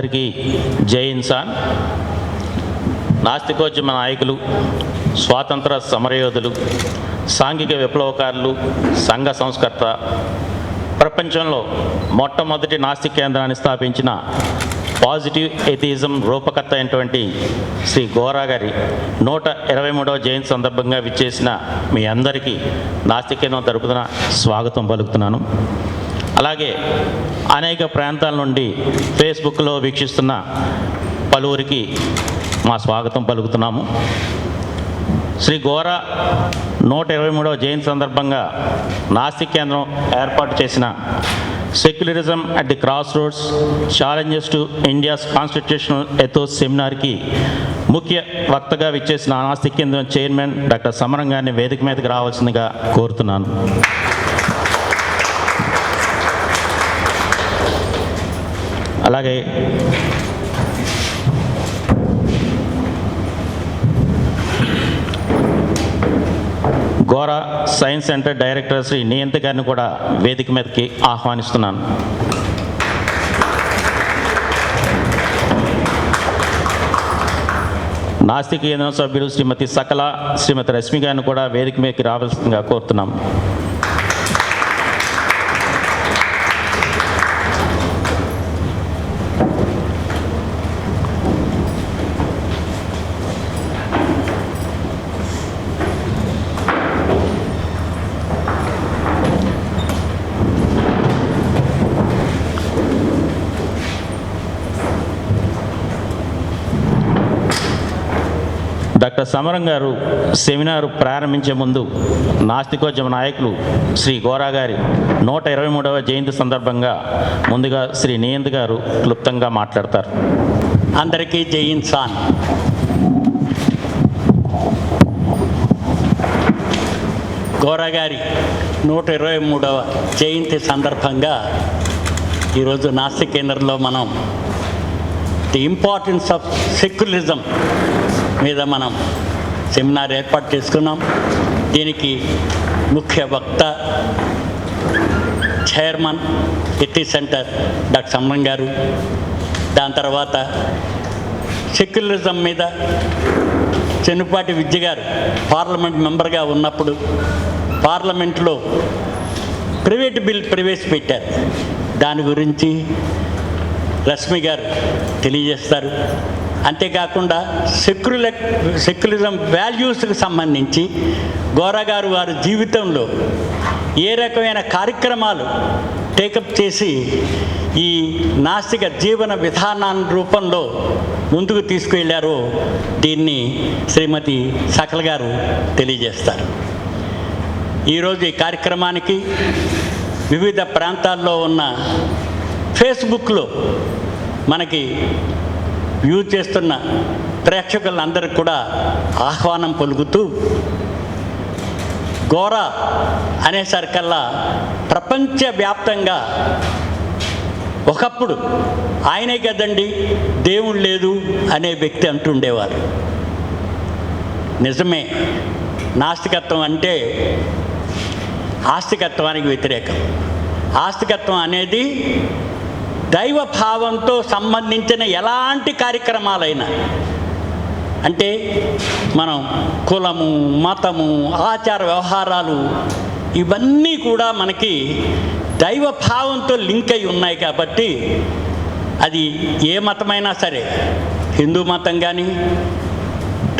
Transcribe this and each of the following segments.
అందరికీ జై ఇన్సాన్. నాస్తికోద్యమ నాయకులు, స్వాతంత్ర సమరయోధులు, సాంఘిక విప్లవకారులు, సంఘ సంస్కర్త, ప్రపంచంలో మొట్టమొదటి నాస్తిక కేంద్రాన్ని స్థాపించిన పాజిటివ్ ఎథియిజం రూపకర్త అయినటువంటి శ్రీ గోరా గారి 123వ జయంతి సందర్భంగా విచ్చేసిన మీ అందరికీ నాస్తిక కేంద్రం తరపున స్వాగతం పలుకుతున్నాను. అలాగే అనేక ప్రాంతాల నుండి ఫేస్బుక్లో వీక్షిస్తున్న పలువురికి మా స్వాగతం పలుకుతున్నాము. శ్రీ గోరా 123వ జయంతి సందర్భంగా నాస్తిక కేంద్రం ఏర్పాటు చేసిన secularism at the crossroads challenges to India's constitutional ethos సెమినార్కి ముఖ్య వక్తగా విచ్చేసిన నాస్తిక కేంద్రం చైర్మన్ డాక్టర్ సమరం గారిని వేదిక మీదకి రావాల్సిందిగా కోరుతున్నాను. అలాగే Gora science centre director Shri Niyanta గారిని కూడా వేదిక మీదకి ఆహ్వానిస్తున్నాను. నాస్తిక కేంద్రం సభ్యులు శ్రీమతి సకల, శ్రీమతి రశ్మి గారిని కూడా వేదిక మీదకి రావాల్సిందిగా కోరుతున్నాం. డాక్టర్ సమరం గారు సెమినారు ప్రారంభించే ముందు నాస్తికోద్యమ నాయకులు శ్రీ గోరా గారి 123వ జయంతి సందర్భంగా ముందుగా శ్రీ నియంత్ గారు క్లుప్తంగా మాట్లాడతారు. అందరికీ జై ఇన్సాన్. గోరా గారి 123వ జయంతి సందర్భంగా ఈరోజు నాస్తిక కేంద్రంలో మనం ది ఇంపార్టెన్స్ ఆఫ్ సెక్యులరిజం మీద మనం సెమినార్ ఏర్పాటు చేసుకున్నాం. దీనికి ముఖ్య వక్త, చైర్మన్ ఎథిక్స్ సెంటర్ డాక్టర్ సమరం గారు, దాని తర్వాత సెక్యులరిజం మీద చెన్నుపాటి విద్య గారు పార్లమెంట్ మెంబర్గా ఉన్నప్పుడు పార్లమెంట్లో ప్రైవేట్ బిల్ ప్రవేశపెట్టారు. దాని గురించి రశ్మి గారు తెలియజేస్తారు. అంతేకాకుండా సెక్యులరిజం వాల్యూస్కి సంబంధించి గోరా గారు వారి జీవితంలో ఏ రకమైన కార్యక్రమాలు టేకప్ చేసి ఈ నాస్తిక జీవన విధానాన్ని రూపంలో ముందుకు తీసుకువెళ్ళారో దీన్ని శ్రీమతి సకల గారు తెలియజేస్తారు. ఈరోజు ఈ కార్యక్రమానికి వివిధ ప్రాంతాల్లో ఉన్న ఫేస్బుక్లో మనకి వ్యూ చేస్తున్న ప్రేక్షకులందరికీ కూడా ఆహ్వానం పలుకుతూ, గోరా అనేసరికల్లా ప్రపంచవ్యాప్తంగా ఒకప్పుడు ఆయనే కదండి దేవుడు లేదు అనే వ్యక్తి అంటుండేవారు. నిజమే, నాస్తికత్వం అంటే ఆస్తికత్వానికి వ్యతిరేకం. ఆస్తికత్వం అనేది దైవభావంతో సంబంధించిన ఎలాంటి కార్యక్రమాలైనా, అంటే మనం కులము, మతము, ఆచార వ్యవహారాలు ఇవన్నీ కూడా మనకి దైవభావంతో లింక్ అయి ఉన్నాయి. కాబట్టి అది ఏ మతమైనా సరే, హిందూ మతం కానీ,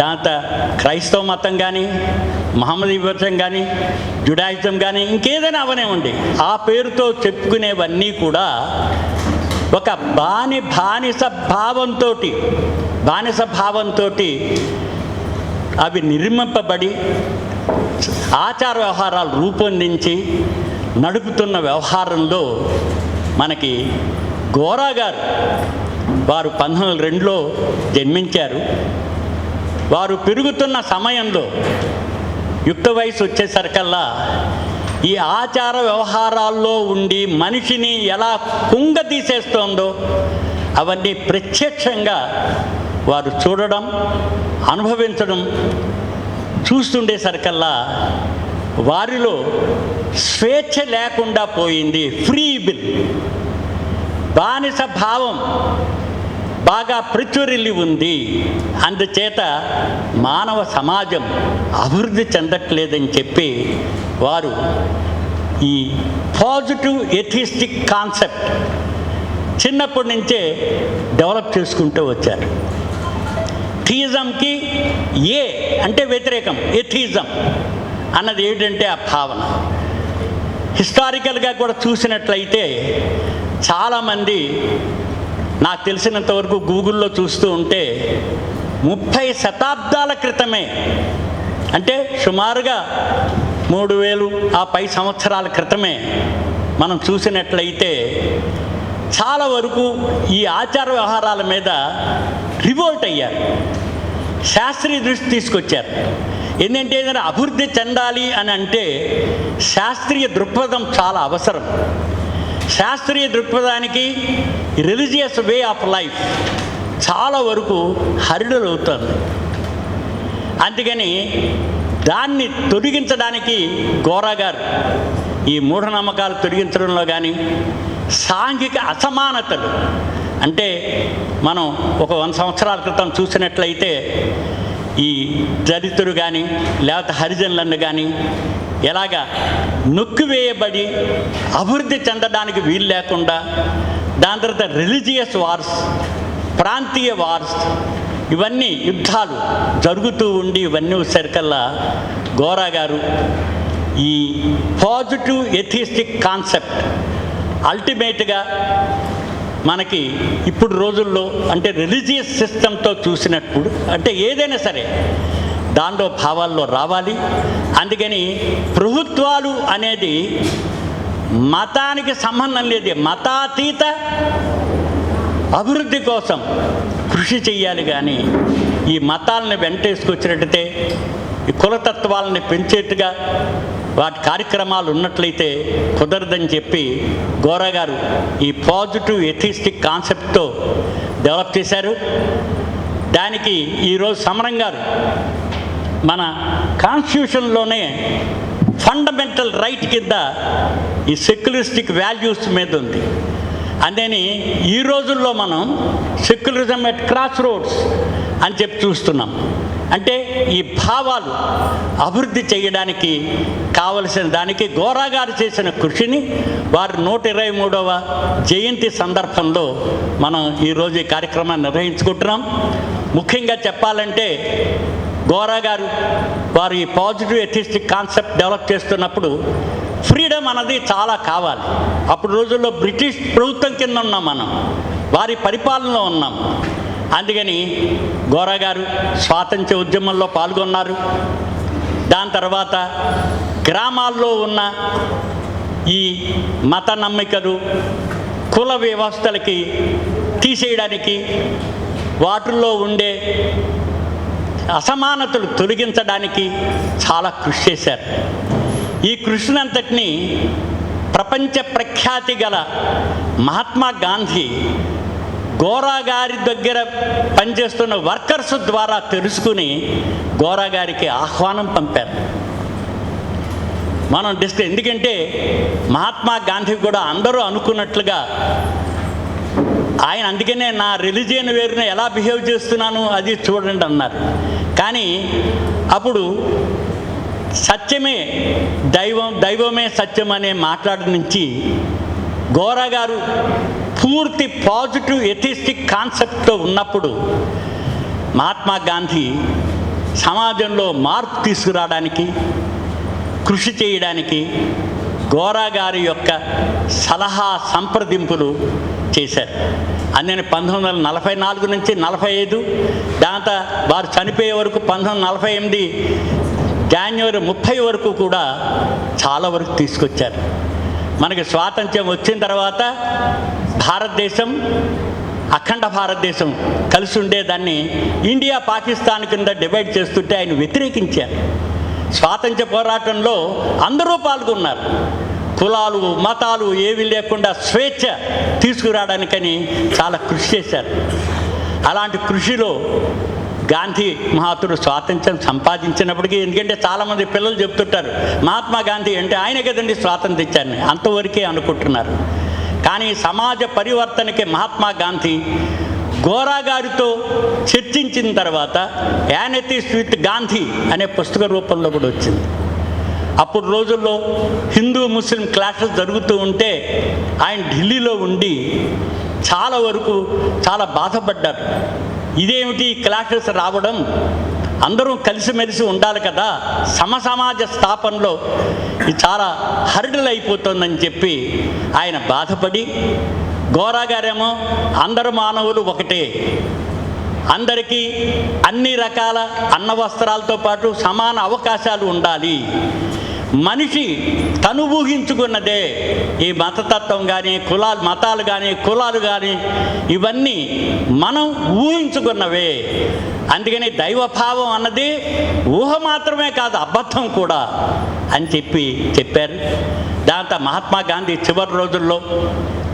దాంతో క్రైస్తవ మతం కానీ, మహమ్మదీయతం కానీ, జుడాయిజం కానీ, ఇంకేదైనా అవనివ్వండి, ఆ పేరుతో చెప్పుకునేవన్నీ కూడా ఒక బానిస భావంతో అవి నిర్మింపబడి ఆచార వ్యవహారాలు రూపొందించి నడుపుతున్న వ్యవహారంలో మనకి గోరా గారు వారు 1902లో జన్మించారు. వారు పెరుగుతున్న సమయంలో యుక్త వయసు వచ్చేసరికల్లా ఈ ఆచార వ్యవహారాల్లో ఉండి మనిషిని ఎలా కుంగతీసేస్తోందో అవన్నీ ప్రత్యక్షంగా వారు చూడడం, అనుభవించడం చూస్తుండేసరికల్లా వారిలో స్వేచ్ఛ లేకుండా పోయింది. ఫ్రీ విల్, బానిస భావం బాగా ప్రచురిల్లి ఉంది. అందుచేత మానవ సమాజం అభివృద్ధి చెందట్లేదని చెప్పి వారు ఈ పాజిటివ్ ఎథిస్టిక్ కాన్సెప్ట్ చిన్నప్పటి నుంచే డెవలప్ చేసుకుంటూ వచ్చారు. థియిజంకి ఏ అంటే వ్యతిరేకం, ఎథియిజం అన్నది ఏంటంటే ఆ భావన. హిస్టారికల్గా కూడా చూసినట్లయితే చాలామంది నాకు తెలిసినంతవరకు గూగుల్లో చూస్తూ ఉంటే 30 శతాబ్దాల క్రితమే, అంటే సుమారుగా 3000 ఆ పై సంవత్సరాల క్రితమే మనం చూసినట్లయితే చాలా వరకు ఈ ఆచార వ్యవహారాల మీద రివోల్ట్ అయ్యారు, శాస్త్రీయ దృష్టి తీసుకొచ్చారు. ఏంటంటే ఏదైనా అభివృద్ధి చెందాలి అని అంటే శాస్త్రీయ దృక్పథం చాలా అవసరం. శాస్త్రీయ దృక్పథానికి రిలీజియస్ వే ఆఫ్ లైఫ్ చాలా వరకు హరిడలు అవుతుంది. అందుకని దాన్ని తొలగించడానికి గోరా గారు ఈ మూఢనమ్మకాలు తొలగించడంలో కానీ, సాంఘిక అసమానతలు అంటే మనం ఒక 100 సంవత్సరాల క్రితం చూసినట్లయితే ఈ దళితులు కానీ లేకపోతే హరిజనులను కానీ ఎలాగా నొక్కివేయబడి అభివృద్ధి చెందడానికి వీలు లేకుండా, దాని తర్వాత రిలీజియస్ వార్స్, ప్రాంతీయ వార్స్, ఇవన్నీ యుద్ధాలు జరుగుతూ ఉండి ఇవన్నీ సరికల్లా గోరా గారు ఈ పాజిటివ్ ఎథిస్టిక్ కాన్సెప్ట్ అల్టిమేట్గా మనకి ఇప్పుడు రోజుల్లో అంటే రిలీజియస్ సిస్టంతో చూసినప్పుడు అంటే ఏదైనా సరే దాంట్లో భావాల్లో రావాలి. అందుకని ప్రభుత్వాలు అనేది మతానికి సంబంధం లేదు, మతాతీత అభివృద్ధి కోసం కృషి చెయ్యాలి. కానీ ఈ మతాలని వెంటేసుకొచ్చినట్టయితే ఈ కులతత్వాలని పెంచేట్టుగా వాటి కార్యక్రమాలు ఉన్నట్లయితే కుదరదని చెప్పి గోరా గారు ఈ పాజిటివ్ ఎథిస్టిక్ కాన్సెప్ట్తో డెవలప్ చేశారు. దానికి ఈరోజు సమరం గారు మన కాన్స్టిట్యూషన్లోనే ఫండమెంటల్ రైట్ కింద ఈ సెక్యులరిస్టిక్ వాల్యూస్ మీద ఉంది. అందుకని ఈ రోజుల్లో మనం సెక్యులరిజం ఎట్ క్రాస్ రోడ్స్ అని చెప్పి చూస్తున్నాం. అంటే ఈ భావాలు అభివృద్ధి చేయడానికి కావలసిన దానికి గోరా గారు చేసిన కృషిని వారి 123వ జయంతి సందర్భంలో మనం ఈరోజు ఈ కార్యక్రమాన్ని నిర్వహించుకుంటున్నాం. ముఖ్యంగా చెప్పాలంటే గోరా గారు వారు ఈ పాజిటివ్ ఎథిస్టిక్ కాన్సెప్ట్ డెవలప్ చేస్తున్నప్పుడు ఫ్రీడమ్ అన్నది చాలా కావాలి. అప్పుడు రోజుల్లో బ్రిటిష్ ప్రభుత్వం కింద ఉన్నాం, మనం వారి పరిపాలనలో ఉన్నాం. అందుకని గోరా గారు స్వాతంత్ర్య ఉద్యమంలో పాల్గొన్నారు. దాని తర్వాత గ్రామాల్లో ఉన్న ఈ మత నమ్మికలు, కుల వ్యవస్థలకి తీసేయడానికి, వాటిల్లో ఉండే అసమానతలు తొలగించడానికి చాలా కృషి చేశారు. ఈ కృషినంతటినీ ప్రపంచ ప్రఖ్యాతి గల మహాత్మా గాంధీ గోరా గారి దగ్గర పనిచేస్తున్న వర్కర్స్ ద్వారా తెలుసుకుని గోరా గారికి ఆహ్వానం పంపారు. మనం ఎందుకంటే మహాత్మా గాంధీ కూడా అందరూ అనుకున్నట్లుగా ఆయన అందుకనే నా రిలీజియన్ వేరున ఎలా బిహేవ్ చేస్తున్నాను అది చూడండి అన్నారు. కానీ అప్పుడు సత్యమే దైవం, దైవమే సత్యం అనే మాట్లాడి నుంచి గోరా గారు పూర్తి పాజిటివ్ ఎథిస్టిక్ కాన్సెప్ట్తో ఉన్నప్పుడు మహాత్మా గాంధీ సమాజంలో మార్పు తీసుకురావడానికి కృషి చేయడానికి గోరా గారి యొక్క సలహా సంప్రదింపులు చేశారు. అందుకని 1944 నుంచి 45 దాంతో వారు చనిపోయే వరకు 1948 జనవరి 30 వరకు కూడా చాలా వరకు తీసుకొచ్చారు. మనకి స్వాతంత్ర్యం వచ్చిన తర్వాత భారతదేశం, అఖండ భారతదేశం కలిసి ఉండేదాన్ని ఇండియా పాకిస్తాన్ కింద డివైడ్ చేస్తుంటే ఆయన వ్యతిరేకించారు. స్వాతంత్ర్య పోరాటంలో అందరూ పాల్గొన్నారు. కులాలు మతాలు ఏవి లేకుండా స్వేచ్ఛ తీసుకురావడానికని చాలా కృషి చేశారు. అలాంటి కృషిలో గాంధీ మహాత్ముడు స్వాతంత్ర్యం సంపాదించినప్పటికీ, ఎందుకంటే చాలామంది పిల్లలు చెప్తుంటారు మహాత్మా గాంధీ అంటే ఆయన కదండి స్వాతంత్ర్యం ఇచ్చారని, అంతవరకే అనుకుంటున్నారు. కానీ సమాజ పరివర్తనకి మహాత్మా గాంధీ గోరా గారితో చర్చించిన తర్వాత యాన్ ఎథిస్ట్ విత్ గాంధీ అనే పుస్తక రూపంలో కూడా వచ్చింది. అప్పుడు రోజుల్లో హిందూ ముస్లిం క్లాషెస్ జరుగుతూ ఉంటే ఆయన ఢిల్లీలో ఉండి చాలా వరకు చాలా బాధపడ్డారు. ఇదేమిటి క్లాషెస్ రావడం, అందరూ కలిసిమెలిసి ఉండాలి కదా, సమసమాజ స్థాపనలో ఇది చాలా హర్డల్ అయిపోతుందని చెప్పి ఆయన బాధపడి, గోరా గారేమో అందరు మానవులు ఒకటే, అందరికీ అన్ని రకాల అన్న వస్త్రాలతో పాటు సమాన అవకాశాలు ఉండాలి, మనిషి తను ఊహించుకున్నదే, ఈ మతతత్వం కానీ మతాలు కానీ కులాలు కానీ ఇవన్నీ మనం ఊహించుకున్నవే, అందుకని దైవభావం అన్నది ఊహ మాత్రమే కాదు అబద్ధం కూడా అని చెప్పారు. దాంతో మహాత్మా గాంధీ చివరి రోజుల్లో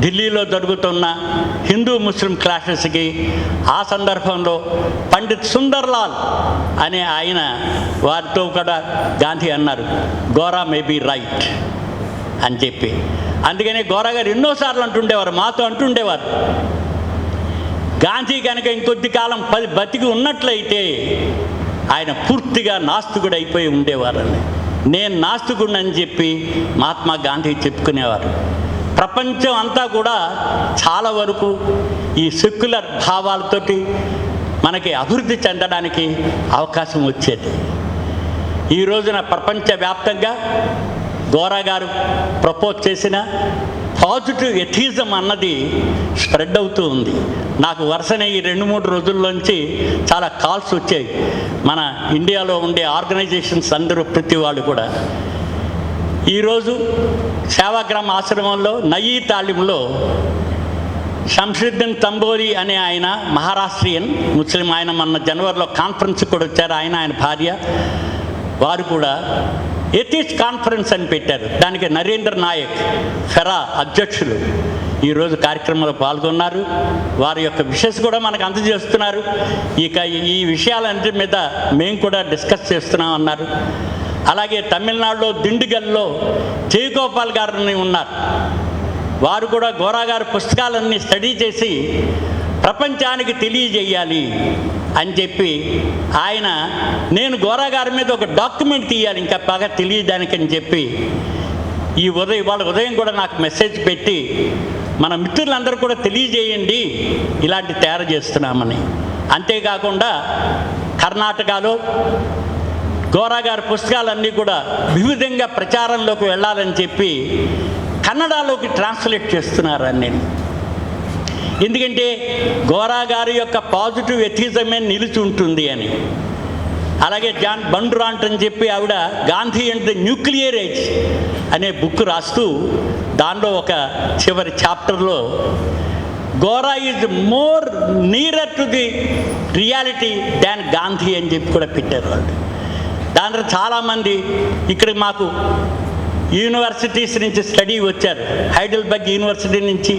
ఢిల్లీలో జరుగుతున్న హిందూ ముస్లిం క్లాషెస్కి ఆ సందర్భంలో పండిత్ సుందర్లాల్ అనే ఆయన వారితో కూడా గాంధీ అన్నారు, గోరా మే బీ రైట్ అని చెప్పి. అందుకని గోరా గారు ఎన్నోసార్లు అంటుండేవారు, మాతో అంటుండేవారు, గాంధీ కనుక ఇంకొద్ది కాలం బతికి ఉన్నట్లయితే ఆయన పూర్తిగా నాస్తికుడు అయిపోయి ఉండేవారని. నేను నాస్తికుడిని అని చెప్పి మహాత్మా గాంధీ చెప్పుకునేవారు. ప్రపంచం అంతా కూడా చాలా వరకు ఈ సెక్యులర్ భావాలతోటి మనకి అభివృద్ధి చెందడానికి అవకాశం వచ్చేది. ఈ రోజున ప్రపంచవ్యాప్తంగా గోరా గారు ప్రపోజ్ చేసిన పాజిటివ్ ఎథిజం అన్నది స్ప్రెడ్ అవుతూ ఉంది. నాకు వరుసనే ఈ 2-3 రోజుల్లోంచి చాలా కాల్స్ వచ్చాయి. మన ఇండియాలో ఉండే ఆర్గనైజేషన్స్ అందరూ ప్రతి వాళ్ళు కూడా ఈరోజు సేవాగ్రామ ఆశ్రమంలో నయీ తాలింలో శంషుద్దీన్ తంబోరి అనే ఆయన మహారాష్ట్రియన్ ముస్లిం, ఆయన మొన్న జనవరిలో కాన్ఫరెన్స్ కూడా వచ్చారు, ఆయన భార్య, వారు కూడా ఎథిస్ట్ కాన్ఫరెన్స్ అని పెట్టారు. దానికి నరేంద్ర నాయక్ ఫెరా అధ్యక్షులు ఈరోజు కార్యక్రమంలో పాల్గొన్నారు. వారి యొక్క విషెస్ కూడా మనకు అందజేస్తున్నారు. ఇక ఈ విషయాలన్నిటి మీద మేము కూడా డిస్కస్ చేస్తున్నాం అన్నారు. అలాగే తమిళనాడులో దిండిగల్లో జయగోపాల్ గారిని ఉన్నారు. వారు కూడా గోరా గారి పుస్తకాలన్నీ స్టడీ చేసి ప్రపంచానికి తెలియజేయాలి అని చెప్పి ఆయన, నేను గోరా గారి మీద ఒక డాక్యుమెంట్ తీయాలి ఇంకా బాగా తెలియడానికి అని చెప్పి వాళ్ళ ఉదయం కూడా నాకు మెసేజ్ పెట్టి, మన మిత్రులందరూ కూడా తెలియజేయండి ఇలాంటి తయారు చేస్తున్నామని. అంతేకాకుండా కర్ణాటకలో గోరా గారి పుస్తకాలన్నీ కూడా వివిధంగా ప్రచారంలోకి వెళ్ళాలని చెప్పి కన్నడలోకి ట్రాన్స్లేట్ చేస్తున్నారని నేను. ఎందుకంటే గోరా గారి యొక్క పాజిటివ్ ఎథిజమే నిలిచి ఉంటుంది అని. అలాగే జాన్ బండురాంట్ అని చెప్పి ఆవిడ Gandhi and the nuclear age అనే బుక్ రాస్తూ దానిలో ఒక చివరి చాప్టర్లో Gora is more nearer to the reality than Gandhi అని చెప్పి కూడా పెట్టారు వాళ్ళు. దాంట్లో చాలామంది ఇక్కడ మాకు యూనివర్సిటీస్ నుంచి స్టడీ వచ్చారు. హైడెల్బర్గ్ యూనివర్సిటీ నుంచి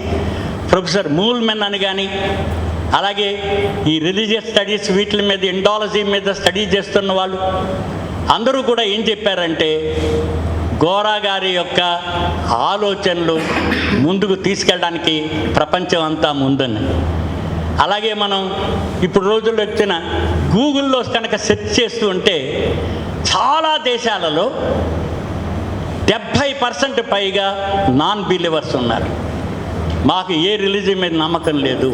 ప్రొఫెసర్ మూల్మెన్ అని కానీ, అలాగే ఈ రిలీజియస్ స్టడీస్ వీటి మీద ఇండాలజీ మీద స్టడీ చేస్తున్న వాళ్ళు అందరూ కూడా ఏం చెప్పారంటే గోరా గారి యొక్క ఆలోచనలు ముందుకు తీసుకెళ్ళడానికి ప్రపంచం అంతా ముందని. అలాగే మనం ఇప్పుడు రోజుల్లో వచ్చిన గూగుల్లో కనుక సెర్చ్ చేస్తూ ఉంటే చాలా దేశాలలో 70% పైగా నాన్ బిలీవర్స్ ఉన్నారు. మాకు ఏ రిలీజియన్ మీద నమ్మకం లేదు,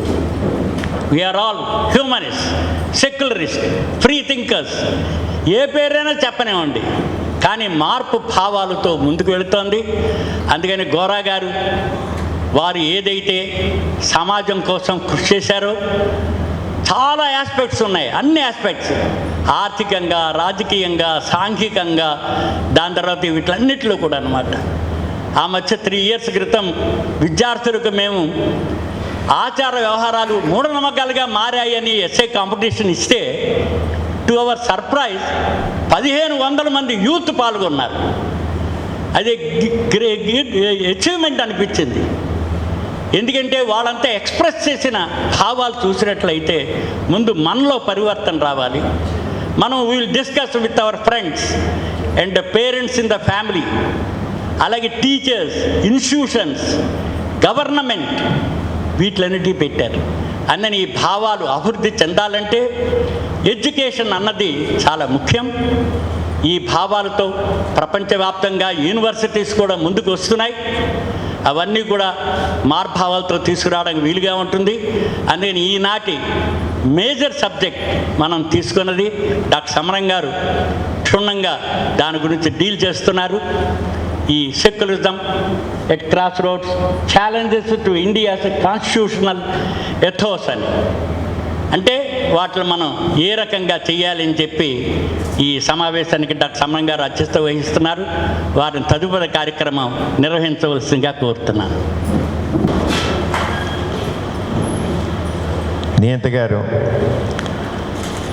we are all humanist, secularist, free thinkers, ఏ పేరైనా చెప్పనివ్వండి, కానీ మార్పు భావాలతో ముందుకు వెళుతోంది. అందుకని గోరా గారు వారు ఏదైతే సమాజం కోసం కృషి చేశారో చాలా ఆస్పెక్ట్స్ ఉన్నాయి, అన్ని ఆస్పెక్ట్స్, ఆర్థికంగా, రాజకీయంగా, సాంఘికంగా, దాని తర్వాత వీటన్నిటిలో కూడా అన్నమాట. ఆ మధ్య 3 years క్రితం విద్యార్థులకు మేము ఆచార వ్యవహారాలు మూఢనమ్మకాలుగా మారాయని ఎస్ఏ కాంపిటీషన్ ఇస్తే టు అవర్ సర్ప్రైజ్ 1500 మంది యూత్ పాల్గొన్నారు. అది అచీవ్మెంట్ అనిపించింది. ఎందుకంటే వాళ్ళంతా ఎక్స్ప్రెస్ చేసిన భావాలు చూసినట్లయితే ముందు మనలో పరివర్తన రావాలి. మనం will discuss with our friends and parents in the family, అలాగే టీచర్స్, ఇన్స్టిట్యూషన్స్, గవర్నమెంట్, వీటిలన్నిటి పెట్టారు. అన్నని ఈ భావాలు అభివృద్ధి చెందాలంటే ఎడ్యుకేషన్ అన్నది చాలా ముఖ్యం. ఈ భావాలతో ప్రపంచవ్యాప్తంగా యూనివర్సిటీస్ కూడా ముందుకు వస్తున్నాయి. అవన్నీ కూడా మార్భావాలతో తీసుకురావడానికి వీలుగా ఉంటుంది. అందుకని ఈనాటి మేజర్ సబ్జెక్ట్ మనం తీసుకున్నది డాక్టర్ సమరం గారు క్షుణ్ణంగా దాని గురించి డీల్ చేస్తున్నారు. ఈ secularism at cross roads challenges to India's constitutional ethos అని, అంటే వాటిని మనం ఏ రకంగా చేయాలని చెప్పి ఈ సమావేశానికి డాక్టర్ సమరం గారు అధ్యక్షత వహిస్తున్నారు. వారిని తదుపరి కార్యక్రమం నిర్వహించవలసిందిగా కోరుతున్నాను. నియంత గారు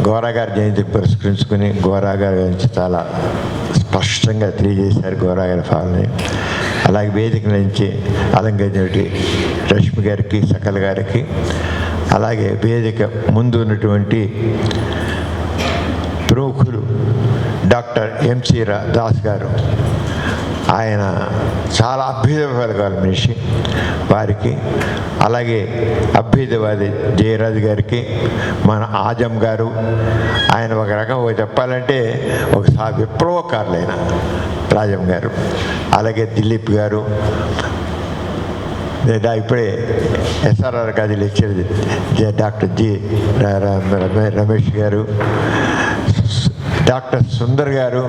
గోరా గారి జయంతికి పురస్కరించుకుని గోరా గారి గురించి చాలా స్పష్టంగా తెలియజేశారు. గోరా గారి ఫాలని అలాగే వేదిక నుంచి అలంకరించినటువంటి రష్మి గారికి, సకల్ గారికి, అలాగే వేదిక ముందు ఉన్నటువంటి ప్రముఖులు డాక్టర్ ఎంసి దాస్ గారు, ఆయన చాలా అభ్యుదయపరగాల మనిషి, వారికి, అలాగే అభ్యుదయవాది జయరాజు గారికి, మన ఆజం గారు, ఆయన ఒక రకంగా చెప్పాలంటే ఒకసారి విప్లవకారులైన రాజం గారు, అలాగే దిలీప్ గారు, ఇప్పుడే ఎస్ఆర్ఆర్ గారి లెక్చర్ డాక్టర్ రమేష్ గారు, డాక్టర్ సుందర్ గారు,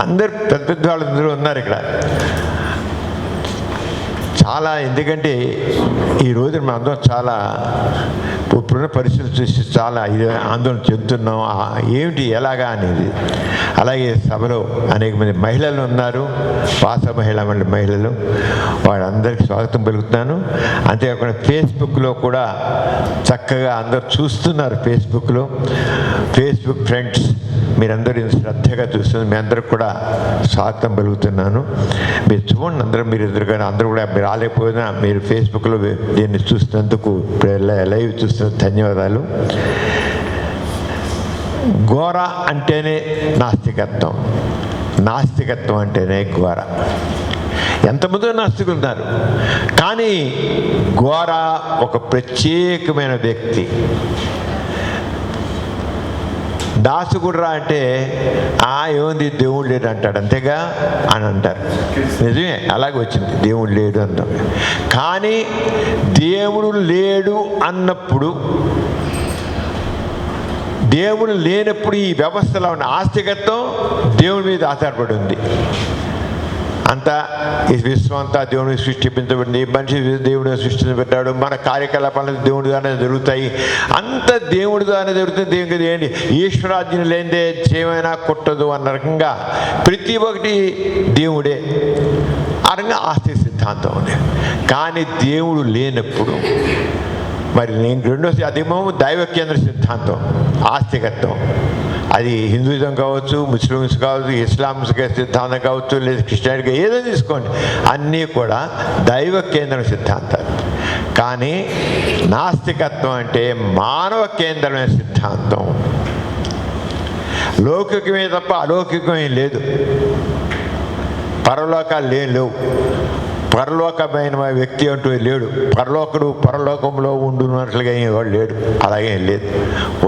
అందరు పెద్ద పెద్ద వాళ్ళందరూ ఉన్నారు ఇక్కడ. చాలా, ఎందుకంటే ఈ రోజు మనం అందరం చాలా ఇప్పుడున్న పరిస్థితులు చూసి చాలా ఆందోళన చెందుతున్నాం, ఏమిటి ఎలాగా అనేది. అలాగే సభలో అనేక మంది మహిళలు ఉన్నారు, వాస మహిళలు, వాళ్ళందరికీ స్వాగతం పలుకుతున్నాను. అంతేకాకుండా ఫేస్బుక్లో కూడా చక్కగా అందరు చూస్తున్నారు. ఫేస్బుక్ ఫ్రెండ్స్ మీరందరూ శ్రద్ధగా చూస్తున్నారు. మీ అందరికి కూడా స్వాగతం పలుకుతున్నాను. మీరు చూడండి, మీరు ఎదురుగా అందరూ కూడా మీరు రాలేకపోయినా మీరు ఫేస్బుక్లో దీన్ని చూస్తున్నందుకు, లైవ్ చూస్తున్నందుకు ధన్యవాదాలు. ఘోర అంటేనే నాస్తికత్వం, నాస్తికత్వం అంటేనే ఘోర. ఎంతమంది నాస్తికులు ఉన్నారు, కానీ ఘోర ఒక ప్రత్యేకమైన వ్యక్తి. దాసుగుడ్రా అంటే ఏముంది దేవుడు లేడు అంటాడు, అంతేగా అని అంటారు. నిజమే, అలాగే వచ్చింది, దేవుడు లేడు అంటాం. కానీ దేవుడు లేడు అన్నప్పుడు, దేవుడు లేనప్పుడు ఈ వ్యవస్థలో ఉన్న ఆస్తికత్వం దేవుడి మీద ఆధారపడి ఉంది. అంతా ఈ విశ్వం అంతా దేవుడిని సృష్టించబడింది, మనిషి దేవుడిని సృష్టించబడ్డాడు, మన కార్యకలాపాలను దేవుడి ద్వారానే జరుగుతాయి, అంత దేవుడి ద్వారానే జరుగుతుంది. దేవుడికి ఏంటి ఈశ్వరాజ్యం లేనిదే చేయమైనా కొట్టదు అన్న రకంగా ప్రతి ఒక్కటి దేవుడే, ఆ రకంగా ఆస్తి సిద్ధాంతం ఉంది. కానీ దేవుడు లేనప్పుడు మరి రెండోది అదేమో దైవ కేంద్ర సిద్ధాంతం, ఆస్తికత్వం. అది హిందూయిజం కావచ్చు, ముస్లిమ్స్ కావచ్చు, ఇస్లామ్స్ సిద్ధాంతం కావచ్చు, లేదా క్రిస్టియానిటీ, ఏదో తీసుకోండి, అన్నీ కూడా దైవ కేంద్ర సిద్ధాంతాలు. కానీ నాస్తికత్వం అంటే మానవ కేంద్రమైన సిద్ధాంతం. లౌకికమే తప్ప అలౌకికమే లేదు, పరలోకాలు లేవు, పరలోకమైన వ్యక్తి అంటూ లేడు, పరలోకంలో ఉండున్నట్లుగా వాడు లేడు, అలాగే లేదు.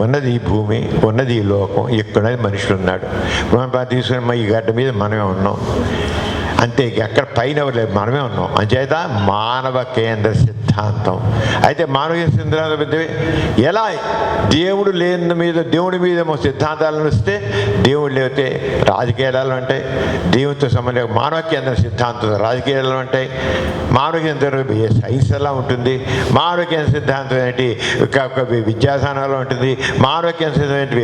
ఉన్నది ఈ భూమి, ఉన్నది ఈ లోకం, ఇక్కడ మనుషులు ఉన్నాడు. మనం తీసుకుని ఈ గడ్డ మీద మనమే ఉన్నాం, అంతే, ఎక్కడ పైన లేదు, మనమే ఉన్నాం. అంచేత మానవ కేంద్ర సిద్ధాంతం. అయితే మానవ సిద్ధాంతం ఎలా దేవుడు లేని మీద, దేవుడి మీద సిద్ధాంతాలను వస్తే దేవుడు లేకపోతే రాజకీయాలు ఉంటాయి, దేవుడితో సంబంధం మానవ కేంద్ర సిద్ధాంతం రాజకీయాలు ఉంటాయి, మానవ కేంద్రం సైన్స్ ఎలా ఉంటుంది, మానవ కేంద్ర సిద్ధాంతం ఏంటి విద్యాసానాలు ఉంటుంది, మానవ కేంద్ర సిద్ధాంతం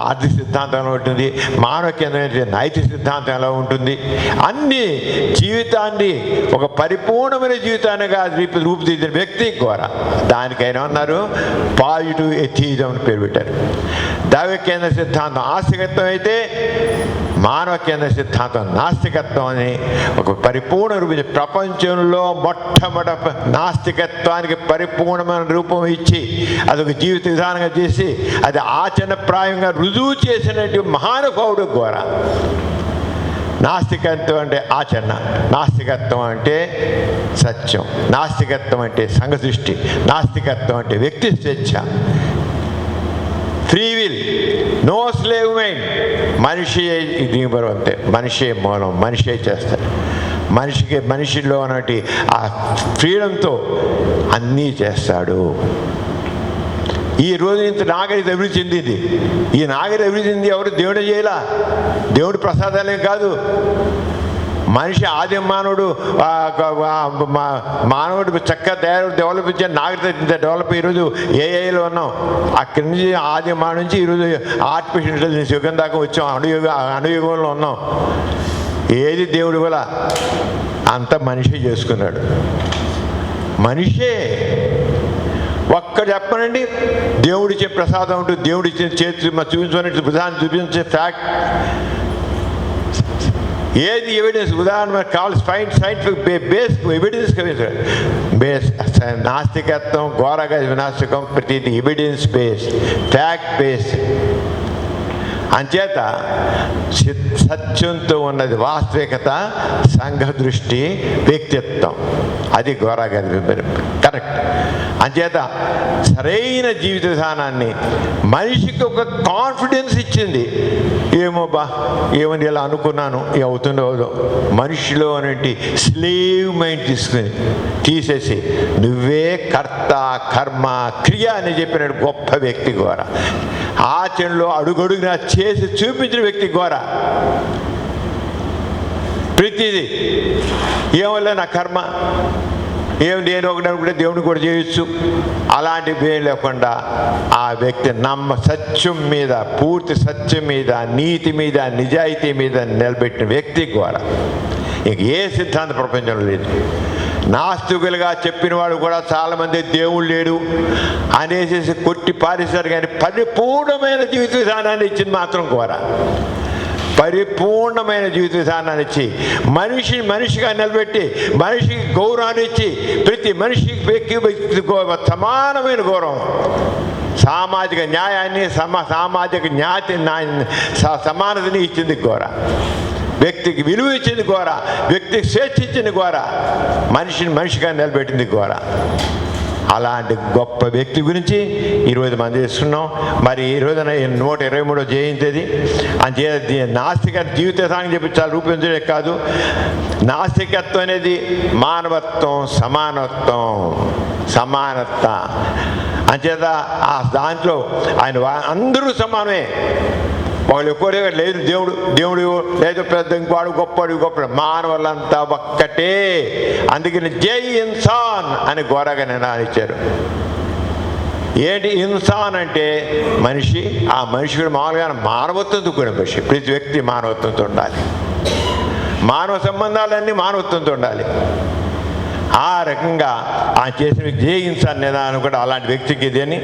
ఆర్థిక సిద్ధాంతంలో ఉంటుంది, మానవ కేంద్రం నైతిక సిద్ధాంతం ఎలా ఉంటుంది, అన్నీ జీవితాన్ని ఒక పరిపూర్ణమైన జీవితాన్నిగా రూపుదిద్దిన వ్యక్తి ఘోర. దానికైనా ఉన్నారు పాజిటివ్ ఎథియిజం అని పేరు పెట్టారు. దైవ కేంద్ర సిద్ధాంతం ఆస్తికత్వం అయితే, మానవ కేంద్ర సిద్ధాంతం నాస్తికత్వం అని ఒక పరిపూర్ణ రూపం. ప్రపంచంలో మొట్టమొదటి నాస్తికత్వానికి పరిపూర్ణమైన రూపం ఇచ్చి అదొక జీవిత విధానంగా చేసి అది ఆచరణప్రాయంగా రుజువు చేసినట్టు మహానుభావుడు ఘోర. నాస్తికత్వం అంటే ఆచరణ, నాస్తికత్వం అంటే సత్యం, నాస్తికత్వం అంటే సంఘదృష్టి, నాస్తికత్వం అంటే వ్యక్తి స్వేచ్ఛ, free will, no slave mind. మనిషి దీని అంతే, మనిషే మూలం, మనిషే చేస్తాడు. మనిషిలో ఉన్నటి ఆ ఫ్రీడంతో అన్నీ చేస్తాడు. ఈ రోజు ఇంత నాగరికత అభివృద్ధి చెందింది. ఈ నాగరికత అభివృద్ధి చెంది ఎవరు దేవుడే చేయాల, దేవుడి ప్రసాదాలేం కాదు. మనిషి ఆది మానవుడు చక్కగా డెవలప్ ఇచ్చాడు, నాగరికత డెవలప్. ఈరోజు ఏఐలో ఉన్నాం, అక్కడి నుంచి ఆది మానవు నుంచి ఈరోజు ఆర్టిఫిషియల్ ఇంటెలిజెన్స్ యుగం దాకా వచ్చాం, అణుయుగంలో ఉన్నాం. ఏది దేవుడి వల్ల అంత మనిషి చేసుకున్నాడు. మనిషే ఒక్కడు చెప్పనండి, దేవుడిచ్చే ప్రసాదం ఉంటుంది, దేవుడిచ్చిన చేతి చూపించుకున్నట్టు ఉదాహరణ చూపించే ఫ్యాక్ట్ ఏది ఎవిడెన్స్, ఉదాహరణ కావాలి సైంటిఫిక్ బేస్. నాస్తికత్వం, ఘోరగా నాస్తికం ప్రతిదీ ఎవిడెన్స్ బేస్, ఫ్యాక్ట్ బేస్. అంచేత సత్యంతో ఉన్నది వాస్తవికత, సంఘ దృష్టి, వ్యక్తిత్వం. అది ఘోరగారి కరెక్ట్. అంచేత సరైన జీవిత విధానాన్ని మనిషికి ఒక కాన్ఫిడెన్స్ ఇచ్చింది. ఏమని ఇలా అనుకున్నాను, అవుతుందో మనిషిలో అనేటి స్లేవ్ మైండ్ తీసేసి నువ్వే కర్త, కర్మ, క్రియ అని చెప్పిన గొప్ప వ్యక్తి ఘోర. ఆచరణలో అడుగడుగునా చేసి చూపించిన వ్యక్తి ఘోర. ప్రతిదీ ఏమల్ల నా కర్మ, నేను ఒకటి అనుకుంటే దేవుడిని కూడా చేయొచ్చు, అలాంటివి ఏం లేకుండా ఆ వ్యక్తి సత్యం మీద, పూర్తి సత్యం మీద, నీతి మీద, నిజాయితీ మీద నిలబెట్టిన వ్యక్తి ఘోర. ఇంక ఏ సిద్ధాంత ప్రపంచంలో లేదు. నాస్తికులుగా చెప్పిన వాడు కూడా చాలామంది దేవుడు లేడు అనేసి కొట్టి పారేశారు, కానీ పరిపూర్ణమైన జీవిత విధానాన్ని ఇచ్చింది మాత్రం ఘోర. పరిపూర్ణమైన జీవిత విధానాన్ని ఇచ్చి మనిషిగా నిలబెట్టి మనిషికి గౌరవాన్ని ఇచ్చి ప్రతి మనిషికి వ్యక్తి సమానమైన గౌరవం, సామాజిక న్యాయాన్ని, సామాజిక సమానతని ఇచ్చింది ఘోర. వ్యక్తికి విలువ ఇచ్చింది ఘోర, వ్యక్తికి స్వేచ్ఛ ఇచ్చింది ఘోర, మనిషిగా నిలబెట్టింది ఘోర. అలాంటి గొప్ప వ్యక్తి గురించి ఈరోజు మనం తెలుసుకున్నాం. మరి ఈ రోజున 123వ జయంతి. అంతే నాస్తిక జీవిత విధానం చెప్పి చాలా రూపొందించడే కాదు, నాస్తికత్వం అనేది మానవత్వం, సమానత్వ. అంచేత ఆ దాంట్లో ఆయన అందరూ సమానమే. వాళ్ళు ఎక్కువ లేదు, దేవుడు లేదు పెద్ద, ఇంకోడు గొప్పడు, మానవులంతా ఒక్కటే. అందుకని జై ఇన్సాన్ అని ఘోరగా నినాదించారు. ఏంటి ఇన్సాన్ అంటే మనిషి. ఆ మనిషి కూడా మామూలుగా మానవత్వంతో కూడిన మనిషి. ప్రతి వ్యక్తి మానవత్వంతో ఉండాలి, మానవ సంబంధాలన్నీ మానవత్వంతో ఉండాలి. ఆ రకంగా ఆ చేసిన జై ఇన్సాన్ నినాదం కూడా అలాంటి వ్యక్తికి ఇదని.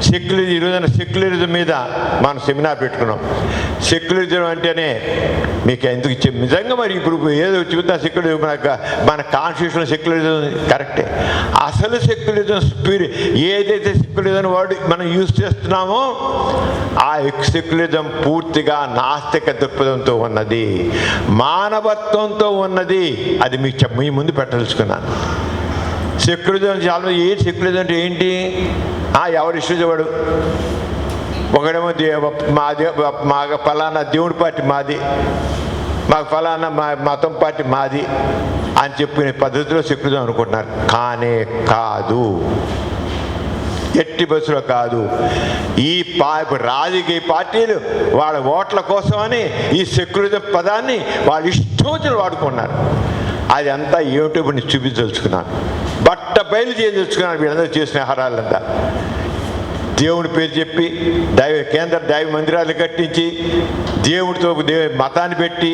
సెక్యులరిజం, ఈ రోజున సెక్యులరిజం మీద మనం సెమినార్ పెట్టుకున్నాం. సెక్యులరిజం అంటేనే మీకు ఎందుకు నిజంగా మరి ఇప్పుడు ఏదో చూద్దాం, సెక్యులరిజం మన కాన్స్టిట్యూషన్ సెక్యులరిజం కరెక్టే. అసలు సెక్యులరిజం ఏదైతే సెక్యులరిజం వర్డ్ మనం యూజ్ చేస్తున్నామో ఆ సెక్యులరిజం పూర్తిగా నాస్తిక దృక్పథంతో ఉన్నది, మానవత్వంతో ఉన్నది. అది మీకు మీ ముందు పెట్టదలుచుకున్నాను. సెక్యులరిజం చాలా ఏంటి, సెక్యులరిజం అంటే ఏంటి? ఎవరు ఇష్టపడు, ఒకడేమో మాకు ఫలానా దేవుడి పార్టీ మాది, మాకు ఫలానా మతం పార్టీ మాది అని చెప్పుకునే పద్ధతిలో సెక్యులరిజం అనుకుంటున్నారు. కానీ కాదు, ఎట్టి బస్సులో కాదు. ఈ రాజకీయ పార్టీలు వాళ్ళ ఓట్ల కోసమని ఈ సెక్యులరిజం పదాన్ని వాళ్ళు ఇష్టం వచ్చిన వాడుకున్నారు. అది అంతా యూట్యూబ్ నుంచి చూపించదలుచుకున్నాను, బయలు చేయదలుచుకున్నాను. వీళ్ళందరూ చేసిన ఆహారాలంతా దేవుని పేరు చెప్పి కేంద్ర దైవ మందిరాలు కట్టించి దేవుడితో మతాన్ని పెట్టి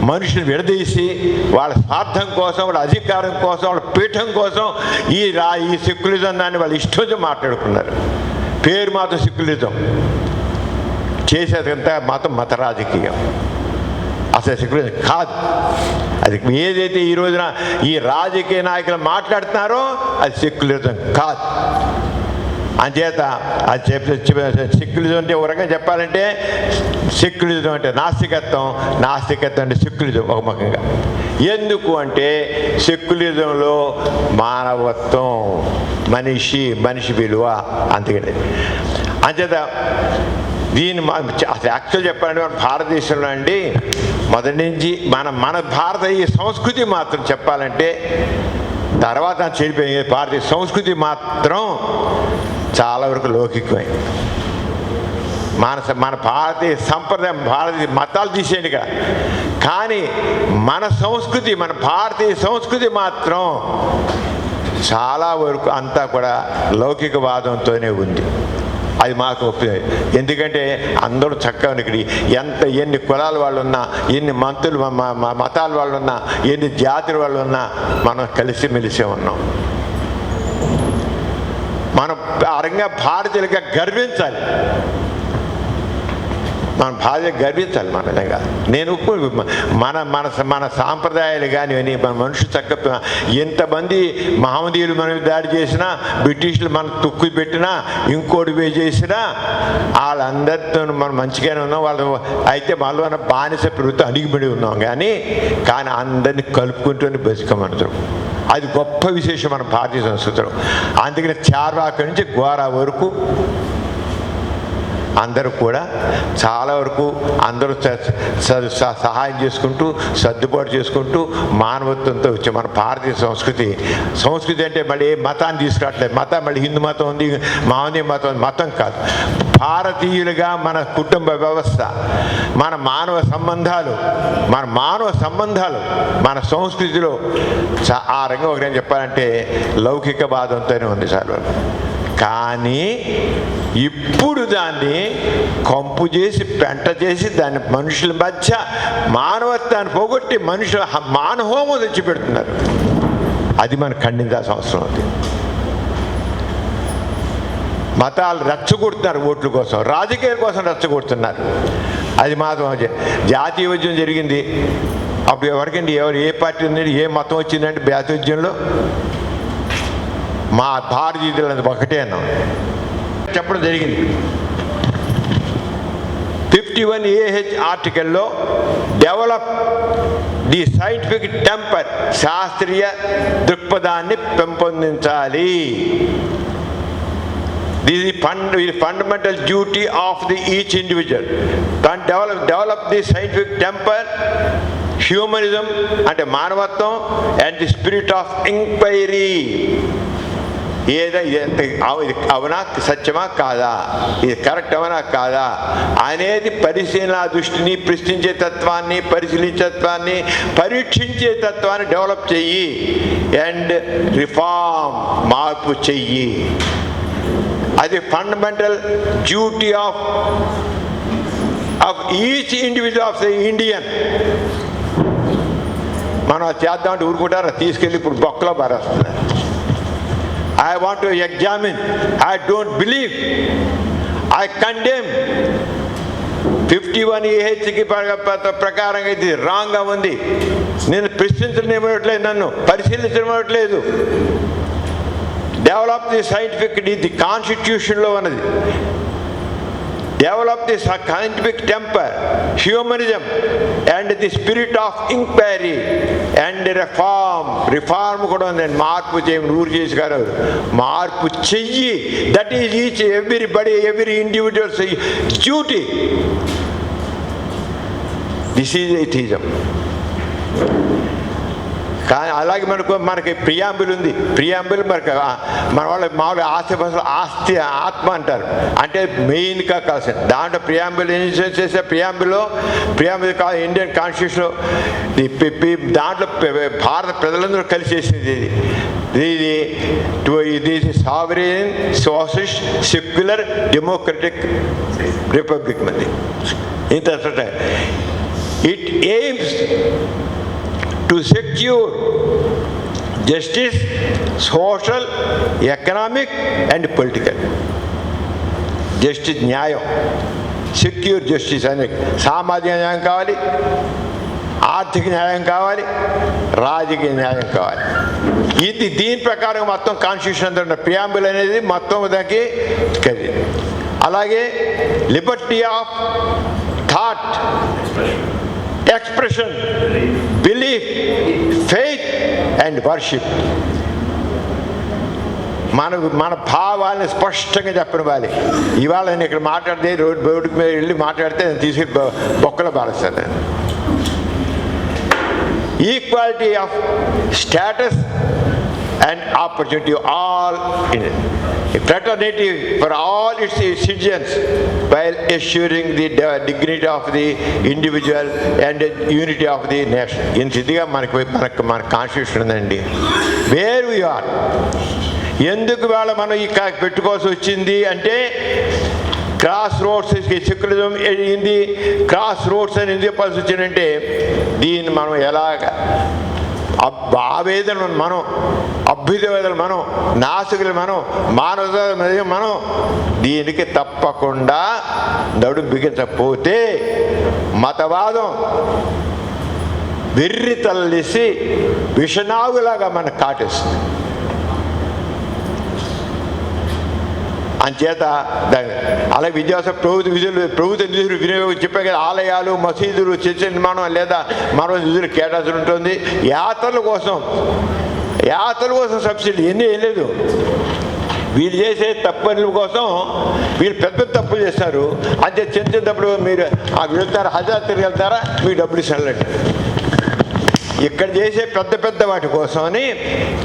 మనుషుని విడదీసి వాళ్ళ స్వార్థం కోసం, వాళ్ళ అధికారం కోసం, వాళ్ళ పీఠం కోసం ఈ సెక్యులరిజం దాన్ని వాళ్ళు ఇష్టం మాట్లాడుకున్నారు. పేరు మాత్రం సెక్యులరిజం, చేసేదంతా మత రాజకీయం. అసలు సెక్యులరిజం కాదు అది. ఏదైతే ఈ రోజున ఈ రాజకీయ నాయకులు మాట్లాడుతున్నారో అది సెక్యులరిజం కాదు. అంచేత అది సెక్యులరిజం అంటే ఒక రకంగా చెప్పాలంటే సెక్యులరిజం అంటే నాస్తికత్వం, నాస్తికత్వం అంటే సెక్యులరిజం ఒక ముఖంగా. ఎందుకు అంటే సెక్యులరిజంలో మానవత్వం, మనిషి విలువ అంతకంటే. అంచేత దీన్ని అసలు యాక్చువల్ చెప్పాలంటే మన భారతదేశంలో అండి మొదటి నుంచి మన భారతీయ సంస్కృతి మాత్రం చెప్పాలంటే తర్వాత చెడిపోయింది. భారతీయ సంస్కృతి మాత్రం చాలా వరకు లౌకికమైంది. మన భారతీయ సంప్రదాయం, భారతీయ మతాలు తీసేయండి కదా, కానీ మన సంస్కృతి, మన భారతీయ సంస్కృతి మాత్రం చాలా వరకు అంతా కూడా లౌకికవాదంతోనే ఉంది. అది మాకు ఎందుకంటే అందరూ చక్కగా ఇక్కడ ఎన్ని కులాల వాళ్ళు ఉన్నా, ఎన్ని మంతులు మతాల వాళ్ళు ఉన్నా, ఎన్ని జాతుల వాళ్ళు ఉన్నా మనం కలిసిమెలిసి ఉన్నాం. మనం అరంగా భారతీయులుగా గర్వించాలి, మన భార్య గర్వించాలి. మన విధంగా నేను మన సాంప్రదాయాలు కానీ మన మనుషులు చక్క ఎంతమంది మహమ్మదీయులు మనం దాడి చేసినా, బ్రిటిష్లు మనం తుక్కు పెట్టినా, ఇంకోటి వే చేసినా వాళ్ళందరితో మనం మంచిగానే ఉన్నాం. వాళ్ళు అయితే మన బానిస ప్రభుత్వం అణిగిబడి ఉన్నాం కానీ అందరినీ కలుపుకుంటూనే బతికమంటారు. అది గొప్ప విశేషం మన భారతీయ సంస్కృతిలో. అందుకని చార్వాక నుంచి గోరా వరకు అందరూ కూడా చాలా వరకు అందరూ సహాయం చేసుకుంటూ, సర్దుబాటు చేసుకుంటూ మానవత్వంతో వచ్చే మన భారతీయ సంస్కృతి అంటే మళ్ళీ ఏ మతాన్ని తీసుకురావట్లేదు. మతం మళ్ళీ హిందూ మతం ఉంది, మహమ్మదీయ మతం ఉంది, మతం కాదు. భారతీయులుగా మన కుటుంబ వ్యవస్థ, మన మానవ సంబంధాలు మన సంస్కృతిలో ఆ రంగం ఒకటి చెప్పాలంటే లౌకికవాదంతోనే ఉంది చాలా. కానీ ఇప్పుడు దాన్ని కంపు చేసి పెంట చేసి దాన్ని మనుషుల మధ్య మానవత్వాన్ని పోగొట్టి మనుషుల మానహోమం తెచ్చిపెడుతున్నారు. అది మనం ఖండించాల్సిన అవసరం ఉంది. మతాలు రెచ్చగొడుతున్నారు ఓట్ల కోసం, రాజకీయాల కోసం రెచ్చగొడుతున్నారు. అది మాత్రం జాతీయ ఉద్యమం జరిగింది. అప్పుడు ఎవరికండి ఏ పార్టీ ఉందండి, ఏ మతం వచ్చిందంటే జాతీయ ఉద్యమంలో మా భారతీయులు ఒకటే అన్నాం చెప్పడం జరిగింది. 51AH ఆర్టికల్లో డెవలప్ ది సైంటిఫిక్ టెంపర్, శాస్త్రీయ దృక్పథాన్ని పెంపొందించాలి. This is fundamental duty of the each individual. Develop the scientific temper, humanism అంటే మానవత్వం, and the spirit of enquiry. ఇది అవునా సత్యమా కాదా, ఇది కరెక్ట్ అవునా కాదా అనేది పరిశీలన దృష్టిని, ప్రశ్నించే తత్వాన్ని, పరిశీలించే తత్వాన్ని, పరీక్షించే తత్వాన్ని డెవలప్ చెయ్యి. అండ్ రిఫార్మ్, మార్పు చెయ్యి. అది fundamental duty of each individual of the Indian. మనం చేద్దామంటే ఊరుకుంటారా, తీసుకెళ్ళి ఇప్పుడు బొక్కలో పారేస్తున్నారు. I want to examine. I don't believe. I condemn. 51AHకి ప్రకారంగా ఇది రాంగ్గా ఉంది. నేను ప్రశ్నించనివ్వట్లేదు, నన్ను పరిశీలించనివ్వట్లేదు. డెవలప్ ది సైంటిఫిక్, ఇది కాన్స్టిట్యూషన్లో ఉన్నది. Develop the scientific temper, humanism and the spirit of enquiry and reform కూడా ఉందండి. మార్పు చేయి, ఊరు చేసి కాదు, మార్పు చెయ్యి. That is each every individuals duty. This is atheism. కానీ అలాగే మనకి ప్రియాంబుల్ ఉంది. ప్రియాంబుల్ మన వాళ్ళ మామూలు ఆస్తి ఆత్మ అంటారు, అంటే మెయిన్గా కాల్సింది. దాంట్లో ప్రియాంబుల్ ఏం చేసే ప్రియాంబుల్ ఇండియన్ కాన్స్టిట్యూషన్లో దాంట్లో భారత ప్రజలందరూ కలిసి చేసింది ఇది sovereign, socialist, secular, democratic republic మంది. ఇంత it AIIMS to secure justice, social, economic and political. Justice, న్యాయం, సెక్యూర్ జస్టిస్ అనే సామాజిక న్యాయం కావాలి, ఆర్థిక న్యాయం కావాలి, రాజకీయ న్యాయం కావాలి. దీని ప్రకారం మొత్తం కాన్స్టిట్యూషన్ అంతా ప్రియాంబుల్ అనేది మొత్తం దానికి అలాగే Liberty of thought, expression, belief, faith and worship. మన భావాన్ని స్పష్టంగా చెప్పనివ్వాలి. ఇవాళ నేను ఇక్కడ మాట్లాడితే రోడ్డుకి మీద వెళ్ళి మాట్లాడితే నేను తీసుకుని బొక్కలో బారేస్తాను. Equality of status and opportunity all in fraternity for all its citizens while assuring the dignity of the individual and the unity of the nation. ఇదిగా మన కాన్స్టిట్యూషన్ ఉందండి. వేర్ వి ఆర్, ఎందుకు వాళ్ళ మనం ఈ పెట్టుకోవాల్సి వచ్చింది అంటే క్రాస్ రోడ్స్ సెక్యులరిజం అయింది. క్రాస్ రోడ్స్ అని ఎందుకు చెప్పాల్సి వచ్చిందంటే దీన్ని మనం ఎలాగ ఆవేదనలు మనం, అభ్యుదవేదలు మనం, నాసికులు మనం, మానవ మనం దీనికి తప్పకుండా నడుం బిగించకపోతే మతవాదం వెర్రి తల్లిసి విషనాగులాగా మనకు కాటేస్తుంది. అంచేత అలాగే విద్యాసంస్థ ప్రభుత్వ నిధులు వినియోగం చెప్పే కదా, ఆలయాలు, మసీదులు, చర్చ నిర్మాణం లేదా మరో నిధులు కేటాయించి ఉంటుంది. యాత్రల కోసం సబ్సిడీ ఎన్ని వేయలేదు. వీళ్ళు చేసే తప్పుల కోసం వీళ్ళు పెద్ద పెద్ద తప్పులు చేస్తారు. అంతే చిన్న చిన్న తప్పులు మీరు వెళ్తారా, హజార్ తిరిగి వెళ్తారా, మీకు డబ్బులు ఇస్తానండి. ఇక్కడ చేసే పెద్ద పెద్ద వాటి కోసమని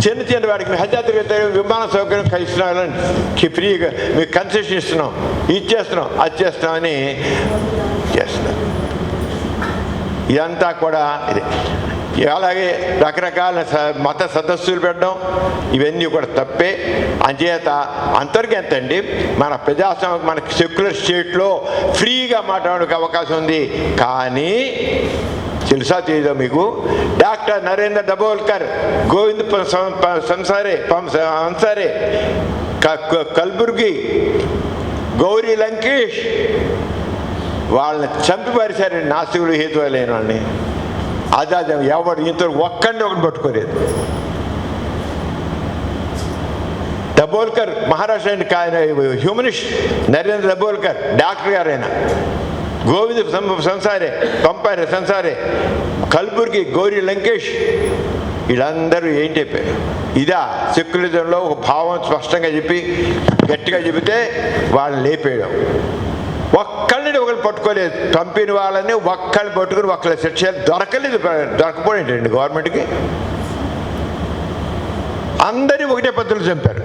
చిన్న చిన్న వాటికి హజాత్రి విమాన సౌకర్యం కలిసినాలని ఫ్రీగా మీకు కన్సెషన్ ఇస్తున్నాం, ఇచ్చేస్తున్నాం, అది చేస్తున్నామని చేస్తున్నాం. ఇదంతా కూడా ఇదే. అలాగే రకరకాల మత సదస్సులు పెట్టడం ఇవన్నీ కూడా తప్పే. అంచేత అంతర్గత అండి మన ప్రజాస్వామ్యం, మన సెక్యులర్ స్టేట్లో ఫ్రీగా మాట్లాడే అవకాశం ఉంది. కానీ తెలుసా తెలియదా మీకు, డాక్టర్ నరేంద్ర దబోల్కర్, గోవింద్ అన్సారే, కల్బుర్గి, గౌరీ లంకేష్ వాళ్ళని చంపి పరిచారండి నాస్తికులు, హేతువులైన వాళ్ళని. అదే ఎవడు ఇంతవరకు ఒక్కడిని ఒకటి పట్టుకోలేదు. దబోల్కర్ మహారాష్ట్ర హ్యూమనిస్ట్ నరేంద్ర దబోల్కర్ డాక్టర్ గారైనా, గోవింద్ సంసారే, కల్బుర్గి, గౌరీ లంకేష్ వీళ్ళందరూ ఏం చెప్పారు? ఇదా సెక్యులరిజంలో ఒక భావం స్పష్టంగా చెప్పి గట్టిగా చెబితే వాళ్ళని లేపేయడం. ఒక్కళ్ళని ఒకరు పట్టుకోలేదు. పంపిన వాళ్ళని ఒక్కళ్ళని పట్టుకుని ఒక్కళ్ళ శిక్ష దొరకపోయింటండి గవర్నమెంట్కి. అందరినీ ఒకటే పద్ధతులు చంపారు.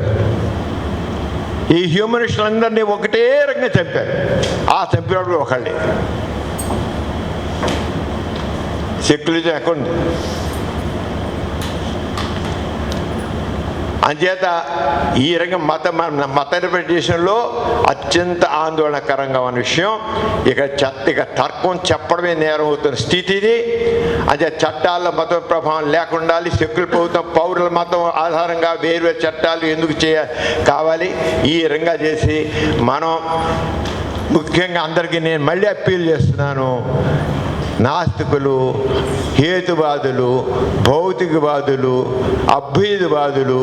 ఈ హ్యూమనిస్టులందరినీ ఒకటే రకంగా చంపారు. ఆ చంపినప్పుడు ఒకళ్ళే. సెక్యులరిజం ఎక్కడుంది? అంచేత ఈ రంగం మత ఇంటర్ప్రిటేషన్లో అత్యంత ఆందోళనకరంగా ఉన్న విషయం. ఇక తర్కం చెప్పడమే నేరం అవుతున్న స్థితి ఇది. అంటే చట్టాల్లో మత ప్రభావం లేకుండా సెక్యులర్ ప్రభుత్వం పౌరుల మతం ఆధారంగా వేరు చట్టాలు ఎందుకు కావాలి? ఈ రంగా చేసి మనం ముఖ్యంగా అందరికీ నేను మళ్ళీ అప్పీల్ చేస్తున్నాను, నాస్తికులు, హేతువాదులు, భౌతికవాదులు, అభ్యుదవాదులు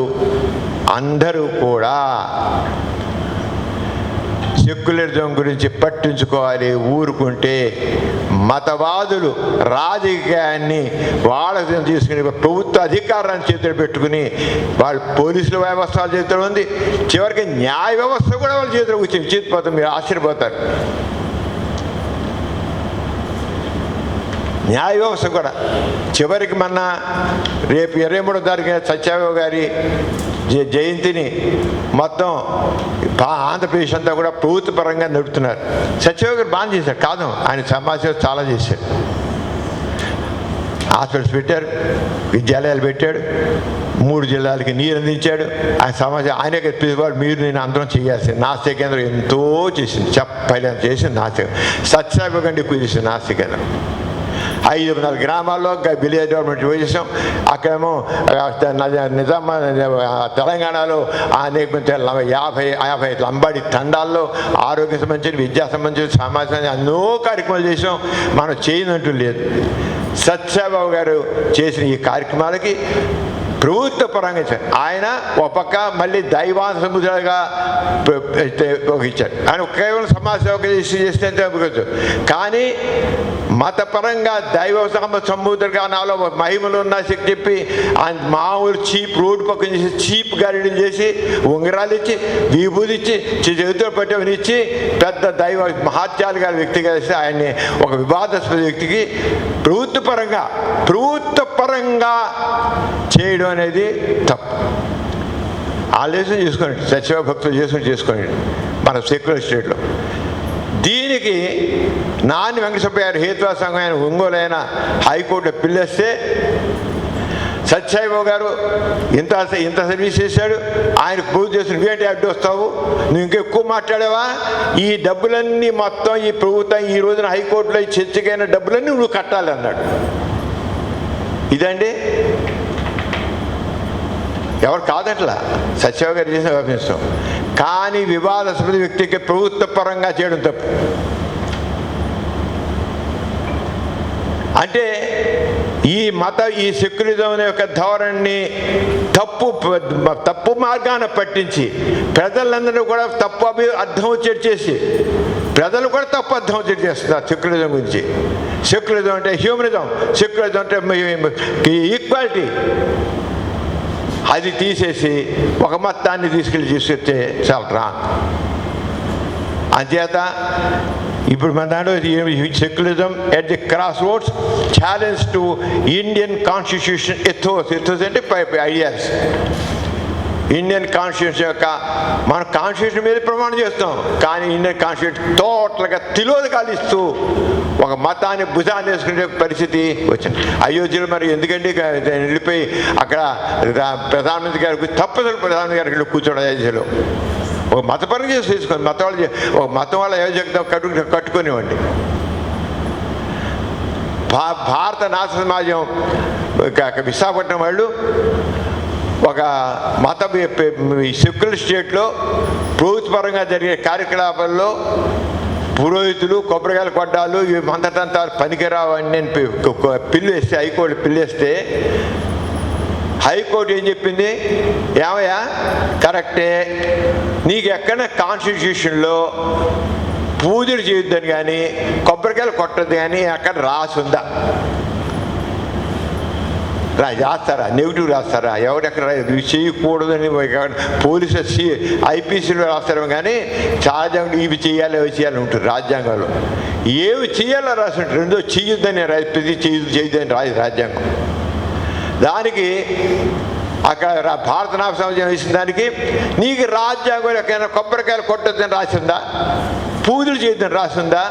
అందరూ కూడా సెక్యులరిజం గురించి పట్టించుకోవాలి. ఊరుకుంటే మతవాదులు రాజకీయాన్ని వాళ్ళ తీసుకుని ప్రభుత్వ అధికారాన్ని చేతులు పెట్టుకుని వాళ్ళు పోలీసుల వ్యవస్థ చేతిలో ఉంది. చివరికి న్యాయ వ్యవస్థ కూడా వాళ్ళ చేతిలో విచిత్రపోతారు. మీరు ఆశ్చర్యపోతారు. న్యాయ వ్యవస్థ కూడా చివరికి రేపు 23వ తారీఖున సత్యబాబు గారి జయంతిని మొత్తం ఆంధ్రప్రదేశ్ అంతా కూడా ప్రభుత్వ పరంగా నడుపుతున్నారు. సత్యబాబు గారు బాగా చేశారు కాదు, ఆయన సమాజం చాలా చేశాడు. హాస్పిటల్స్ పెట్టారు, విద్యాలయాలు పెట్టాడు, 3 జిల్లాలకి నీరు అందించాడు. ఆయన సమాజం ఆయనే చెప్పేవాడు, మీరు నేను అందరం చేయాల్సింది. నాస్తిక కేంద్రం ఎంతో చేసింది, చెప్పలేని చేసింది. నాస్తిక సత్యసాయి కంటే ఎక్కువ చేసింది నాస్తిక కేంద్రం. 5-4 గ్రామాల్లో విలేజ్ డెవలప్మెంట్ చేసాం. అక్కడేమో తెలంగాణలో అనేక 50 లంబాడి తండాల్లో ఆరోగ్య సంబంధించిన, విద్యా సంబంధించిన, సమాజం ఎన్నో కార్యక్రమాలు చేసాం. మనం చేయనంటూ లేదు. సత్యబాబు గారు చేసిన ఈ కార్యక్రమాలకి ప్రభుత్వ పరంగా ఆయన ఒక పక్క మళ్ళీ దైవాంశ సముద్రాలుగా ఇచ్చాడు. ఆయన కేవలం సమాజ సేవకు చేసినంత కానీ మతపరంగా దైవ సముద్రంగా నాలో మహిమలు ఉన్నా చెప్పి ఆయన మామూలు చీప్ రోడ్డు పక్కన చేసి చీప్ గాడిని చేసి ఉంగరాలు ఇచ్చి విభూతి ఇచ్చి చేతులు పట్టేవని ఇచ్చి పెద్ద దైవ మహాత్యాలు గారి వ్యక్తిగా చేసి ఆయన్ని ఒక వివాదాస్పద వ్యక్తికి ప్రభుత్వ పరంగా చేయడం అనేది తప్పు. ఆలోచన చేసుకోండి, సత్యవ భక్తులు చేసుకోండి మన సెక్యులర్ స్టేట్లో. దీనికి నాని వెంకటసుబ్బయ్య గారు హేతువా సంఘం ఆయన ఒంగోలు అయిన హైకోర్టులో పిల్లేస్తే సత్యసాయిబాబు గారు ఇంత సర్వీస్ చేశాడు, ఆయనకు పూజ చేసి నువ్వేంటి అడ్డు వస్తావు, నువ్వు ఇంకెక్కువ మాట్లాడావా, ఈ డబ్బులన్నీ మొత్తం ఈ ప్రభుత్వం ఈ రోజున హైకోర్టులో చర్చకైన డబ్బులన్నీ నువ్వు కట్టాలి అన్నాడు. ఇదండి ఎవరు కాదట్లా సత్యబాబు గారు చేసిన అభిప్రాయం. కానీ వివాదాస్పద వ్యక్తికి ప్రభుత్వ పరంగా చేయడం తప్పు. అంటే ఈ సెక్యులరిజం యొక్క ధోరణిని తప్పు మార్గాన పట్టించి ప్రజలందరూ కూడా తప్పు అర్థం వచ్చేది చేసి ప్రజలు కూడా తప్పు అర్థం వచ్చేది చేస్తున్నారు సెక్యులరిజం గురించి. సెక్యులరిజం అంటే హ్యూమనిజం, సెక్యులరిజం అంటే ఈక్వాలిటీ, అది తీసేసి ఒక మతాన్ని తీసుకొస్తే చాలా రాంగ్. అంచేత ఇప్పుడు మన దాంట్లో secularism at the cross roads challenge to Indian constitution ethos అంటే ఐడియాస్. ఇండియన్ కాన్స్టిట్యూషన్ యొక్క మన కాన్స్టిట్యూషన్ మీద ప్రమాణం చేస్తాం, కానీ ఇండియన్ కాన్స్టిట్యూషన్ టోటల్గా తిలోదకాలు ఇస్తూ ఒక మతాన్ని భుజాన్ని వేసుకునే పరిస్థితి వచ్చింది. అయోధ్యలో మరి ఎందుకంటే వెళ్ళిపోయి అక్కడ ప్రధానమంత్రి గారికి తప్పదు, ప్రధానమంత్రి గారికి కూర్చోడం అయోధ్యలో ఒక మతపరంగా చేసుకొని మతం వాళ్ళ అయోధ్య కట్టుకునేవ్వండి. భారత నాథ సమాజం విశాఖపట్నం వాళ్ళు ఒక మత సెక్యులర్ స్టేట్లో ప్రభుత్వపరంగా జరిగే కార్యకలాపాల్లో పురోహితులు కొబ్బరికాయలు కొట్టాలు ఇవి మందటంతాలు పనికిరావు అని నేను పిల్లేస్తే హైకోర్టు పిల్లేస్తే హైకోర్టు ఏం చెప్పింది, ఏమయ్యా కరెక్టే, నీకు ఎక్కడ కాన్స్టిట్యూషన్లో పూజలు చేయొద్దని కానీ కొబ్బరికాయలు కొట్టద్దు కానీ అక్కడ రాసుందా? రాస్తారా? నెగిటివ్ రాస్తారా? ఎవరెక్కడ చేయకూడదని పోలీసు ఐపీసీలో రాస్తారేమో కానీ రాజ్యాంగం ఇవి చేయాలి అవి చేయాలి ఉంటుంది. రాజ్యాంగంలో ఏవి చేయాలో రాసి ఉంటుంది, రెండో చేయొద్దని ప్రతి చేయొద్దని రాదు రాజ్యాంగం. దానికి అక్కడ భారత నామ సమాజం వేసిన దానికి నీకు రాజ్యాంగం ఎక్కడైనా కొబ్బరికాయలు కొట్టొద్దని రాసిందా, పూజలు చేయొద్దని రాసిందా?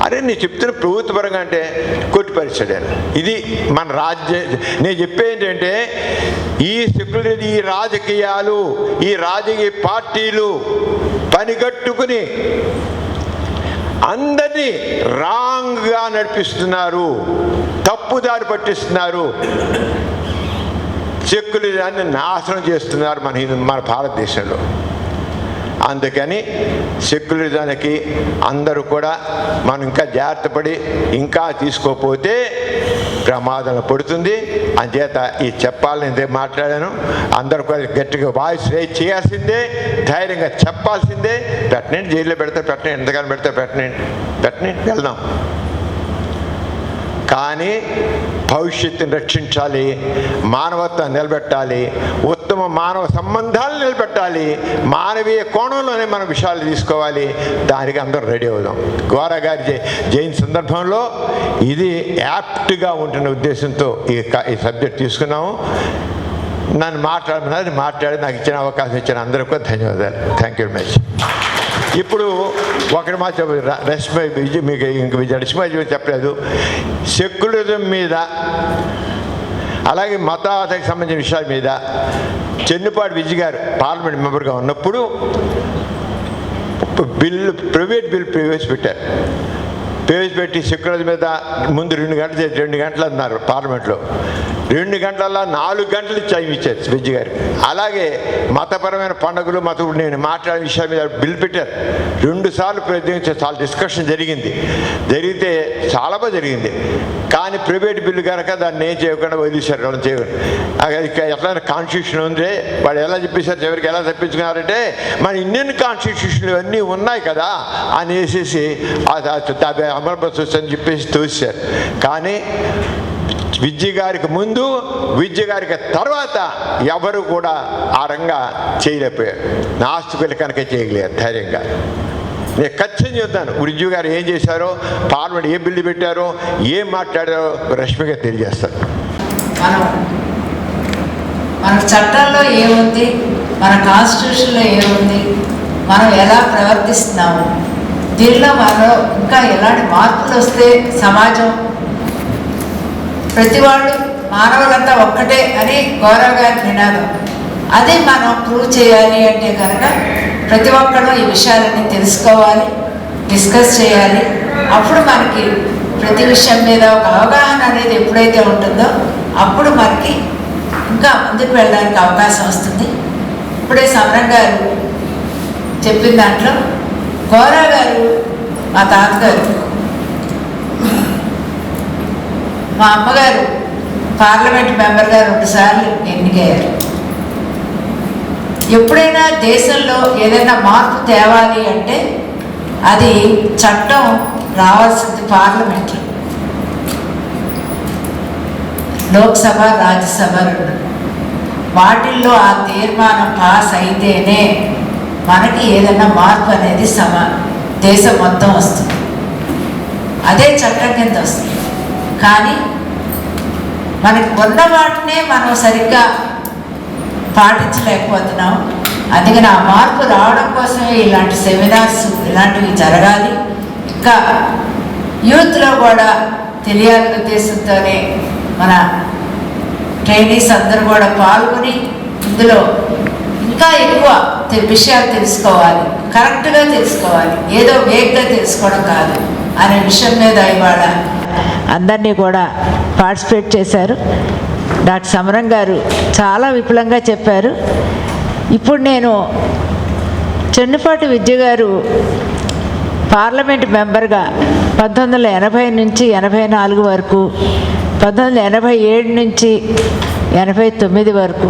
అరే నేను చెప్తున్న ప్రభుత్వపరంగా అంటే కొట్టిపరిచాడు. ఇది మన నేను చెప్పేది ఏంటంటే ఈ సెక్యులర్ ఈ రాజకీయాలు ఈ రాజకీయ పార్టీలు పనిగట్టుకుని అందరినీ రాంగ్గా నడిపిస్తున్నారు, తప్పుదారి పట్టిస్తున్నారు, సెక్యులరిజాన్ని నాశనం చేస్తున్నారు మన భారతదేశంలో. అందుకని సెక్యులరిజానికి అందరూ కూడా మనం ఇంకా జాగ్రత్త పడి ఇంకా తీసుకోకపోతే ప్రమాదంలో పడుతుంది. అంచేత ఈ చెప్పాలని మాట్లాడాను. అందరూ కూడా గట్టిగా వాయిస్ రేజ్ చేయాల్సిందే, ధైర్యంగా చెప్పాల్సిందే. పెట్టనండి, జైల్లో పెడతా పెట్టండి, ఎంతకాలం పెడతా పెట్టండి వెళ్దాం. కానీ భవిష్యత్తుని రక్షించాలి, మానవత్వాన్ని నిలబెట్టాలి, ఉత్తమ మానవ సంబంధాలు నిలబెట్టాలి, మానవీయ కోణంలోనే మన విషయాలు తీసుకోవాలి. దానికి అందరూ రెడీ అవుదాం. గోరా గారి జయంతి సందర్భంలో ఇది యాప్ట్గా ఉంటున్న ఉద్దేశంతో ఈ సబ్జెక్ట్ తీసుకున్నాము. నన్ను మాట్లాడి నాకు ఇచ్చిన అవకాశం ఇచ్చిన అందరికీ కూడా ధన్యవాదాలు. Thank you very much. ఇప్పుడు ఒకటి మాత్రం మీకు ఇంక రష్మా చెప్పలేదు. సెక్యులరిజం మీద అలాగే మతాలకు సంబంధించిన విషయాల మీద చెన్నుపాటి విజయ్ గారు పార్లమెంట్ మెంబర్గా ఉన్నప్పుడు ప్రైవేట్ బిల్ ప్రవేశపెట్టారు. ప్రవేశపెట్టి శుక్రవారం మీద ముందు 2 గంటలు అన్నారు పార్లమెంట్లో. 2 గంటల 4 గంటలు టైం ఇచ్చారు విద్య గారికి. అలాగే మతపరమైన పండుగలు నేను మాట్లాడే విషయాల మీద బిల్ పెట్టారు. 2 సార్లు ప్రయత్నించారు. చాలా డిస్కషన్ జరిగితే చాలా బాగా జరిగింది. కానీ ప్రైవేట్ బిల్లు కనుక దాన్ని ఏం చేయకుండా వదిలేశారు. వాళ్ళు చేయకుండా ఎట్లా కాన్స్టిట్యూషన్ ఉంది, వాళ్ళు ఎలా చెప్పేశారు, చివరికి ఎలా తప్పించుకున్నారంటే మన ఇండియన్ కాన్స్టిట్యూషన్లు ఇవన్నీ ఉన్నాయి కదా అని వేసేసి అమలుపరచవచ్చు అని చెప్పేసి తోసారు. కానీ విద్య గారికి ముందు, విద్య గారికి తర్వాత ఎవరు కూడా ఆ రంగా చేయలేకపోయారు. నాస్తికులు కనుక చేయగలిగారు ధైర్యంగా. నేను ఖచ్చితంగా చెప్తాను, విద్య గారు ఏం చేశారో, పార్లమెంట్ ఏ బిల్లు పెట్టారో, ఏం మాట్లాడారో రష్మిగా తెలియజేస్తారు. మన చట్టాల్లో ఏముంది, మన కాన్స్టిట్యూషన్లో ఏముంది, మనం ఎలా ప్రవర్తిస్తున్నాము, దీనిలో మనలో ఇంకా ఎలాంటి మార్పులు వస్తే సమాజం ప్రతి వాళ్ళు మానవులంతా ఒక్కటే అని గౌరవ్ గారి నినాదం. అది మనం ప్రూవ్ చేయాలి అంటే కనుక ప్రతి ఒక్కరు ఈ విషయాలన్నీ తెలుసుకోవాలి, డిస్కస్ చేయాలి. అప్పుడు మనకి ప్రతి విషయం మీద ఒక అవగాహన అనేది ఎప్పుడైతే ఉంటుందో అప్పుడు మనకి ఇంకా ముందుకు వెళ్ళడానికి అవకాశం వస్తుంది. ఇప్పుడే సమరం గారు చెప్పిన దాంట్లో గౌరవ్ గారు మా తాతగారు, మా అమ్మగారు పార్లమెంట్ మెంబర్గా 2 సార్లు ఎన్నికయ్యారు. ఎప్పుడైనా దేశంలో ఏదైనా మార్పు తేవాలి అంటే అది చట్టం రావాల్సింది పార్లమెంట్లో. లోక్సభ, రాజ్యసభ 2 వాటిల్లో ఆ తీర్మానం పాస్ అయితేనే మనకి ఏదైనా మార్పు అనేది దేశం మొత్తం వస్తుంది. అదే చట్టం కింద వస్తుంది. కానీ మనకి ఉన్న వాటినే మనం సరిగ్గా పాటించలేకపోతున్నాం. అందుకని ఆ మార్పు రావడం కోసమే ఇలాంటి సెమినార్స్ ఇలాంటివి జరగాలి. ఇంకా యూత్లో కూడా తెలియాలనే ఉద్దేశంతోనే మన ట్రైనీస్ అందరూ కూడా పాల్గొని ఇందులో ఇంకా ఎక్కువ విషయాలు తెలుసుకోవాలి, కరెక్ట్గా తెలుసుకోవాలి, ఏదో వేగ్గా తెలుసుకోవడం కాదు అనే విషయం మీద ఇవాళ అందరినీ కూడా పార్టిసిపేట్ చేశారు. డాక్టర్ సమరం గారు చాలా విపులంగా చెప్పారు. ఇప్పుడు నేను చెన్నుపాటి విద్య గారు పార్లమెంట్ మెంబర్గా 1980 నుంచి 84 వరకు, 1987 నుంచి 89 వరకు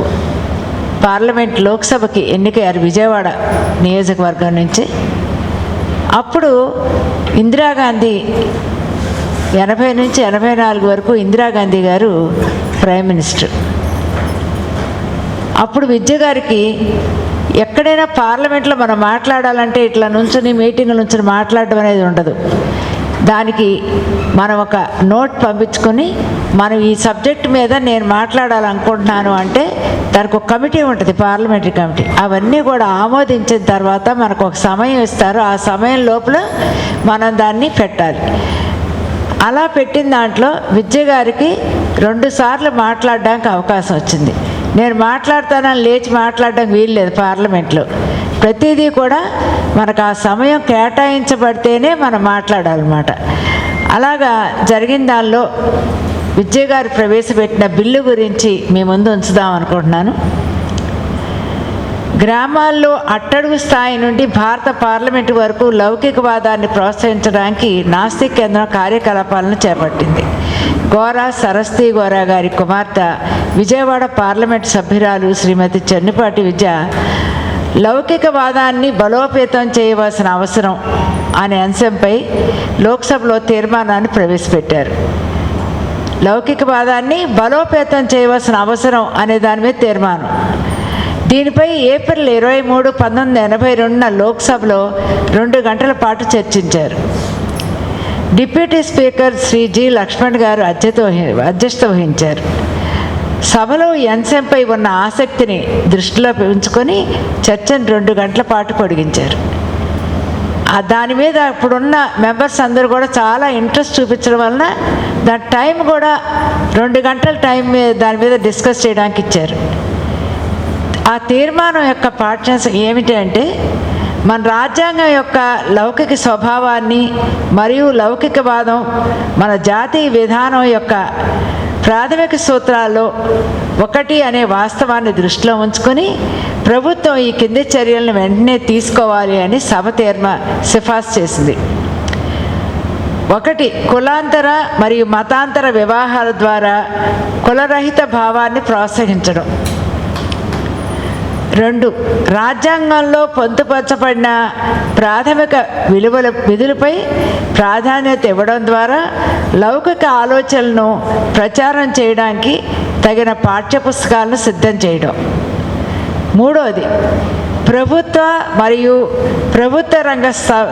పార్లమెంట్ లోక్సభకి ఎన్నికయ్యారు విజయవాడ నియోజకవర్గం నుంచి. అప్పుడు ఇందిరాగాంధీ 80 నుంచి 84 వరకు ఇందిరాగాంధీ గారు ప్రైమ్ మినిస్టర్. అప్పుడు విద్య గారికి ఎక్కడైనా పార్లమెంట్లో మనం మాట్లాడాలంటే ఇట్లా నుంచుని మీటింగుల నుంచి మాట్లాడడం అనేది ఉండదు. దానికి మనం ఒక నోట్ పంపించుకొని మనం ఈ సబ్జెక్ట్ మీద నేను మాట్లాడాలనుకుంటున్నాను అంటే దానికి ఒక కమిటీ ఉంటుంది, పార్లమెంటరీ కమిటీ. అవన్నీ కూడా ఆమోదించిన తర్వాత మనకు ఒక సమయం ఇస్తారు. ఆ సమయం లోపల మనం దాన్ని పెట్టాలి. అలా పెట్టిన దాంట్లో విద్య గారికి 2 సార్లు మాట్లాడడానికి అవకాశం వచ్చింది. నేను మాట్లాడతానని లేచి మాట్లాడడానికి వీల్లేదు. పార్లమెంట్లో ప్రతిదీ కూడా మనకు ఆ సమయం కేటాయించబడితేనే మనం మాట్లాడాలన్నమాట. అలాగా జరిగిన దానిలో విద్య గారు ప్రవేశపెట్టిన బిల్లు గురించి మీ ముందు ఉంచుదాం అనుకుంటున్నాను. గ్రామాల్లో అట్టడుగు స్థాయి నుండి భారత పార్లమెంటు వరకు లౌకికవాదాన్ని ప్రోత్సహించడానికి నాస్తిక్ కేంద్రం కార్యకలాపాలను చేపట్టింది. గోరా సరస్వతి గోరా గారి కుమార్తె విజయవాడ పార్లమెంటు సభ్యురాలు శ్రీమతి చెన్నుపాటి విద్య లౌకికవాదాన్ని బలోపేతం చేయవలసిన అవసరం అనే అంశంపై లోక్సభలో తీర్మానాన్ని ప్రవేశపెట్టారు. లౌకికవాదాన్ని బలోపేతం చేయవలసిన అవసరం అనే దాని మీద తీర్మానం. దీనిపై ఏప్రిల్ 23, 1982 లోక్సభలో 2 గంటల పాటు చర్చించారు. డిప్యూటీ స్పీకర్ శ్రీ జి లక్ష్మణ్ గారు అధ్యక్షత వహించారు. సభలో ఈ అంశంపై ఉన్న ఆసక్తిని దృష్టిలో ఉంచుకొని చర్చను 2 గంటల పాటు పొడిగించారు. దాని మీద ఇప్పుడున్న మెంబర్స్ అందరూ కూడా చాలా ఇంట్రెస్ట్ చూపించడం వలన దాని టైం కూడా 2 గంటల టైం దాని మీద డిస్కస్ చేయడానికి ఇచ్చారు. ఆ తీర్మానం యొక్క పాఠ్యాంశం ఏమిటి అంటే, మన రాజ్యాంగం యొక్క లౌకిక స్వభావాన్ని మరియు లౌకికవాదం మన జాతీయ విధానం యొక్క ప్రాథమిక సూత్రాల్లో ఒకటి అనే వాస్తవాన్ని దృష్టిలో ఉంచుకొని ప్రభుత్వం ఈ కింది చర్యలను వెంటనే తీసుకోవాలి అని సభ సిఫార్సు చేసింది. 1. కులాంతర మరియు మతాంతర వివాహాల ద్వారా కులరహిత భావాన్ని ప్రోత్సహించడం. 2. రాజ్యాంగంలో పొందుపరచబడిన ప్రాథమిక విధులపై ప్రాధాన్యత ఇవ్వడం ద్వారా లౌకిక ఆలోచనలను ప్రచారం చేయడానికి తగిన పాఠ్యపుస్తకాలను సిద్ధం చేయడం. 3. ప్రభుత్వ మరియు ప్రభుత్వ రంగ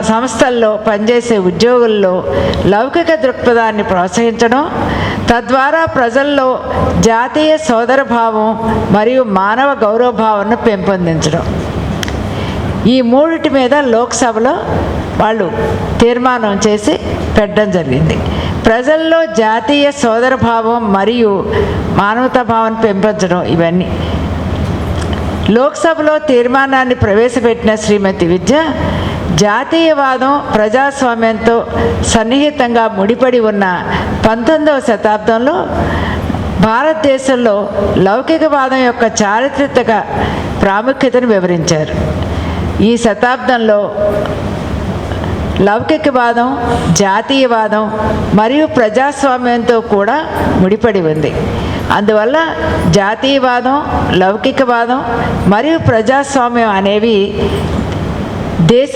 సంస్థల్లో పనిచేసే ఉద్యోగుల్లో లౌకిక దృక్పథాన్ని ప్రోత్సహించడం, తద్వారా ప్రజల్లో జాతీయ సోదరభావం మరియు మానవ గౌరవభావాన్ని పెంపొందించడం. ఈ మూడిటి మీద లోక్సభలో వాళ్ళు తీర్మానం చేసి పెట్టడం జరిగింది. ప్రజల్లో జాతీయ సోదరభావం మరియు మానవతాభావాన్ని పెంపొందడం ఇవన్నీ. లోక్సభలో తీర్మానాన్ని ప్రవేశపెట్టిన శ్రీమతి విద్య, జాతీయవాదం ప్రజాస్వామ్యంతో సన్నిహితంగా ముడిపడి ఉన్న 19వ శతాబ్దంలో భారతదేశంలో లౌకికవాదం యొక్క చారిత్రక ప్రాముఖ్యతను వివరించారు. ఈ శతాబ్దంలో లౌకికవాదం జాతీయవాదం మరియు ప్రజాస్వామ్యంతో కూడా ముడిపడి ఉంది. అందువల్ల జాతీయవాదం, లౌకికవాదం మరియు ప్రజాస్వామ్యం అనేవి దేశ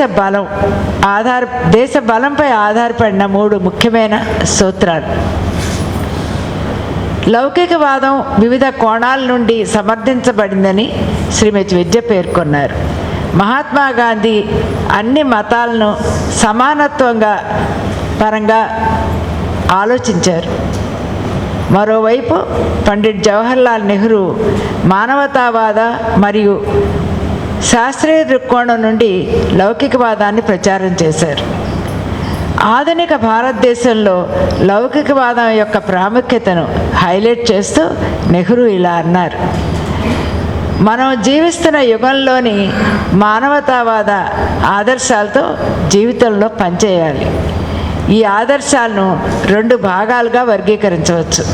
బలంపై ఆధారపడిన 3 ముఖ్యమైన సూత్రాలు. లౌకికవాదం వివిధ కోణాల నుండి సమర్థించబడిందని శ్రీమతి విద్య పేర్కొన్నారు. మహాత్మా గాంధీ అన్ని మతాలను సమానత్వంగా పరంగా ఆలోచించారు. మరోవైపు పండిట్ జవహర్లాల్ నెహ్రూ మానవతావాద మరియు శాస్త్రీయ దృక్కోణం నుండి లౌకికవాదాన్ని ప్రచారం చేశారు. ఆధునిక భారతదేశంలో లౌకికవాదం యొక్క ప్రాముఖ్యతను హైలైట్ చేస్తూ నెహ్రూ ఇలా అన్నారు: మనం జీవిస్తున్న యుగంలోని మానవతావాద ఆదర్శాలతో జీవితంలో పనిచేయాలి. ఈ ఆదర్శాలను 2 భాగాలుగా వర్గీకరించవచ్చు.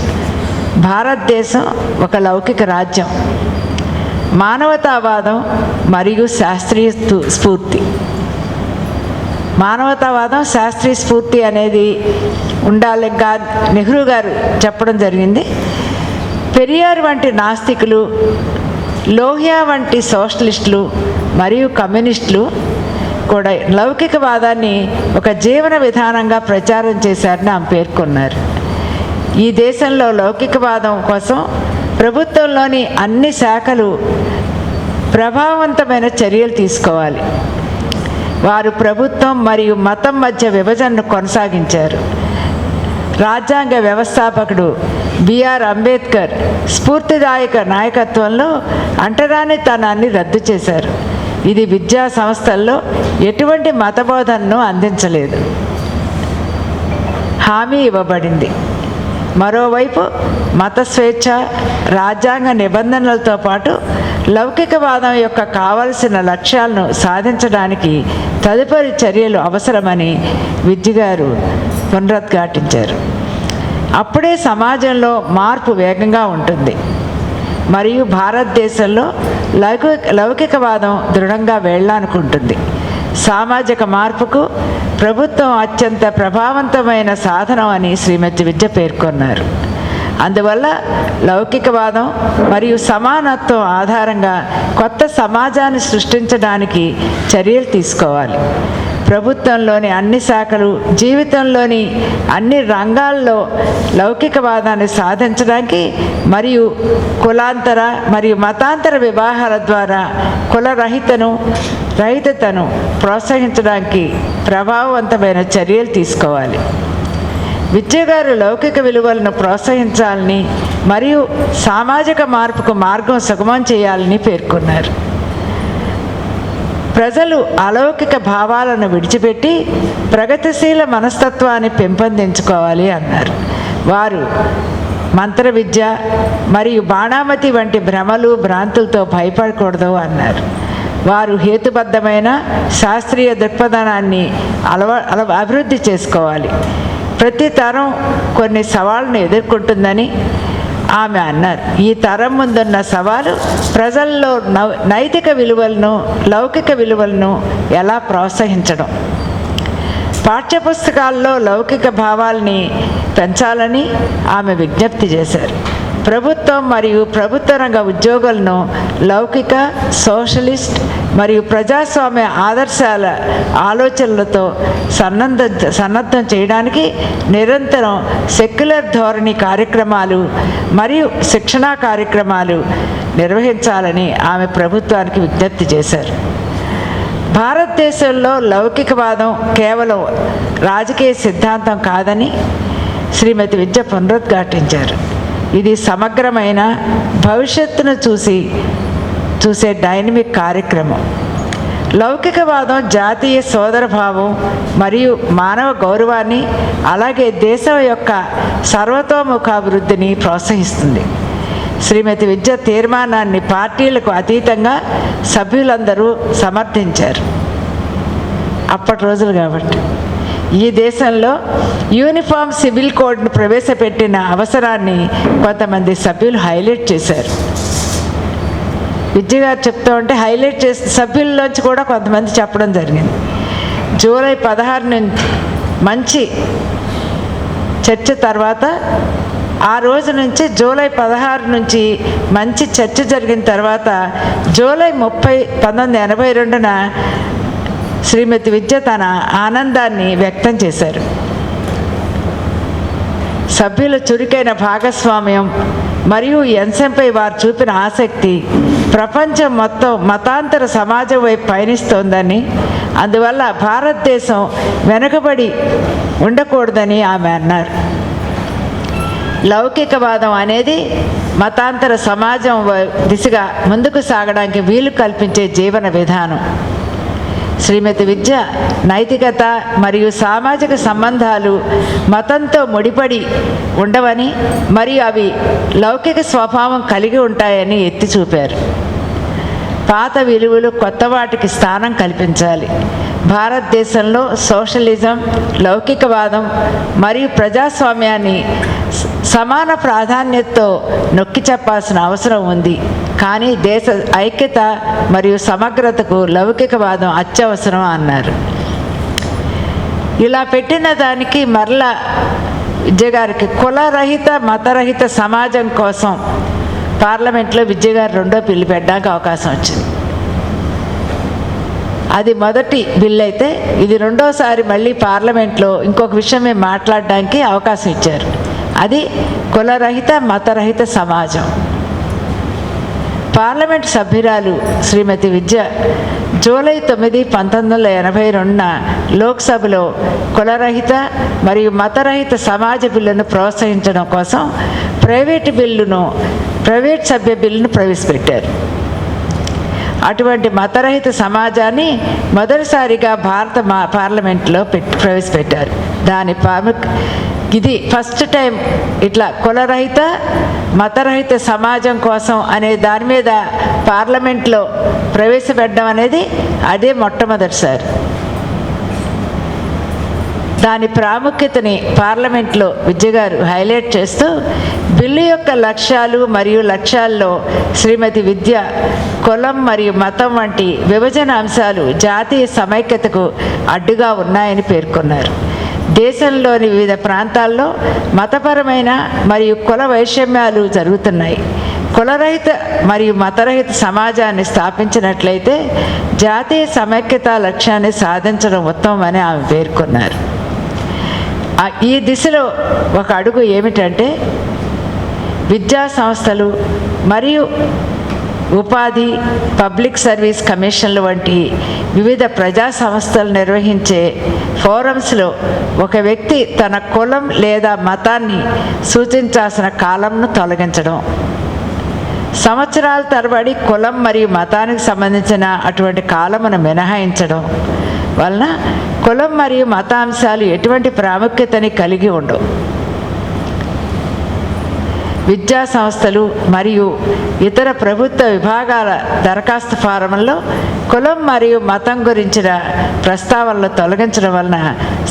భారతదేశం ఒక లౌకిక రాజ్యం. మానవతావాదం మరియు శాస్త్రీయ స్ఫూర్తి. మానవతావాదం శాస్త్రీయ స్ఫూర్తి అనేది ఉండాలి నెహ్రూ గారు చెప్పడం జరిగింది. పెరియార్ వంటి నాస్తికులు, లోహియా వంటి సోషలిస్టులు మరియు కమ్యూనిస్టులు కూడా లౌకికవాదాన్ని ఒక జీవన విధానంగా ప్రచారం చేశారని ఆమె పేర్కొన్నారు. ఈ దేశంలో లౌకికవాదం కోసం ప్రభుత్వంలోని అన్ని శాఖలు ప్రభావవంతమైన చర్యలు తీసుకోవాలి. వారు ప్రభుత్వం మరియు మతం మధ్య విభజనను కొనసాగించారు. రాజ్యాంగ వ్యవస్థాపకుడు బిఆర్ అంబేద్కర్ స్ఫూర్తిదాయక నాయకత్వంలో అంటరానితనాన్ని రద్దు చేశారు. ఇది విద్యా సంస్థల్లో ఎటువంటి మతబోధనను అందించలేదు, హామీ ఇవ్వబడింది. మరోవైపు మత స్వేచ్ఛ, రాజ్యాంగ నిబంధనలతో పాటు లౌకికవాదం యొక్క కావలసిన లక్ష్యాలను సాధించడానికి తదుపరి చర్యలు అవసరమని విద్య గారు పునరుద్ఘాటించారు. అప్పుడే సమాజంలో మార్పు వేగంగా ఉంటుంది మరియు భారతదేశంలో లౌకికవాదం దృఢంగా వెళ్ళాలనుకుంటుంది. సామాజిక మార్పుకు ప్రభుత్వం అత్యంత ప్రభావవంతమైన సాధనం అని శ్రీమతి విద్య పేర్కొన్నారు. అందువల్ల లౌకికవాదం మరియు సమానత్వం ఆధారంగా కొత్త సమాజాన్ని సృష్టించడానికి చర్యలు తీసుకోవాలి. ప్రభుత్వంలోని అన్ని శాఖలు జీవితంలోని అన్ని రంగాల్లో లౌకికవాదాన్ని సాధించడానికి మరియు కులాంతర మరియు మతాంతర వివాహాల ద్వారా రహితతను ప్రోత్సహించడానికి ప్రభావవంతమైన చర్యలు తీసుకోవాలి. విద్య గారు లౌకిక విలువలను ప్రోత్సహించాలని మరియు సామాజిక మార్పుకు మార్గం సుగమం చేయాలని పేర్కొన్నారు. ప్రజలు అలౌకిక భావాలను విడిచిపెట్టి ప్రగతిశీల మనస్తత్వాన్ని పెంపొందించుకోవాలి అన్నారు. వారు మంత్ర విద్య మరియు బాణామతి వంటి భ్రమలు భ్రాంతులతో భయపడకూడదు అన్నారు. వారు హేతుబద్ధమైన శాస్త్రీయ దృక్పథాన్ని అభివృద్ధి చేసుకోవాలి. ప్రతి తరం కొన్ని సవాళ్ళను ఎదుర్కొంటుందని ఆమె అన్నారు. ఈ తరం ముందున్న సవాలు ప్రజల్లో నైతిక విలువలను, లౌకిక విలువలను ఎలా ప్రోత్సహించడం. పాఠ్యపుస్తకాల్లో లౌకిక భావాల్ని పెంచాలని ఆమె విజ్ఞప్తి చేశారు. ప్రభుత్వం మరియు ప్రభుత్వ రంగ ఉద్యోగులను లౌకిక, సోషలిస్ట్ మరియు ప్రజాస్వామ్య ఆదర్శాల ఆలోచనలతో సన్నద్ధం చేయడానికి నిరంతరం సెక్యులర్ ధోరణి కార్యక్రమాలు మరియు శిక్షణా కార్యక్రమాలు నిర్వహించాలని ఆమె ప్రభుత్వానికి విజ్ఞప్తి చేశారు. భారతదేశంలో లౌకికవాదం కేవలం రాజకీయ సిద్ధాంతం కాదని శ్రీమతి విద్య పునరుద్ఘాటించారు. ఇది సమగ్రమైన భవిష్యత్తును చూసే డైనమిక్ కార్యక్రమం. లౌకికవాదం జాతీయ సోదరభావం మరియు మానవ గౌరవాన్ని, అలాగే దేశం యొక్క సర్వతోముఖాభివృద్ధిని ప్రోత్సహిస్తుంది. శ్రీమతి విద్య తీర్మానాన్ని పార్టీలకు అతీతంగా సభ్యులందరూ సమర్థించారు. అప్పటి రోజులు కాబట్టి ఈ దేశంలో యూనిఫామ్ సివిల్ కోడ్ను ప్రవేశపెట్టిన అవసరాన్ని కొంతమంది సభ్యులు హైలైట్ చేశారు. విద్య గారు చెప్తూ ఉంటే హైలైట్ చేసిన సభ్యుల్లోంచి కూడా కొంతమంది చెప్పడం జరిగింది. జూలై 16 నుంచి మంచి చర్చ తర్వాత, ఆ రోజు నుంచి జూలై 16 నుంచి మంచి చర్చ జరిగిన తర్వాత జూలై 30, 1982న శ్రీమతి విద్య తన ఆనందాన్ని వ్యక్తం చేశారు. సభ్యుల చురుకైన భాగస్వామ్యం మరియు ఈ అంశంపై వారు చూపిన ఆసక్తి ప్రపంచం మొత్తం మతాంతర సమాజం వైపు పయనిస్తోందని, అందువల్ల భారతదేశం వెనుకబడి ఉండకూడదని ఆమె అన్నారు. లౌకికవాదం అనేది మతాంతర సమాజం దిశగా ముందుకు సాగడానికి వీలు కల్పించే జీవన విధానం. శ్రీమతి విద్య నైతికత మరియు సామాజిక సంబంధాలు మతంతో ముడిపడి ఉండవని, మరియు అవి లౌకిక స్వభావం కలిగి ఉంటాయని ఎత్తి చూపారు. పాత విలువలు కొత్త వాటికి స్థానం కల్పించాలి. భారతదేశంలో సోషలిజం, లౌకికవాదం మరియు ప్రజాస్వామ్యాన్ని సమాన ప్రాధాన్యతతో నొక్కి చెప్పాల్సిన అవసరం ఉంది. కానీ దేశ ఐక్యత మరియు సమగ్రతకు లౌకికవాదం అత్యవసరం అన్నారు. ఇలా పెట్టిన దానికి మరలా విద్యగారికి కులరహిత, మతరహిత సమాజం కోసం పార్లమెంట్లో విద్యగారు 2వ బిల్లు పెట్టడానికి అవకాశం వచ్చింది. అది మొదటి బిల్లు అయితే, ఇది 2వసారి మళ్ళీ పార్లమెంట్లో ఇంకొక విషయం మేము మాట్లాడడానికి అవకాశం ఇచ్చారు. అది కులరహిత, మతరహిత సమాజం. పార్లమెంట్ సభ్యురాలు శ్రీమతి విద్య జూలై 9, 1982న లోక్సభలో కులరహిత మరియు మతరహిత సమాజ బిల్లును ప్రోత్సహించడం కోసం ప్రైవేట్ సభ్య బిల్లును ప్రవేశపెట్టారు. అటువంటి మతరహిత సమాజాన్ని మొదటిసారిగా భారత పార్లమెంట్లో ప్రవేశపెట్టారు. దాని ఇది ఫస్ట్ టైం ఇట్లా కులరహిత, మతరహిత సమాజం కోసం అనే దాని మీద పార్లమెంట్లో ప్రవేశపెట్టడం అనేది అదే మొట్టమొదటిసారి. దాని ప్రాముఖ్యతని పార్లమెంట్లో విద్యగారు హైలైట్ చేస్తూ, బిల్లు యొక్క లక్ష్యాలు మరియు లక్ష్యాల్లో శ్రీమతి విద్య కులం మరియు మతం వంటి విభజన అంశాలు జాతీయ సమైక్యతకు అడ్డుగా ఉన్నాయని పేర్కొన్నారు. దేశంలోని వివిధ ప్రాంతాల్లో మతపరమైన మరియు కుల వైషమ్యాలు జరుగుతున్నాయి. కులరహిత మరియు మతరహిత సమాజాన్ని స్థాపించినట్లయితే జాతీయ సమైక్యత లక్ష్యాన్ని సాధించడం ఉత్తమమని ఆమె పేర్కొన్నారు. ఈ దిశలో ఒక అడుగు ఏమిటంటే, విద్యా సంస్థలు మరియు ఉపాధి, పబ్లిక్ సర్వీస్ కమిషన్లు వంటి వివిధ ప్రజా సంస్థలు నిర్వహించే ఫోరమ్స్లో ఒక వ్యక్తి తన కులం లేదా మతాన్ని సూచించాల్సిన కాలంను తొలగించడం, సంవత్సరాల తరబడి కులం మరియు మతానికి సంబంధించిన అటువంటి కాలమును మినహాయించడం వలన కులం మరియు మతాంశాలు ఎటువంటి ప్రాముఖ్యతని కలిగి ఉండవు. విద్యా సంస్థలు మరియు ఇతర ప్రభుత్వ విభాగాల దరఖాస్తు ఫారంలో కులం మరియు మతం గురించిన ప్రస్తావనలు తొలగించడం వలన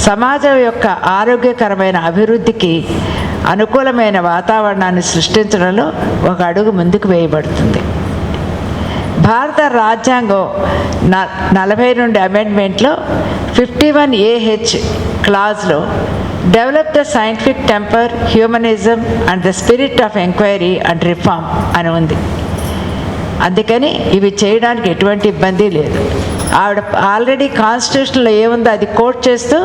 సమాజం యొక్క ఆరోగ్యకరమైన అభివృద్ధికి అనుకూలమైన వాతావరణాన్ని సృష్టించడంలో ఒక అడుగు ముందుకు వేయబడుతుంది. భారత రాజ్యాంగం 42 అమెండ్మెంట్లో 51AH క్లాజ్లో develop the scientific temper, humanism and the spirit of enquiry and reform అని ఉంది. అందుకని ఇవి చేయడానికి ఎటువంటి ఇబ్బంది లేదు. ఆవిడ ఆల్రెడీ కాన్స్టిట్యూషన్లో ఏముందో అది కోట్ చేస్తూ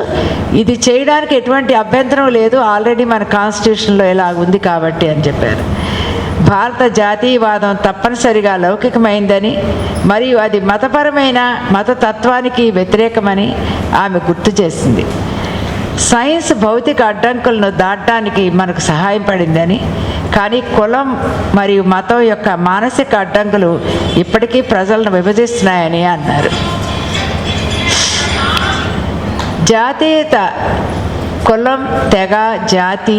ఇది చేయడానికి ఎటువంటి అభ్యంతరం లేదు, ఆల్రెడీ మన కాన్స్టిట్యూషన్లో ఇలా ఉంది కాబట్టి అని చెప్పారు. భారత జాతీయవాదం తప్పనిసరిగా లౌకికమైందని మరియు అది మతపరమైన మతతత్వానికి వ్యతిరేకమని ఆమె గుర్తు చేసింది. సైన్స్ భౌతిక అడ్డంకులను దాటడానికి మనకు సహాయపడిందని, కానీ కులం మరియు మతం యొక్క మానసిక అడ్డంకులు ఇప్పటికీ ప్రజలను విభజిస్తున్నాయని అన్నారు. జాతీయత కులం, తెగ, జాతి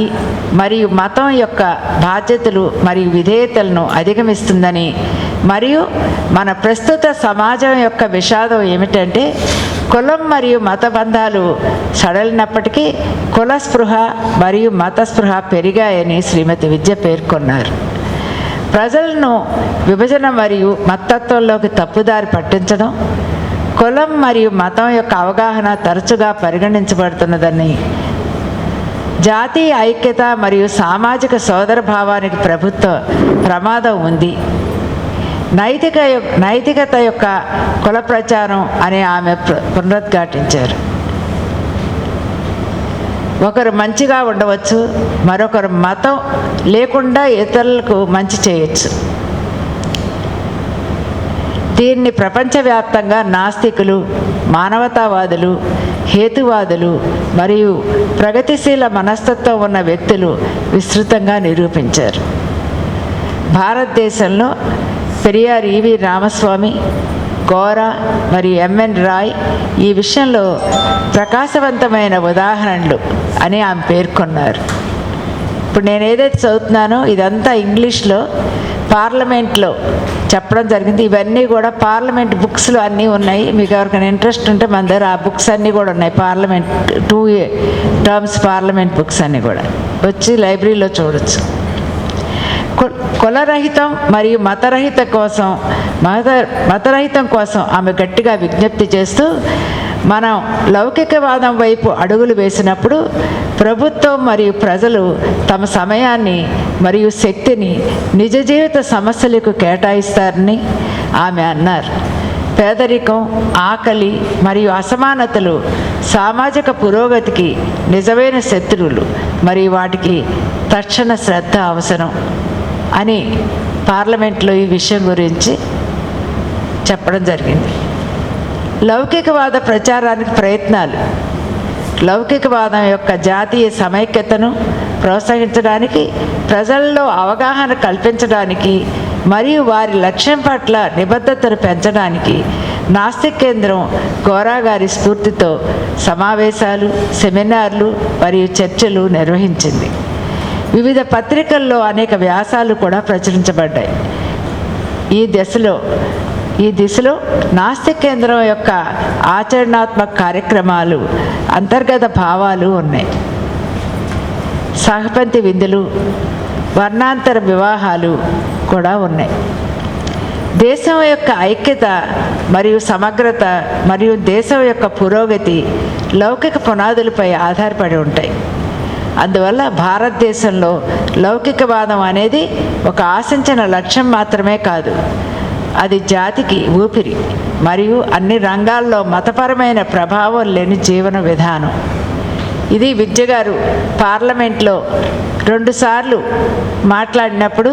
మరియు మతం యొక్క బాధ్యతలు మరియు విధేయతలను అధిగమిస్తుందని మరియు మన ప్రస్తుత సమాజం యొక్క విషాదం ఏమిటంటే కులం మరియు మత బంధాలు సడలినప్పటికీ కుల స్పృహ మరియు మత స్పృహ పెరిగాయని శ్రీమతి విద్య పేర్కొన్నారు. ప్రజలను విభజన మరియు మతత్వంలోకి తప్పుదారి పట్టించడం, కులం మరియు మతం యొక్క అవగాహన తరచుగా పరిగణించబడుతున్నదని, జాతీయ ఐక్యత మరియు సామాజిక సోదరభావానికి ప్రభుత్వ ప్రమాదం ఉంది, నైతికత యొక్క కుల ప్రచారం అని ఆమె పునరుద్ఘాటించారు. ఒకరు మంచిగా ఉండవచ్చు, మరొకరు మతం లేకుండా ఇతరులకు మంచి చేయొచ్చు. దీన్ని ప్రపంచవ్యాప్తంగా నాస్తికులు, మానవతావాదులు, హేతువాదులు మరియు ప్రగతిశీల మనస్తత్వం ఉన్న వ్యక్తులు విస్తృతంగా నిరూపించారు. భారతదేశంలో పెరియార్ ఈవి రామస్వామి, గోరా మరియు ఎంఎన్ రాయ్ ఈ విషయంలో ప్రకాశవంతమైన ఉదాహరణలు అని ఆమె పేర్కొన్నారు. ఇప్పుడు నేను ఏదైతే చదువుతున్నానో ఇదంతా ఇంగ్లీష్లో పార్లమెంట్లో చెప్పడం జరిగింది. ఇవన్నీ కూడా పార్లమెంట్ బుక్స్లో అన్నీ ఉన్నాయి. మీకు ఎవరికైనా ఇంట్రెస్ట్ ఉంటే మన దగ్గర ఆ బుక్స్ అన్నీ కూడా ఉన్నాయి. పార్లమెంట్ 2 టర్మ్స్ పార్లమెంట్ బుక్స్ అన్నీ కూడా వచ్చి లైబ్రరీలో చూడొచ్చు. కులరహితం మరియు మతరహితం కోసం ఆమె గట్టిగా విజ్ఞప్తి చేస్తూ, మనం లౌకికవాదం వైపు అడుగులు వేసినప్పుడు ప్రభుత్వం మరియు ప్రజలు తమ సమయాన్ని మరియు శక్తిని నిజ జీవిత సమస్యలకు కేటాయిస్తారని ఆమె అన్నారు. పేదరికం, ఆకలి మరియు అసమానతలు సామాజిక పురోగతికి నిజమైన శత్రువులు మరియు వాటికి తక్షణ శ్రద్ధ అవసరం అని పార్లమెంట్లో ఈ విషయం గురించి చెప్పడం జరిగింది. లౌకికవాద ప్రచారానికి ప్రయత్నాలు లౌకికవాదం యొక్క జాతీయ సమైక్యతను ప్రోత్సహించడానికి, ప్రజల్లో అవగాహన కల్పించడానికి మరియు వారి లక్ష్యం పట్ల నిబద్ధతను పెంచడానికి నాస్తిక్ కేంద్రం గోరా గారి స్ఫూర్తితో సమావేశాలు, సెమినార్లు మరియు చర్చలు నిర్వహించింది. వివిధ పత్రికల్లో అనేక వ్యాసాలు కూడా ప్రచురించబడ్డాయి. ఈ దిశలో నాస్తిక్ కేంద్రం యొక్క ఆచరణాత్మక కార్యక్రమాలు, అంతర్గత భావాలు ఉన్నాయి. సహపంక్తి విందులు, వర్ణాంతర వివాహాలు కూడా ఉన్నాయి. దేశం యొక్క ఐక్యత మరియు సమగ్రత మరియు దేశం యొక్క పురోగతి లౌకిక పునాదులపై ఆధారపడి ఉంటాయి. అందువల్ల భారతదేశంలో లౌకికవాదం అనేది ఒక ఆశించిన లక్ష్యం మాత్రమే కాదు, అది జాతికి ఊపిరి మరియు అన్ని రంగాల్లో మతపరమైన ప్రభావం లేని జీవన విధానం. ఇది విద్య గారు పార్లమెంట్లో 2 సార్లు మాట్లాడినప్పుడు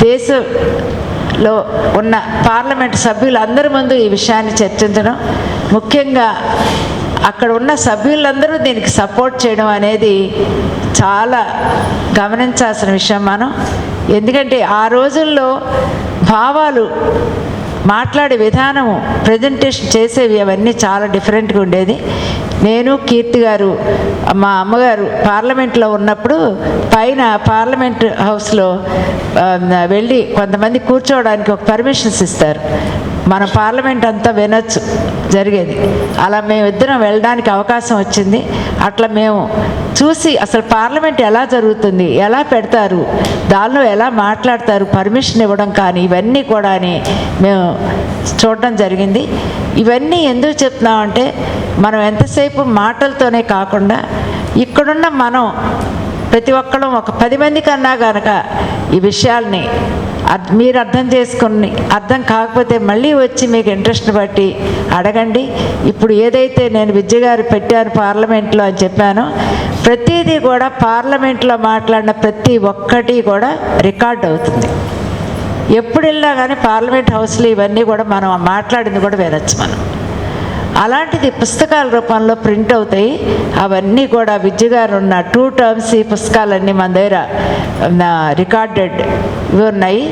దేశంలో ఉన్న పార్లమెంట్ సభ్యులందరి ముందు ఈ విషయాన్ని చర్చించడం, ముఖ్యంగా అక్కడ ఉన్న సభ్యులందరూ దీనికి సపోర్ట్ చేయడం అనేది చాలా గమనించాల్సిన విషయం మనం. ఎందుకంటే ఆ రోజుల్లో భావాలు మాట్లాడే విధానము, ప్రజెంటేషన్ చేసేవి అవన్నీ చాలా డిఫరెంట్గా ఉండేది. నేను కీర్తి గారు మా అమ్మగారు పార్లమెంట్లో ఉన్నప్పుడు పైన పార్లమెంట్ హౌస్లో వెళ్ళి కొంతమంది కూర్చోవడానికి ఒక పర్మిషన్స్ ఇస్తారు. మన పార్లమెంట్ అంతా వినొచ్చు జరిగేది. అలా మేమిద్దరం వెళ్ళడానికి అవకాశం వచ్చింది. అట్లా మేము చూసి అసలు పార్లమెంట్ ఎలా జరుగుతుంది, ఎలా పెడతారు, దానిలో ఎలా మాట్లాడతారు, పర్మిషన్ ఇవ్వడం కానీ ఇవన్నీ కూడా మేము చూడడం జరిగింది. ఇవన్నీ ఎందుకు చెప్తున్నామంటే మనం ఎంతసేపు మాటలతోనే కాకుండా ఇక్కడున్న మనం ప్రతి ఒక్కళ్ళం ఒక 10 మంది కన్నా కనుక ఈ విషయాల్ని మీరు అర్థం చేసుకుని అర్థం కాకపోతే మళ్ళీ వచ్చి మీకు ఇంట్రెస్ట్ని బట్టి అడగండి. ఇప్పుడు ఏదైతే నేను విద్య గారు పెట్టాను పార్లమెంట్లో అని చెప్పానో ప్రతిదీ కూడా పార్లమెంట్లో మాట్లాడిన ప్రతి ఒక్కటి కూడా రికార్డ్ అవుతుంది. ఎప్పుడు వెళ్ళినా కానీ పార్లమెంట్ హౌస్లో ఇవన్నీ కూడా మనం మాట్లాడింది కూడా వినొచ్చు. మనం అలాంటిది పుస్తకాల రూపంలో ప్రింట్ అవుతాయి. అవన్నీ కూడా విద్య గారు ఉన్న 2 టర్మ్స్ ఈ పుస్తకాలన్నీ మన దగ్గర రికార్డెడ్ ఇవి ఉన్నాయి.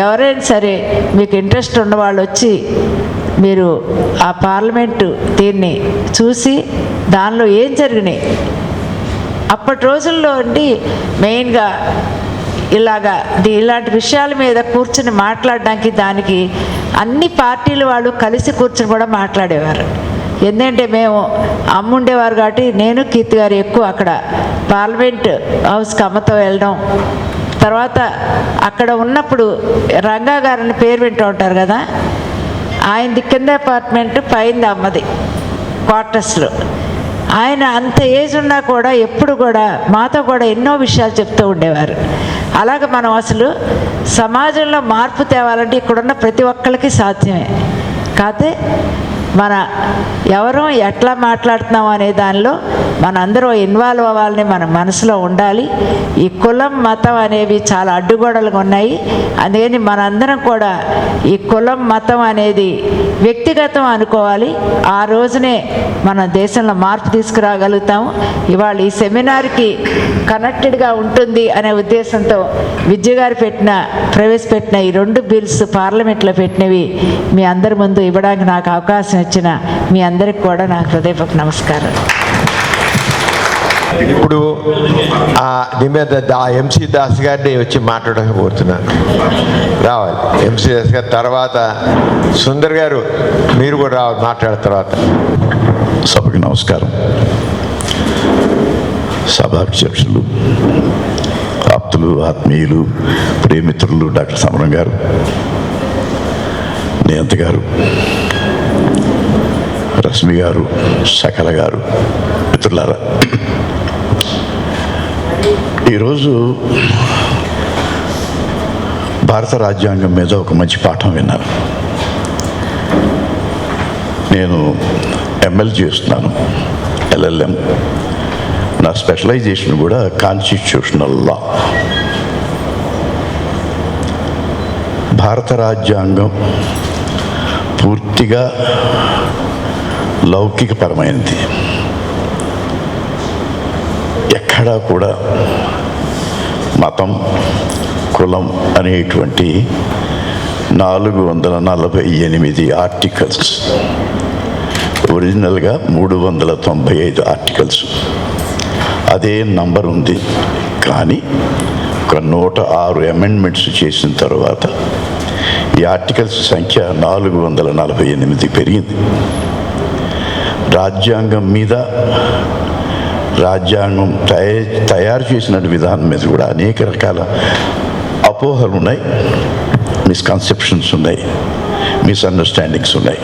ఎవరైనా సరే మీకు ఇంట్రెస్ట్ ఉన్నవాళ్ళు వచ్చి మీరు ఆ పార్లమెంటు దీన్ని చూసి దానిలో ఏం జరిగినాయి అప్పటి రోజుల్లో మెయిన్గా ఇలాంటి విషయాల మీద కూర్చుని మాట్లాడడానికి దానికి అన్ని పార్టీల వాళ్ళు కలిసి కూర్చుని కూడా మాట్లాడేవారు. ఎందుకంటే మేము అమ్ముండేవారు కాబట్టి నేను కీర్తి గారు ఎక్కువ అక్కడ పార్లమెంట్ హౌస్కి అమ్మతో వెళ్ళడం, తర్వాత అక్కడ ఉన్నప్పుడు రంగా గారిని పేరు వింటూ ఉంటారు కదా, ఆయనది కింద అపార్ట్మెంట్ పైన అమ్మది క్వార్టర్స్లో. ఆయన అంత ఏజ్ ఉన్నా కూడా ఎప్పుడు కూడా మాతో కూడా ఎన్నో విషయాలు చెప్తూ ఉండేవారు. అలాగే మనం అసలు సమాజంలో మార్పు తేవాలంటే ఇక్కడున్న ప్రతి ఒక్కరికి సాధ్యమే. కాకపోతే మన ఎవరో ఎట్లా మాట్లాడుతున్నాం అనే దానిలో మనందరూ ఇన్వాల్వ్ అవ్వాలని మన మనసులో ఉండాలి. ఈ కులం మతం అనేవి చాలా అడ్డుగోడలుగా ఉన్నాయి. అందుకని మనందరం కూడా ఈ కులం మతం అనేది వ్యక్తిగతం అనుకోవాలి. ఆ రోజునే మన దేశంలో మార్పు తీసుకురాగలుగుతాము. ఇవాళ ఈ సెమినార్కి కనెక్టెడ్గా ఉంటుంది అనే ఉద్దేశంతో విద్య గారు ప్రవేశపెట్టిన ఈ 2 బిల్స్ పార్లమెంట్లో పెట్టినవి మీ అందరి ముందు ఇవ్వడానికి నాకు అవకాశం ఇచ్చిన మీ అందరికి కూడా నాకు హృదయపూర్వక నమస్కారం. ఇప్పుడు దీని మీద ఎంసీ దాస్ గారిని వచ్చి మాట్లాడకపోతున్నాను. రావాలి ఎంసీ దాస్ గారు. తర్వాత సుందర్ గారు మీరు కూడా రావాలి మాట్లాడిన తర్వాత. సభకి నమస్కారం. సభాధ్యక్షులు, ఆప్తులు, ఆత్మీయులు, ప్రియమిత్రులు డాక్టర్ సమరం గారు, నియంత గారు, రశ్మి గారు, సకల గారు, మిత్రులారా, ఈరోజు భారత రాజ్యాంగం మీద ఒక మంచి పాఠం విన్నాను. నేను ఎంఎల్ చేస్తున్నాను, ఎల్ఎల్ఎం. నా స్పెషలైజేషన్ కూడా కాన్స్టిట్యూషనల్ లా. భారత రాజ్యాంగం పూర్తిగా లౌకికపరమైనది. ఎక్కడా కూడా మతం, కులం అనేటువంటి 448 ఆర్టికల్స్, ఒరిజినల్గా 395 ఆర్టికల్స్, అదే నంబర్ ఉంది. కానీ ఒక 106 అమెండ్మెంట్స్ చేసిన తర్వాత ఈ ఆర్టికల్స్ సంఖ్య 448 పెరిగింది. రాజ్యాంగం మీద, రాజ్యాంగం తయారు చేసిన విధానం మీద కూడా అనేక రకాల అపోహలు ఉన్నాయి, మిస్కన్సెప్షన్స్ ఉన్నాయి, మిస్అండర్స్టాండింగ్స్ ఉన్నాయి.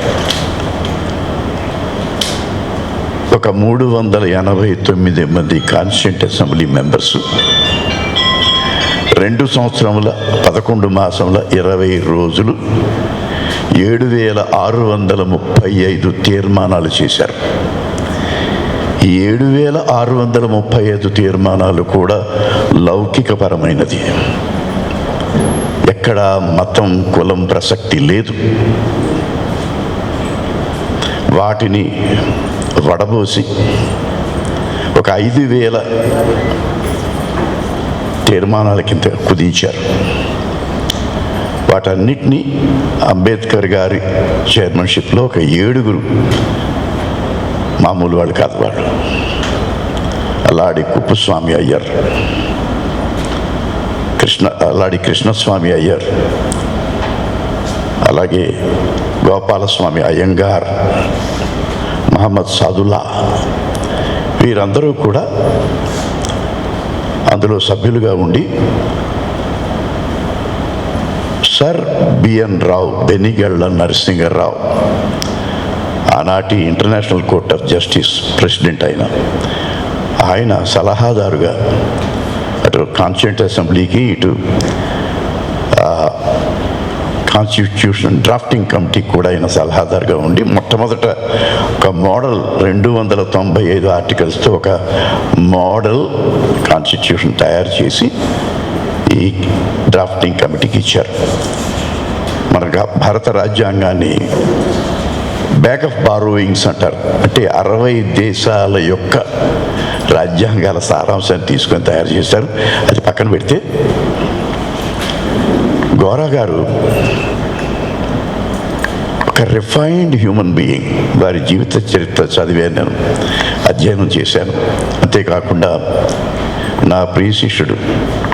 ఒక 389 మంది కాన్స్టిట్యూంట్ అసెంబ్లీ మెంబర్సు 2 సంవత్సరముల 11 మాసముల 20 రోజులు 7635 తీర్మానాలు చేశారు. ఈ 7635 తీర్మానాలు కూడా లౌకికపరమైనది. ఎక్కడ మతం, కులం ప్రసక్తి లేదు. వాటిని వడబోసి ఒక 5000 తీర్మానాల కింద కుదించారు. వాటన్నిటినీ అంబేద్కర్ గారి చైర్మన్షిప్లో ఒక 7 మామూలు వాళ్ళు కాదు వాళ్ళు. అల్లాడి కుప్పస్వామి అయ్యర్, అల్లాడి కృష్ణస్వామి అయ్యర్, అలాగే గోపాలస్వామి అయ్యంగార్, మహమ్మద్ సాదుల్లా, వీరందరూ కూడా అందులో సభ్యులుగా ఉండి సర్ బిఎన్ రావు, బెనిగళ్ళ నరసింగరావు, ఆనాటి international court of justice president ఆయన సలహాదారుగా అటు కాన్స్టిట్యూంట్ అసెంబ్లీకి ఇటు కాన్స్టిట్యూషన్ డ్రాఫ్టింగ్ కమిటీకి కూడా ఆయన సలహాదారుగా ఉండి మొట్టమొదట ఒక మోడల్ 295 ఆర్టికల్స్తో ఒక మోడల్ కాన్స్టిట్యూషన్ తయారు చేసి ఈ డ్రాఫ్టింగ్ కమిటీకి ఇచ్చారు. మన భారత రాజ్యాంగాన్ని బ్యాక్ ఆఫ్ బారోయింగ్స్ అంటారు. అంటే 60 దేశాల యొక్క రాజ్యాంగాల సారాంశాన్ని తీసుకొని తయారు చేశారు. అది పక్కన పెడితే గోరా గారు ఒక రిఫైన్డ్ హ్యూమన్ బీయింగ్. వారి జీవిత చరిత్ర చదివాను, నేను అధ్యయనం చేశాను. అంతేకాకుండా నా ప్రియ శిష్యుడు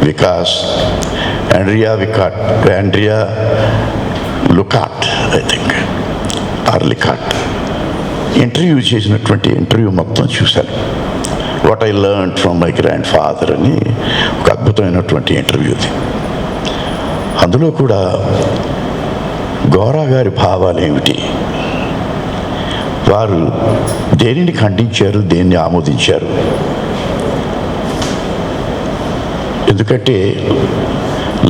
వికాస్, ఆండ్రియా లుకాట్, ఐ థింక్ ఆర్ లికాట్, ఇంటర్వ్యూ చేసినటువంటి ఇంటర్వ్యూ మొత్తం చూశాను. What I learn from my grandfather అని ఒక అద్భుతమైనటువంటి ఇంటర్వ్యూది. అందులో కూడా గోరా గారి భావాలు ఏమిటి, వారు దేనిని ఖండించారు, దేన్ని ఆమోదించారు. ఎందుకంటే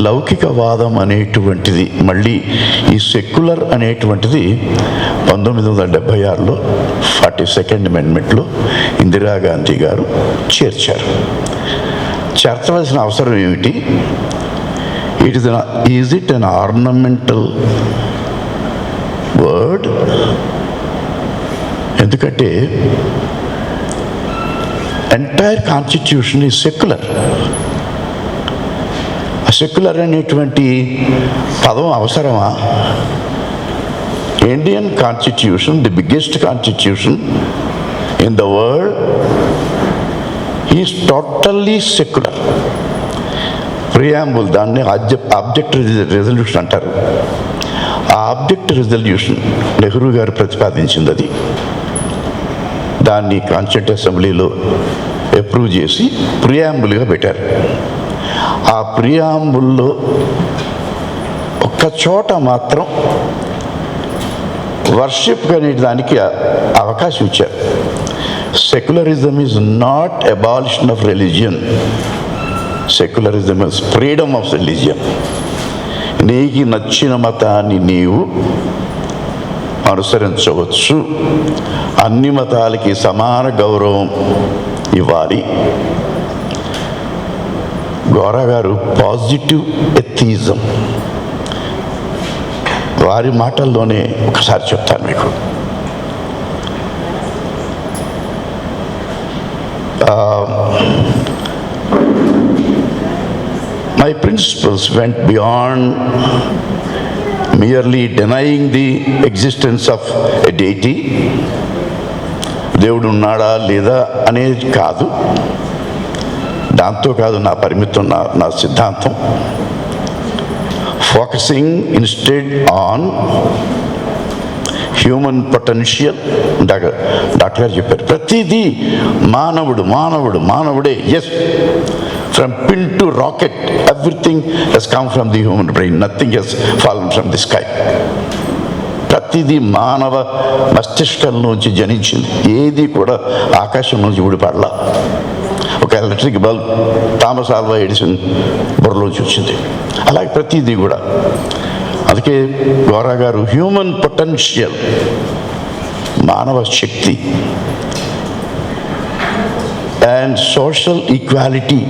లౌకికవాదం అనేటువంటిది, మళ్ళీ ఈ సెక్యులర్ అనేటువంటిది 1976లో 42nd అమెండ్మెంట్లో ఇందిరాగాంధీ గారు చేర్చవలసిన అవసరం ఏమిటి? Is it an ornamental word? ఎందుకంటే entire constitution is secular. Secular అనేటువంటి పదం అవసరమా? Indian constitution, the biggest constitution in the world, is totally secular. Preamble, దాన్ని ఆబ్జెక్ట్ రెజల్యూషన్ అంటారు. ఆ ఆబ్జెక్ట్ రెజల్యూషన్ నెహ్రూ గారు ప్రతిపాదించింది. అది దాన్ని కాన్స్టిట్యూంట్ అసెంబ్లీలో అప్రూవ్ చేసి ప్రియాంబుల్గా పెట్టారు. ఆ ప్రియాంబుల్లో ఒక్క చోట మాత్రం వర్షిప్ అనే దానికి అవకాశం ఇచ్చారు. Secularism is not abolition of religion, secularism is freedom of religion. నీకు నచ్చిన మతాన్ని నీవు అనుసరించవచ్చు, అన్ని మతాలకి సమాన గౌరవం ఇవ్వాలి. గోరా గారు పాజిటివ్ ఎథియిజం, వారి మాటల్లోనే ఒకసారి చెప్తాను మీకు. My principles went beyond merely denying the existence of a deity. దేవుడు ఉన్నాడా లేదా అనేది కాదు, దాంతో కాదు నా పరిమితం, నా సిద్ధాంతం. Focusing instead on human potential. Doctor గారు చెప్పారు, ప్రతిదీ మానవుడే. Yes, from pin to rocket everything has come from the human brain, nothing has fallen from the sky. ప్రతిదీ మానవ మస్తిష్కం నుంచి జనించింది, ఏది కూడా ఆకాశం నుంచి ఊడిపడలా. ఒక electric bulb Thomas Alva Edison బుర్రలోంచి వచ్చింది, అలాగే ప్రతిదీ కూడా. అందుకే గోరా గారు హ్యూమన్ పొటెన్షియల్, మానవ శక్తి, అండ్ సోషల్ ఈక్వాలిటీ,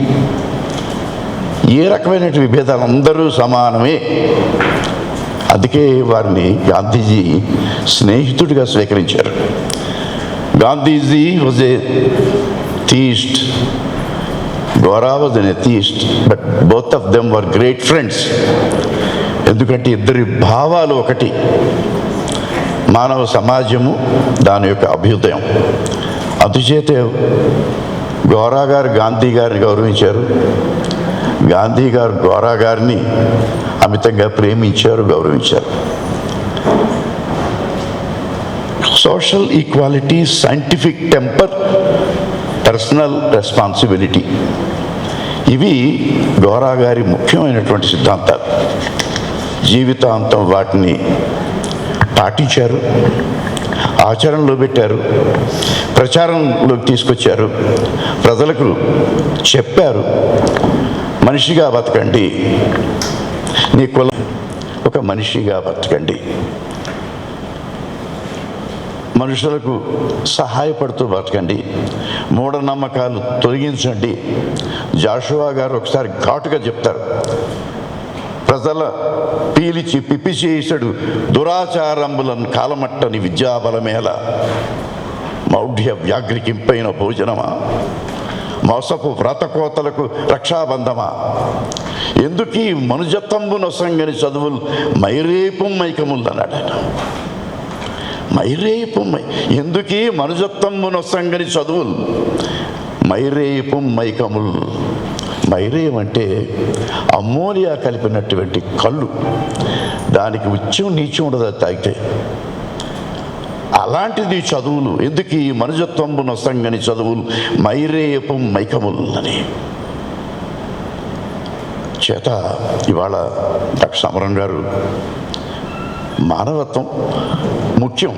ఏ రకమైన విభేదాలు, అందరూ సమానమే. అందుకే వారిని గాంధీజీ స్నేహితుడిగా స్వీకరించారు. Gandhiji was a theist, Gora was an atheist, but both of them were great friends. ఎందుకంటే ఇద్దరి భావాలు ఒకటి, మానవ సమాజము, దాని యొక్క అభ్యుదయం. అందుచేతే గోరా గారు గాంధీ గారిని గౌరవించారు, గాంధీ గారు గోరా గారిని అమితంగా ప్రేమించారు, గౌరవించారు. Social equality, scientific temper, personal responsibility, ఇవి గోరా గారి ముఖ్యమైనటువంటి సిద్ధాంతాలు. జీవితాంతం వాటిని పాటించారు, ఆచరణలో పెట్టారు, ప్రచారంలోకి తీసుకొచ్చారు, ప్రజలకు చెప్పారు. మనిషిగా బతకండి, నీ కులం ఒక మనిషిగా బతకండి, మనుషులకు సహాయపడుతూ బతకండి, మూఢనమ్మకాలు తొలగించండి. జాషువా గారు ఒకసారి ఘాటుగా చెప్తారు, ప్రజల పీలిచి పిప్పి చేసడు దురాచారంబులను కాలమట్టని విద్యాబలమేళ, మౌఢ్య వ్యాఘ్రికింపైన భోజనమా, మోసపు వ్రతకోతలకు రక్షాబంధమా, ఎందుకీ మనుజత్వంబు నొసంగని చదువులు మైరేపు మైకములు అన్నాడు ఆయన. మైరేపు ఎందుకీ మనుజత్వంబు నొసంగని చదువులు మైరేపు మైకములు. మైరేయం అంటే అమ్మోనియా కలిపినటువంటి కళ్ళు, దానికి ఉచ్చం నీచం ఉండదు అది తాగితే. అలాంటిది చదువులు, ఎందుకు ఈ మనుజత్వంబు నొసంగని చదువులు మైరేయపు మైకములు అని. చేత ఇవాళ డాక్టర్ సమరం గారు మానవత్వం ముఖ్యం,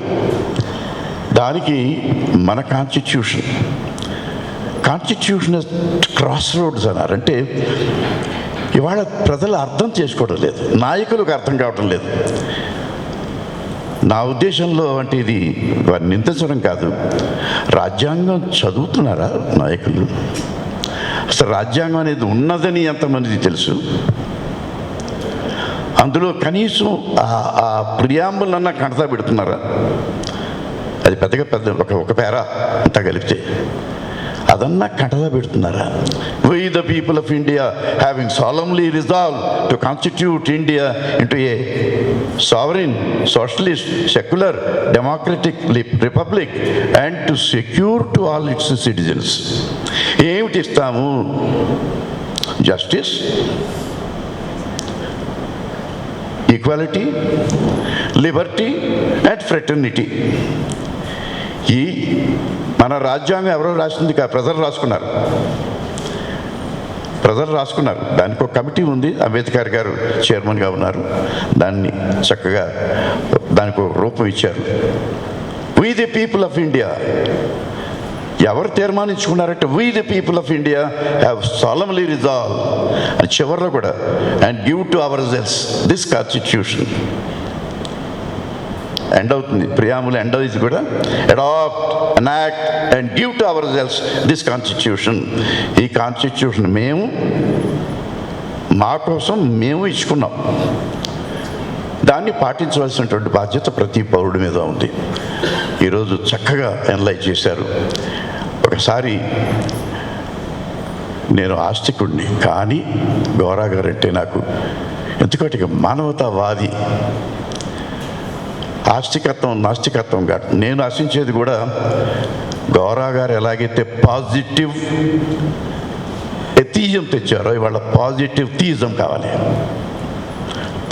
దానికి మన కాన్స్టిట్యూషన్ క్రాస్ రోడ్స్ అన్నారు. అంటే ఇవాళ ప్రజలు అర్థం చేసుకోవడం లేదు, నాయకులకు అర్థం కావటం లేదు. నా ఉద్దేశంలో అంటే ఇది వారిని నిందించడం కాదు, రాజ్యాంగం చదువుతున్నారా నాయకులు? అసలు రాజ్యాంగం అనేది ఉన్నదని ఎంతమందికి తెలుసు? అందులో కనీసం ఆ ప్రియాంబుల్ అన్న కంటతా పెడుతున్నారా? అది పెద్ద ఒక పేరా అంతా కలిపితే అదన్నా కంటతా పెడుతున్నారా? We the people of India having solemnly resolved to constitute India into a sovereign, socialist, secular, democratic republic and to secure to all its citizens. ఏమిటి ఇస్తాము? Justice, equality, Liberty and fraternity. ఈ మన రాజ్యాంగం ఎవరో రాసింది కాదు, ప్రజలు రాసుకున్నారు. దానికి ఒక కమిటీ ఉంది, అంబేద్కర్ గారు చైర్మన్గా ఉన్నారు. దాన్ని చక్కగా దానికి ఒక రూపం ఇచ్చారు. We the people of India, ఎవరు తీర్మానించుకున్నారంటే we the people of India have solemnly resolved, అని చివరిలో కూడా, and give to ourselves this constitution. End అవుతుంది, ప్రియాములు ఎండ్ అవుతుంది కూడా, adopt, enact and give to ourselves this constitution. ఈ కాన్స్టిట్యూషన్ మా కోసం మేము ఇచ్చుకున్నాం, దాన్ని పాటించవలసినటువంటి బాధ్యత ప్రతి పౌరుడి మీద ఉంది. ఈరోజు చక్కగా అనలైజ్ చేశారు. ఒకసారి నేను ఆస్తికుడిని, కానీ గోరా గారు అంటే నాకు ఎందుకంటే మానవతావాది. ఆస్తికత్వం నాస్తికత్వం కాదు. నేను ఆశించేది కూడా గోరా గారు ఎలాగైతే పాజిటివ్ ఎథిజం తెచ్చారో, ఇవాళ పాజిటివ్ థియిజం కావాలి.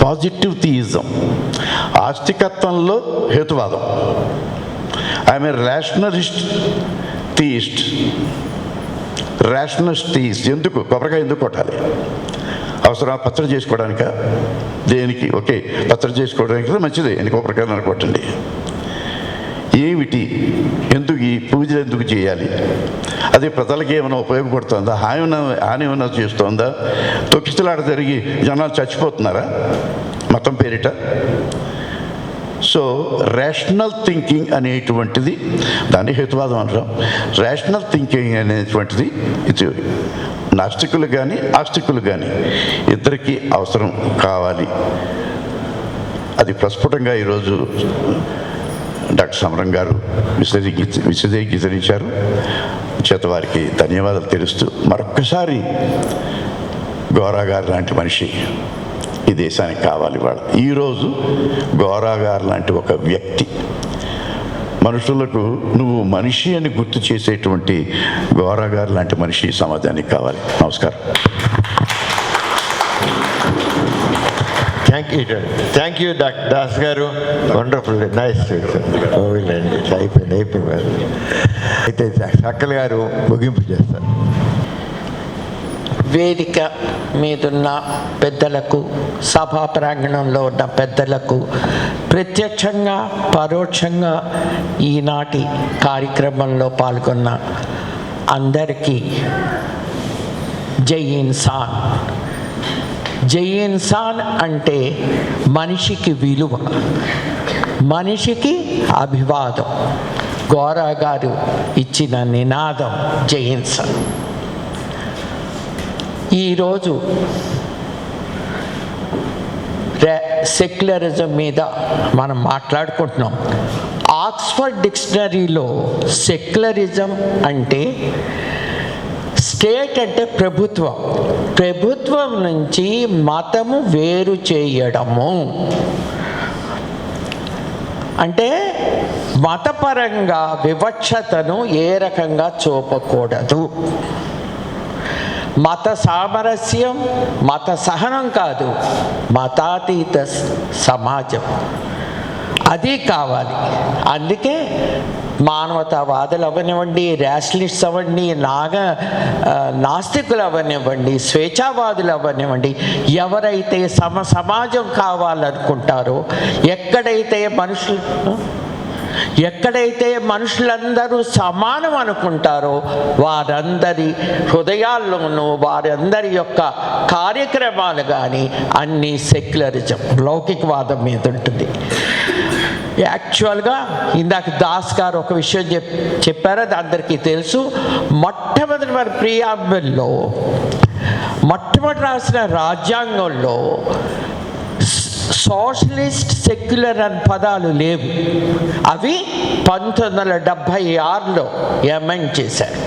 పాజిటివ్ థియిజం, ఆస్తికత్వంలో హేతువాదం. I'm a rationalist theist. ఎందుకు కొబ్బరికాయ ఎందుకు కొట్టాలి? అవసరం పచ్చడి చేసుకోవడానిక? దేనికి? ఓకే, పచ్చడి చేసుకోవడానికి మంచిదే, ఎన్ని కొబ్బరికాయలు అనుకోవటండి. ఏమిటి? ఎందుకు ఈ పూజలు ఎందుకు చేయాలి? అది ప్రజలకి ఏమైనా ఉపయోగపడుతుందా? హాని ఏమైనా చేస్తుందా? తొక్కిసలాట జరిగి జనాలు చచ్చిపోతున్నారా మతం పేరిట? సో రేషనల్ థింకింగ్ అనేటువంటిది, దాన్ని హేతువాదం అంటాం. రేషనల్ థింకింగ్ అనేటువంటిది ఇది నాస్తికులు కానీ ఆస్తికులు కానీ ఇద్దరికీ అవసరం కావాలి. అది ప్రస్ఫుటంగా ఈరోజు డాక్టర్ సమరం గారు విశదీకరించారు. చేత వారికి ధన్యవాదాలు తెలుస్తూ, మరొక్కసారి గోరా గారు లాంటి మనిషి ఈ దేశానికి కావాలి. ఈరోజు గోరా గారు లాంటి ఒక వ్యక్తి మనుషులకు నువ్వు మనిషి అని గుర్తు చేసేటువంటి గోరా గారు లాంటి మనిషి సమాజానికి కావాలి. నమస్కారం. థ్యాంక్ యూ డాక్టర్ దాస్ గారు. Wonderful, nice. అయిపోయింది. అయితే సక్కల్ గారు ముగింపు చేస్తారు. వేదిక మీదున్న పెద్దలకు, సభా ప్రాంగణంలో ఉన్న పెద్దలకు, ప్రత్యక్షంగా పరోక్షంగా ఈనాటి కార్యక్రమంలో పాల్గొన్న అందరికీ జై ఇన్సాన్. జై ఇన్సాన్ అంటే మనిషికి విలువ, మనిషికి అభివాదం. గోరా గారు ఇచ్చిన నినాదం జై ఇన్సాన్. ఈరోజు సెక్యులరిజం మీద మనం మాట్లాడుకుంటున్నాం. ఆక్స్ఫర్డ్ డిక్షనరీలో సెక్యులరిజం అంటే స్టేట్ అంటే ప్రభుత్వం, ప్రభుత్వం నుంచి మతము వేరు చేయడము అంటే మతపరంగా వివక్షతను ఏ రకంగా చూపకూడదు. మత సామరస్యం, మత సహనం కాదు, మతాతీత సమాజం అది కావాలి. అందుకే మానవతావాదులు అవనివ్వండి, ర్యాషనలిస్ట్స్ అవ్వండి, నాస్తికులు అవనివ్వండి, స్వేచ్ఛావాదులు అవనివ్వండి, ఎవరైతే సమాజం కావాలనుకుంటారో, ఎక్కడైతే మనుషులందరూ సమానం అనుకుంటారో వారందరి హృదయాల్లోనూ వారందరి యొక్క కార్యక్రమాలు కానీ అన్నీ సెక్యులరిజం, లౌకికవాదం మీద ఉంటుంది. యాక్చువల్గా ఇందాక దాస్ గారు ఒక విషయం చెప్పారో అది అందరికీ తెలుసు. మొట్టమొదటి వారి ప్రియాంబుల్లో మొట్టమొదటి రాసిన రాజ్యాంగంలో సోషలిస్ట్, సెక్యులర్ అని పదాలు లేవు. అవి 1976లో ఎమెండ్ చేశారు.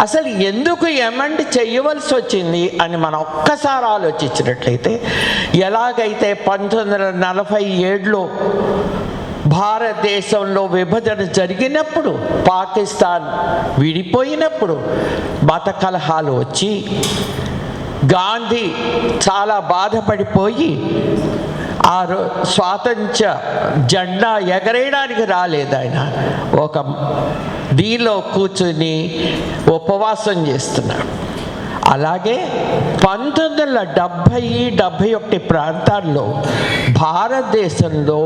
అసలు ఎందుకు ఎమెండ్ చేయవలసి వచ్చింది అని మనం ఒక్కసారి ఆలోచించినట్లయితే, ఎలాగైతే 1947లో భారతదేశంలో విభజన జరిగినప్పుడు, పాకిస్తాన్ విడిపోయినప్పుడు మత కలహాలు వచ్చి గాంధీ చాలా బాధపడిపోయి ఆ స్వాతంత్ర్య జెండా ఎగరేయడానికి రాలేదు. ఆయన ఒక దీనిలో కూర్చుని ఉపవాసం చేస్తున్నాడు. అలాగే 1970-71 ప్రాంతాల్లో భారతదేశంలో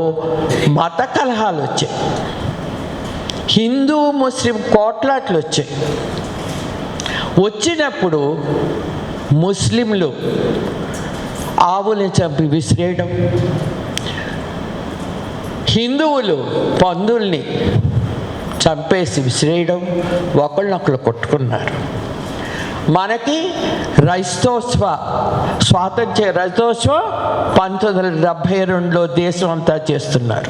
మత కలహాలు వచ్చాయి, హిందూ ముస్లిం కోట్లాట్లు వచ్చాయి. వచ్చినప్పుడు ముస్లింలు ఆవుల్ని చంపి విసిరేయడం, హిందువులు పందుల్ని చంపేసి విసిరేయడం, ఒకళ్ళనొకళ్ళు కొట్టుకున్నారు. మనకి స్వాతంత్ర్య రైతోత్సవం 1972లో దేశం అంతా చేస్తున్నారు.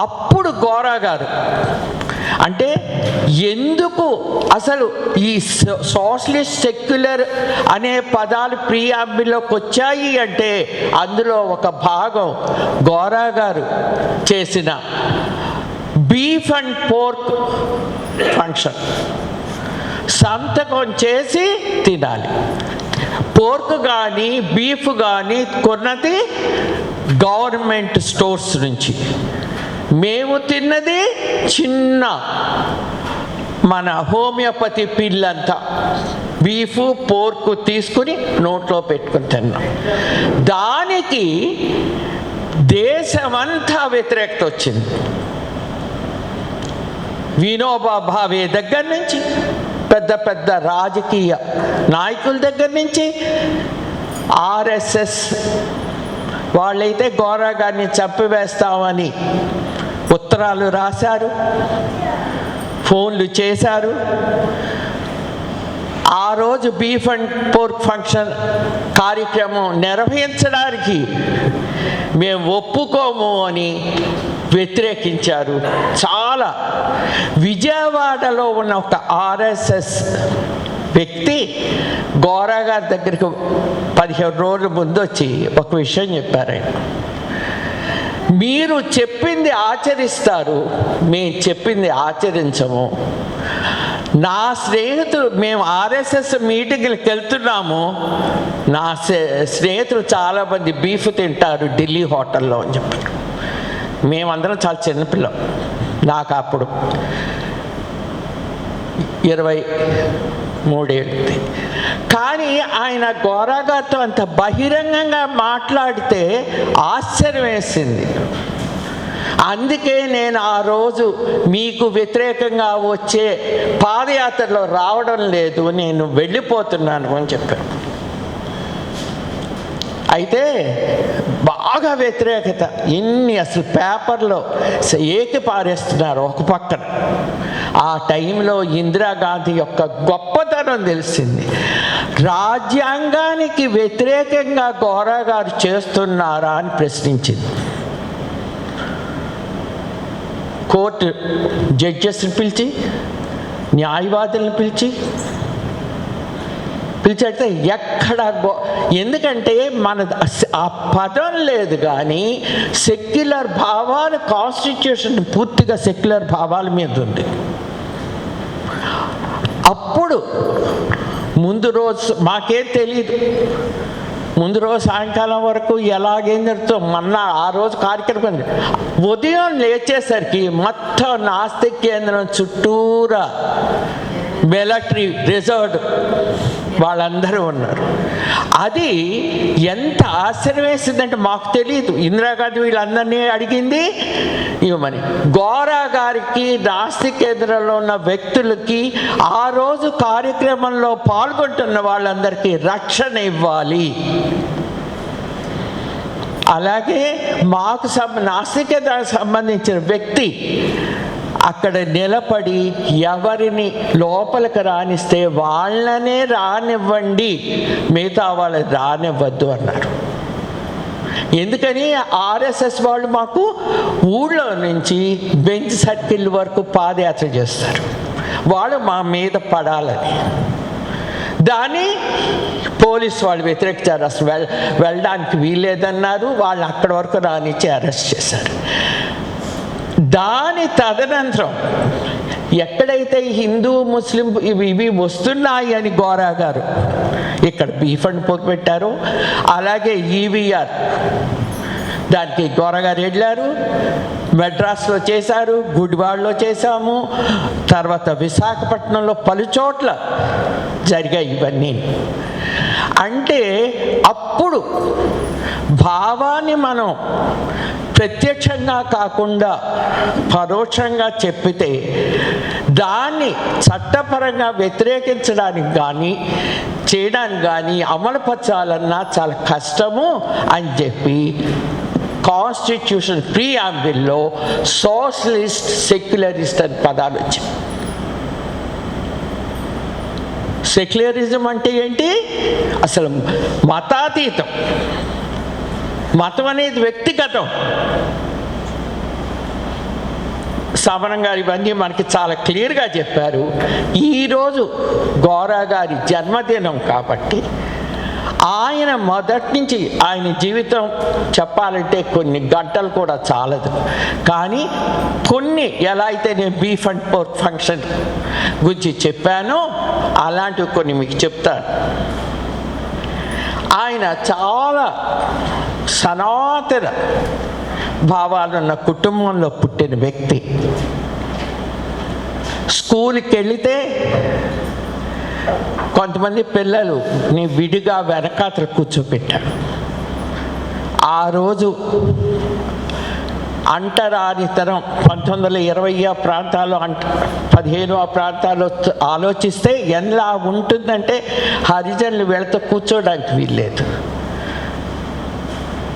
అప్పుడు గోరా గారు అంటే ఎందుకు అసలు ఈ సోషలిస్ట్, సెక్యులర్ అనే పదాలు ప్రియాంబుల్లోకి వచ్చాయి అంటే అందులో ఒక భాగం గోరా గారు చేసిన బీఫ్ అండ్ పోర్క్ ఫంక్షన్. సంతకం చేసి తినాలి. పోర్క్ కానీ బీఫ్ కానీ కొన్నది గవర్నమెంట్ స్టోర్స్ నుంచి, మేము తిన్నది చిన్న మన హోమియోపతి పిల్లంతా బీఫ్ పోర్క్ తీసుకుని నోట్లో పెట్టుకుని తిన్నాం. దానికి దేశమంతా వ్యతిరేకత వచ్చింది. వినోబా భావే దగ్గర నుంచి పెద్ద పెద్ద రాజకీయ నాయకుల దగ్గర నుంచి ఆర్ఎస్ఎస్ వాళ్ళైతే గోరా గారిని చంపివేస్తామని ఉత్తరాలు రాశారు, ఫోన్లు చేశారు. ఆ రోజు బీఫ్ అండ్ పోర్క్ ఫంక్షన్ కార్యక్రమం నిర్వహించడానికి మేము ఒప్పుకోము అని వ్యతిరేకించారు. చాలా విజయవాడలో ఉన్న ఒక ఆర్ఎస్ఎస్ వ్యక్తి గోరా గారి దగ్గరికి 15 రోజుల ముందు వచ్చి ఒక విషయం చెప్పారు. ఆయన, మీరు చెప్పింది ఆచరిస్తారు, మేము చెప్పింది ఆచరించము. నా స్నేహితులు, మేము ఆర్ఎస్ఎస్ మీటింగ్లకు వెళ్తున్నాము, నా స్నేహితులు చాలామంది బీఫ్ తింటారు ఢిల్లీ హోటల్లో అని చెప్పారు. మేమందరం చాలా చిన్నపిల్లం, నాకు అప్పుడు 23 ఏళ్ళు. కానీ ఆయన గోరాగారితో అంత బహిరంగంగా మాట్లాడితే ఆశ్చర్యం వేసింది. అందుకే నేను ఆ రోజు మీకు వ్యతిరేకంగా వచ్చే పాదయాత్రలో రావడం లేదు, నేను వెళ్ళిపోతున్నాను అని చెప్పాను. అయితే బాగా వ్యతిరేకత, ఇన్ని అసలు పేపర్లో ఏకి పారేస్తున్నారు ఒక పక్కన. ఆ టైంలో ఇందిరాగాంధీ యొక్క గొప్పతనం తెలిసింది. రాజ్యాంగానికి వ్యతిరేకంగా గోరా గారు చేస్తున్నారా అని ప్రశ్నించింది. కోర్టు జడ్జెస్ని పిలిచి, న్యాయవాదులను పిలిచాడితే ఎక్కడ ఎందుకంటే మన ఆ పదం లేదు, కానీ సెక్యులర్ భావాలు, కాన్స్టిట్యూషన్ పూర్తిగా సెక్యులర్ భావాల మీద ఉంది. అప్పుడు ముందు రోజు మాకేం తెలియదు, ముందు రోజు సాయంకాలం వరకు ఎలాగేం జరుగుతుంది మొన్న ఆ రోజు కార్యక్రమం. ఉదయం లేచేసరికి మొత్తం నాస్తిక్ కేంద్రం చుట్టూరా మిలిటరీ రిజర్వ్డ్ వాళ్ళందరూ ఉన్నారు. అది ఎంత ఆశ్చర్యం వేసిందంటే మాకు తెలియదు. ఇందిరాగాంధీ వీళ్ళందరినీ అడిగింది ఇవ్వమని. గోరా గారికి, నాస్తిక్ కేంద్రంలో ఉన్న వ్యక్తులకి, ఆ రోజు కార్యక్రమంలో పాల్గొంటున్న వాళ్ళందరికీ రక్షణ ఇవ్వాలి. అలాగే మాకు నాస్తిక్ కేంద్రానికి సంబంధించిన వ్యక్తి అక్కడ నిలబడి ఎవరిని లోపలికి రానిస్తే వాళ్ళనే రానివ్వండి, మిగతా వాళ్ళని రానివ్వద్దు అన్నారు. ఎందుకని ఆర్ఎస్ఎస్ వాళ్ళు మాకు ఊళ్ళో నుంచి బెంచ్ సర్కిల్ వరకు పాదయాత్ర చేస్తారు, వాళ్ళు మా మీద పడాలని. దాన్ని పోలీసు వాళ్ళు వ్యతిరేకించారు, అసలు వెళ్ళడానికి వీల్లేదన్నారు. వాళ్ళు అక్కడి వరకు రానిచ్చి అరెస్ట్ చేశారు. దాని తదనంతరం ఎక్కడైతే హిందూ ముస్లిం ఇవి వస్తున్నాయి అని గోరా గారు ఇక్కడ బీఫ్ అండ్ పోక్ పెట్టారు, అలాగే ఈవీఆర్ దానికి గోరా గారు వెళ్ళారు. మెడ్రాస్లో చేశారు, గుడివాడలో చేశాము, తర్వాత విశాఖపట్నంలో పలుచోట్ల జరిగాయి ఇవన్నీ. అంటే అప్పుడు భావాన్ని మనం ప్రత్యక్షంగా కాకుండా పరోక్షంగా చెప్పితే దాన్ని చట్టపరంగా వ్యతిరేకించడానికి కానీ చేయడానికి కానీ అమలుపరచాలన్నా చాలా కష్టము అని చెప్పి కాన్స్టిట్యూషన్ ప్రియాంబిల్లో సోషలిస్ట్, సెక్యులరిస్ట్ అని పదాలు వచ్చాయి. సెక్యులరిజం అంటే ఏంటి? అసలు మతాతీతం, మతం అనేది వ్యక్తిగతం. సమరం గారు ఇవన్నీ మనకి చాలా క్లియర్గా చెప్పారు. ఈరోజు గోరా గారి జన్మదినం కాబట్టి ఆయన మొదటి నుంచి ఆయన జీవితం చెప్పాలంటే కొన్ని గంటలు కూడా చాలదు, కానీ కొన్ని ఎలా అయితే నేను బీఫ్ అండ్ పోర్క్ ఫంక్షన్ గురించి చెప్పానో అలాంటివి కొన్ని మీకు చెప్తాను. ఆయన చాలా సనాతన భావాలున్న కుటుంబంలో పుట్టిన వ్యక్తి. స్కూల్కి వెళితే కొంతమంది పిల్లలు నీ విడిగా వెనకాతలు కూర్చోపెట్టాడు. ఆ రోజు అంటరానితనం 1920 ప్రాంతాల్లో 15 ప్రాంతాల్లో ఆలోచిస్తే ఎలా ఉంటుందంటే హరిజనులు వీళ్ళతో కూర్చోడానికి వీల్లేదు,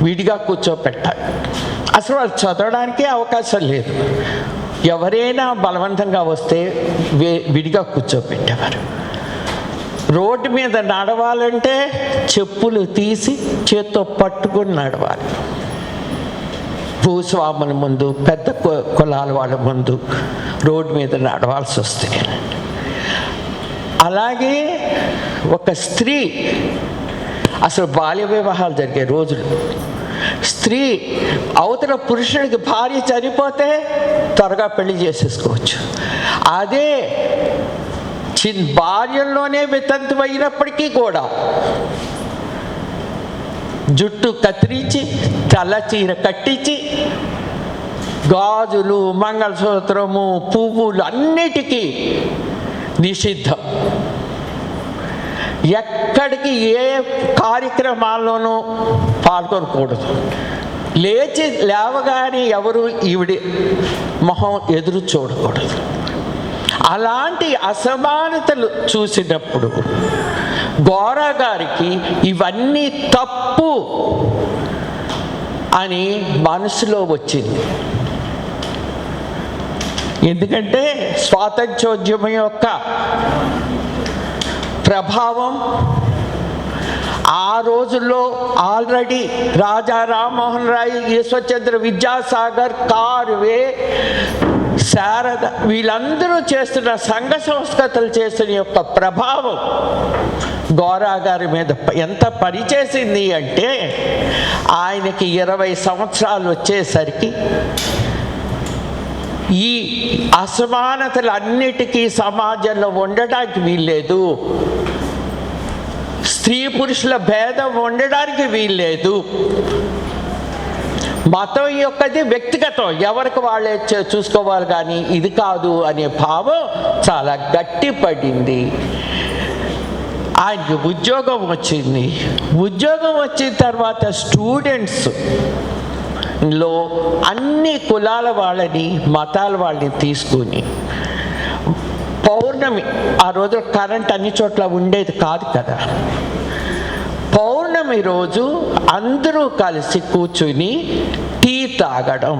విడిగా కూర్చోపెట్టాలి. అసలు వాళ్ళు చదవడానికే అవకాశం లేదు. ఎవరైనా బలవంతంగా వస్తే విడిగా కూర్చోపెట్టేవారు. రోడ్డు మీద నడవాలంటే చెప్పులు తీసి చేత్తో పట్టుకుని నడవాలి. భూస్వాముల ముందు, పెద్ద కులాల వాళ్ళ ముందు రోడ్డు మీద నడవాల్సి వస్తుంది. అలాగే ఒక స్త్రీ, అసలు బాల్య వివాహాలు జరిగే రోజులు, స్త్రీ అవతల పురుషుడికి భార్య చనిపోతే త్వరగా పెళ్లి చేసేసుకోవచ్చు. అదే బాల్యంలోనే వితంతు అయినప్పటికీ కూడా జుట్టు కత్తిరించి తెల్ల చీర కట్టించి గాజులు, మంగళసూత్రము, పువ్వులు అన్నిటికీ నిషిద్ధం. ఎక్కడికి ఏ కార్యక్రమాల్లోనూ పాల్గొనకూడదు. లేవగానే ఎవరు ఈవిడి మొహం ఎదురు చూడకూడదు. అలాంటి అసమానతలు చూసినప్పుడు గోరా గారికి ఇవన్నీ తప్పు అని మనసులో వచ్చింది. ఎందుకంటే స్వాతంత్ర్యోద్యమం యొక్క ప్రభావం ఆ రోజుల్లో ఆల్రెడీ రాజా రామ్మోహన్ రాయ్, ఈశ్వర్చంద్ర విద్యాసాగర్, కార్వే, శారద వీళ్ళందరూ చేస్తున్న సంఘ సంస్కృతులు చేసిన యొక్క ప్రభావం గోరా గారి మీద ఎంత పనిచేసింది అంటే ఆయనకి 20 సంవత్సరాలు వచ్చేసరికి ఈ అసమానతలు అన్నిటికీ సమాజంలో ఉండడానికి వీల్లేదు, స్త్రీ పురుషుల భేదం ఉండడానికి వీల్లేదు, మతం యొక్కది వ్యక్తిగతం, ఎవరికి వాళ్ళే చూసుకోవాలి కానీ ఇది కాదు అనే భావం చాలా గట్టిపడింది. ఆయనకి ఉద్యోగం వచ్చింది. ఉద్యోగం వచ్చిన తర్వాత స్టూడెంట్స్లో అన్ని కులాల వాళ్ళని, మతాల వాళ్ళని తీసుకుని పౌర్ణమి, ఆ రోజు కరెంట్ అన్ని చోట్ల ఉండేది కాదు కదా, పౌర్ణమి రోజు అందరూ కలిసి కూర్చుని టీ తాగడం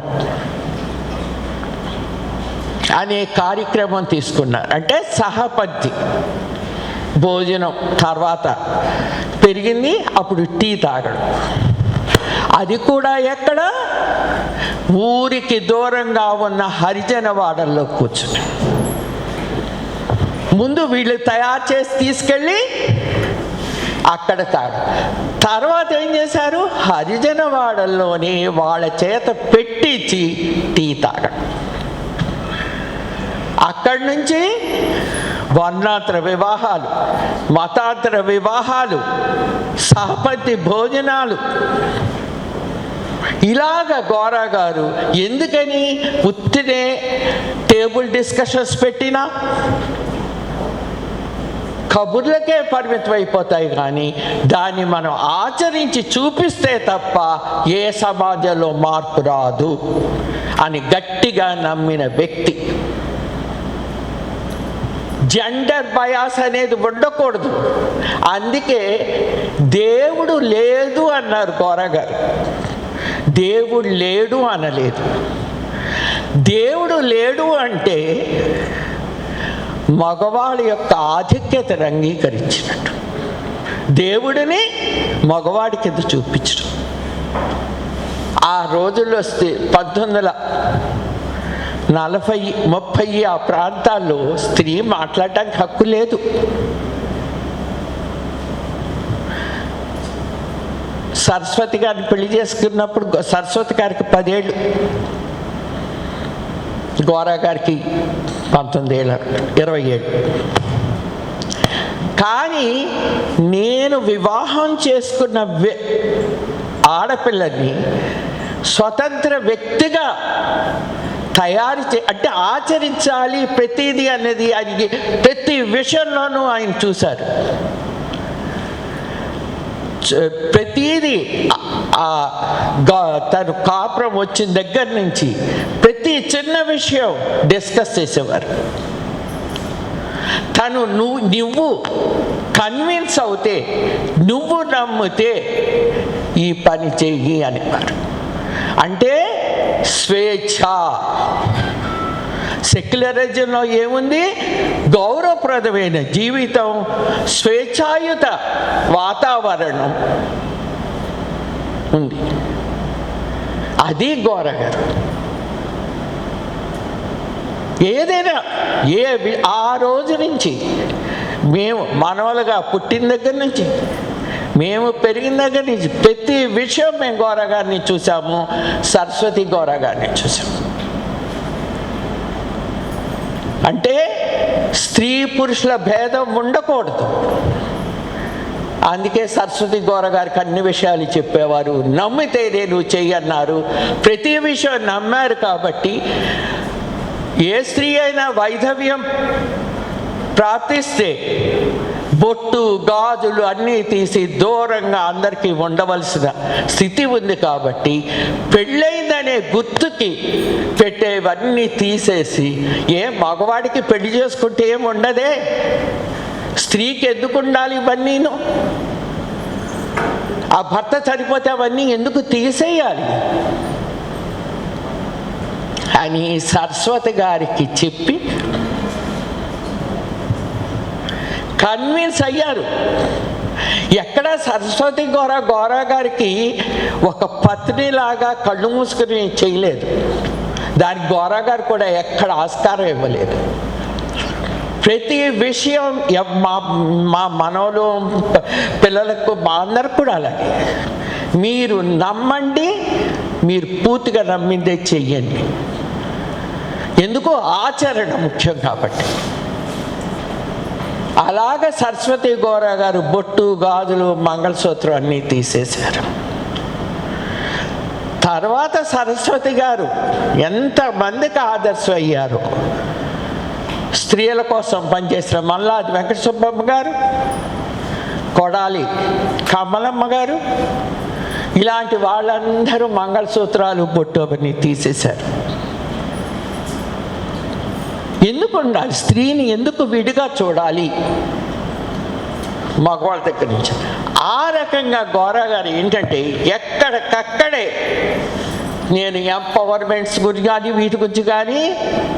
అనే కార్యక్రమం తీసుకున్నారు. అంటే సహపంక్తి భోజనం తర్వాత పెరిగింది, అప్పుడు టీ తాగడం. అది కూడా ఎక్కడ? ఊరికి దూరంగా ఉన్న హరిజన వాడల్లో కూర్చుని ముందు వీళ్ళు తయారు చేసి తీసుకెళ్ళి అక్కడ తాడు. తర్వాత ఏం చేశారు? హరిజన వాడల్లోనే వాళ్ళ చేత పెట్టించి టీ తాగడం. అక్కడి నుంచి వర్ణాంతర వివాహాలు, మతాంతర వివాహాలు, సహపంక్తి భోజనాలు, ఇలాగ గోరా గారు ఎందుకని ఉత్తినే టేబుల్ డిస్కషన్స్ పెట్టినా కబుర్లకే పరిమితం అయిపోతాయి, కానీ దాన్ని మనం ఆచరించి చూపిస్తే తప్ప ఏ సమాజంలో మార్పు రాదు అని గట్టిగా నమ్మిన వ్యక్తి. జెండర్ బయాస్ అనేది ఉండకూడదు. అందుకే దేవుడు లేదు అన్నారు గోరా గారు. దేవుడు లేడు అనలేదు. దేవుడు లేడు అంటే మగవాళ్ళ యొక్క ఆధిక్యతను అంగీకరించినట్టు, దేవుడిని మగవాడి కింద చూపించడం. ఆ రోజుల్లో 1940-30 ఆ ప్రాంతాల్లో స్త్రీ మాట్లాడడానికి హక్కు లేదు. సరస్వతి గారిని పెళ్లి చేసుకున్నప్పుడు సరస్వతి గారికి 10 ఏళ్ళు, గోరా గారికి 19 ఏళ్ళ 20 ఏళ్ళు. కానీ నేను వివాహం చేసుకున్న ఆడపిల్లని స్వతంత్ర వ్యక్తిగా తయారు అంటే ఆచరించాలి ప్రతిదీ అనేది అది ప్రతి విషయంలోనూ ఆయన చూశారు. ప్రతిదీ తను కాపురం వచ్చిన దగ్గర నుంచి ప్రతి చిన్న విషయం డిస్కస్ చేసేవారు. తను నువ్వు కన్విన్స్ అవుతే, నువ్వు నమ్మితే ఈ పని చెయ్యి అనేవారు. అంటే స్వేచ్ఛ. సెక్యులరిజంలో ఏముంది? గౌరవప్రదమైన జీవితం, స్వేచ్ఛాయుత వాతావరణం ఉంది. అది గోరా గారు. ఏదైనా ఆ రోజు నుంచి మేము మనవలుగా పుట్టిన దగ్గర నుంచి మేము పెరిగిన దగ్గర నుంచి ప్రతి విషయం మేము గౌరా గారిని చూసాము, సరస్వతి గౌరా గారిని చూసాము. అంటే స్త్రీ పురుషుల భేదం ఉండకూడదు. అందుకే సరస్వతి గౌర గారికి అన్ని విషయాలు చెప్పేవారు. నమ్మితే నేను చెయ్యన్నారు. ప్రతి విషయం నమ్మారు. కాబట్టి ఏ స్త్రీ అయినా వైధవ్యం ప్రార్థిస్తే బొట్టు గాజులు అన్నీ తీసి దూరంగా అందరికీ ఉండవలసిన స్థితి ఉంది. కాబట్టి పెళ్ళైందనే గుర్తుకి పెట్టేవన్నీ తీసేసి, మగవాడికి పెళ్లి చేసుకుంటే ఏం ఉండదే, స్త్రీకి ఎందుకు ఉండాలి ఇవన్నీను? ఆ భర్త చనిపోతే అవన్నీ ఎందుకు తీసేయాలి అని సరస్వతి గారికి చెప్పి కన్విన్స్ అయ్యారు. ఎక్కడ సరస్వతి గౌరా గారికి ఒక పత్నిలాగా కళ్ళు మూసుకుని చేయలేదు. దానికి గౌరా గారు కూడా ఎక్కడ ఆస్కారం ఇవ్వలేదు. ప్రతి విషయం మా మనవలు పిల్లలకు మా అందరికి కూడా అలాగే, మీరు నమ్మండి, మీరు పూర్తిగా నమ్మిందే చెయ్యండి. ఎందుకు? ఆచరణ ముఖ్యం కాబట్టి. అలాగ సరస్వతి గౌర గారు బొట్టు గాజులు మంగళసూత్రం అన్నీ తీసేశారు. తర్వాత సరస్వతి గారు ఎంతమందికి ఆదర్శం అయ్యారు. స్త్రీల కోసం పనిచేసిన మల్లాది వెంకట సుబ్బమ్మ గారు, కొడాలి కమలమ్మ గారు, ఇలాంటి వాళ్ళందరూ మంగళసూత్రాలు బొట్టు అవన్నీ తీసేశారు. ఎందుకు ఉండాలి? స్త్రీని ఎందుకు విడిగా చూడాలి మగవాళ్ళ దగ్గర నుంచి? ఆ రకంగా గౌరా గారు ఏంటంటే ఎక్కడికక్కడే, నేను ఎంపవర్మెంట్స్ గురించి కానీ వీటి గురించి కానీ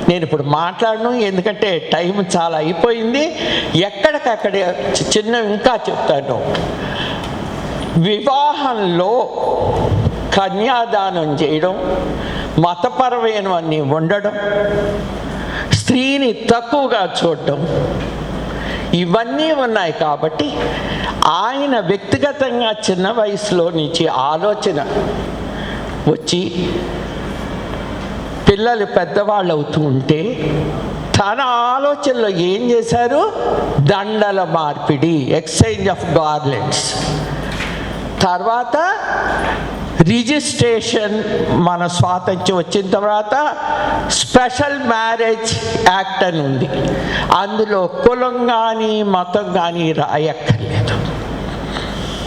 నేను ఇప్పుడు మాట్లాడను, ఎందుకంటే టైం చాలా అయిపోయింది. ఎక్కడికక్కడే చిన్న ఇంకా చెప్తాను. వివాహంలో కన్యాదానం చేయడం, మతపరమైనవన్నీ ఉండడం, స్త్రీని తక్కువగా చూడడం, ఇవన్నీ ఉన్నాయి. కాబట్టి ఆయన వ్యక్తిగతంగా చిన్న వయసులో నుంచి ఆలోచన వచ్చి పిల్లలు పెద్దవాళ్ళు అవుతూ ఉంటే తన ఆలోచనలో ఏం చేశారు? దండల మార్పిడి, ఎక్స్చేంజ్ ఆఫ్ గార్లెండ్స్. తర్వాత రిజిస్ట్రేషన్, మన స్వాతంత్ర్యం వచ్చిన తర్వాత స్పెషల్ మ్యారేజ్ యాక్ట్ అని ఉంది. అందులో కులం కానీ మతం కానీ రాయక్కర్లేదు.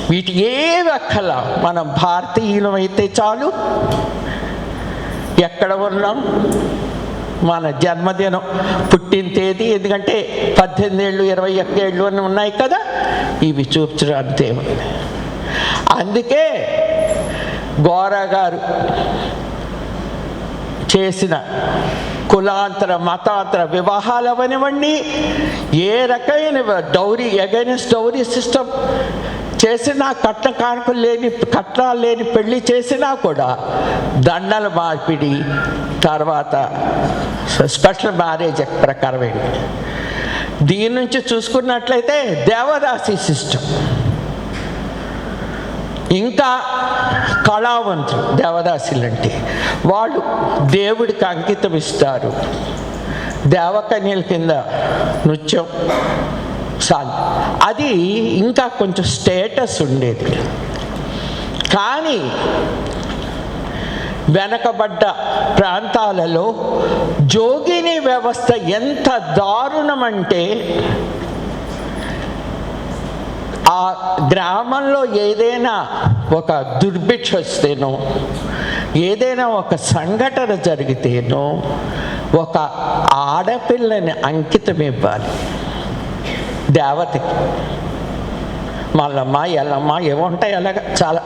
వీటికి ఏవి అక్కల, మనం భారతీయులం అయితే చాలు. ఎక్కడ ఉన్నాం, మన జన్మదినం, పుట్టిన తేదీ, ఎందుకంటే 18 ఏళ్ళు 21 ఏళ్ళు అని ఉన్నాయి కదా, ఇవి చూపించడం అంతే. అందుకే గౌరా గారు చేసిన కులాంతర మతాంతర వివాహాలు అవనివ్వండి, ఏ రకమైన డౌరీ, అగైనెస్ట్ డౌరీ సిస్టమ్ చేసినా, కట్నాలు లేని పెళ్లి చేసినా కూడా దండల మార్పిడి, తర్వాత స్పెషల్ మ్యారేజ్ ప్రకారమైంది. దీని నుంచి చూసుకున్నట్లయితే దేవదాసి సిస్టమ్, ఇంకా కళావంతులు దేవదాసులంటే వాళ్ళు దేవుడికి అంకితం ఇస్తారు. దేవకన్యల కింద నృత్యం అది ఇంకా కొంచెం స్టేటస్ ఉండేది. కానీ వెనకబడ్డ ప్రాంతాలలో జోగిని వ్యవస్థ ఎంత దారుణమంటే, ఆ గ్రామంలో ఏదైనా ఒక దుర్భిక్ష వస్తేనో, ఏదైనా ఒక సంఘటన జరిగితేనో ఒక ఆడపిల్లని అంకితం ఇవ్వాలి దేవతకి. మల్లమ్మ, ఎల్లమ్మ ఏముంటాయి, అలాగా చాలా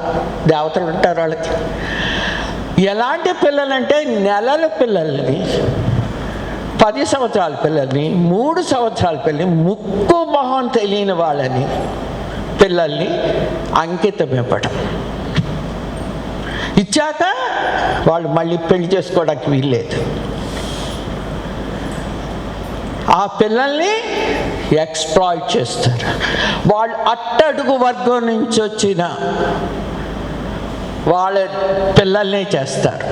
దేవతలు ఉంటారు వాళ్ళకి. ఎలాంటి పిల్లలంటే నెలల పిల్లల్ని, 10 సంవత్సరాల పిల్లల్ని, 3 సంవత్సరాల పిల్లల్ని, ముక్కు మొహం తెలియని వాళ్ళని పిల్లల్ని అంకితం ఇవ్వడం. ఇచ్చాక వాళ్ళు మళ్ళీ పెళ్లి చేసుకోవడానికి వీల్లేదు. ఆ పిల్లల్ని ఎక్స్ప్లాయిట్ చేస్తారు. వాళ్ళు అట్టడుగు వర్గం నుంచి వచ్చిన వాళ్ళ పిల్లల్నే చేస్తారు.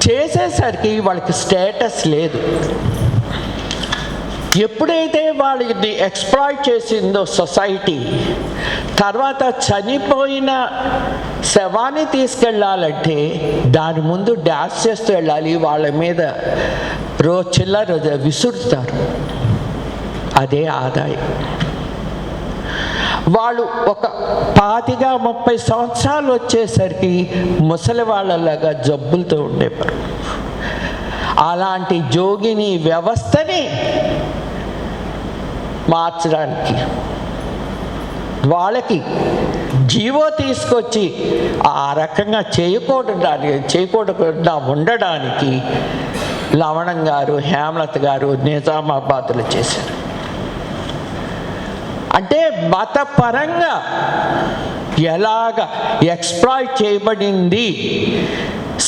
చేసేసరికి వాళ్ళకి స్టేటస్ లేదు. ఎప్పుడైతే వాళ్ళని ఎక్స్ప్లాయిట్ చేసిందో సొసైటీ, తర్వాత చనిపోయిన శవాన్ని తీసుకెళ్ళాలంటే దాని ముందు డ్యాన్స్ చేస్తూ వెళ్ళాలి, వాళ్ళ మీద చిల్లర విసురుతారు. అదే ఆదాయం. వాళ్ళు ఒక 25-30 సంవత్సరాలు వచ్చేసరికి ముసలి వాళ్ళలాగా జబ్బులతో ఉండేవారు. అలాంటి జోగిని వ్యవస్థని మార్చడానికి, వాళ్ళకి జీవో తీసుకొచ్చి ఆ రకంగా చేయకూడకుండా ఉండడానికి లవణం గారు, హేమలత గారు నిజామాబాద్లో చేశారు. అంటే మతపరంగా ఎలాగ ఎక్స్ప్లాయిట్ చేయబడింది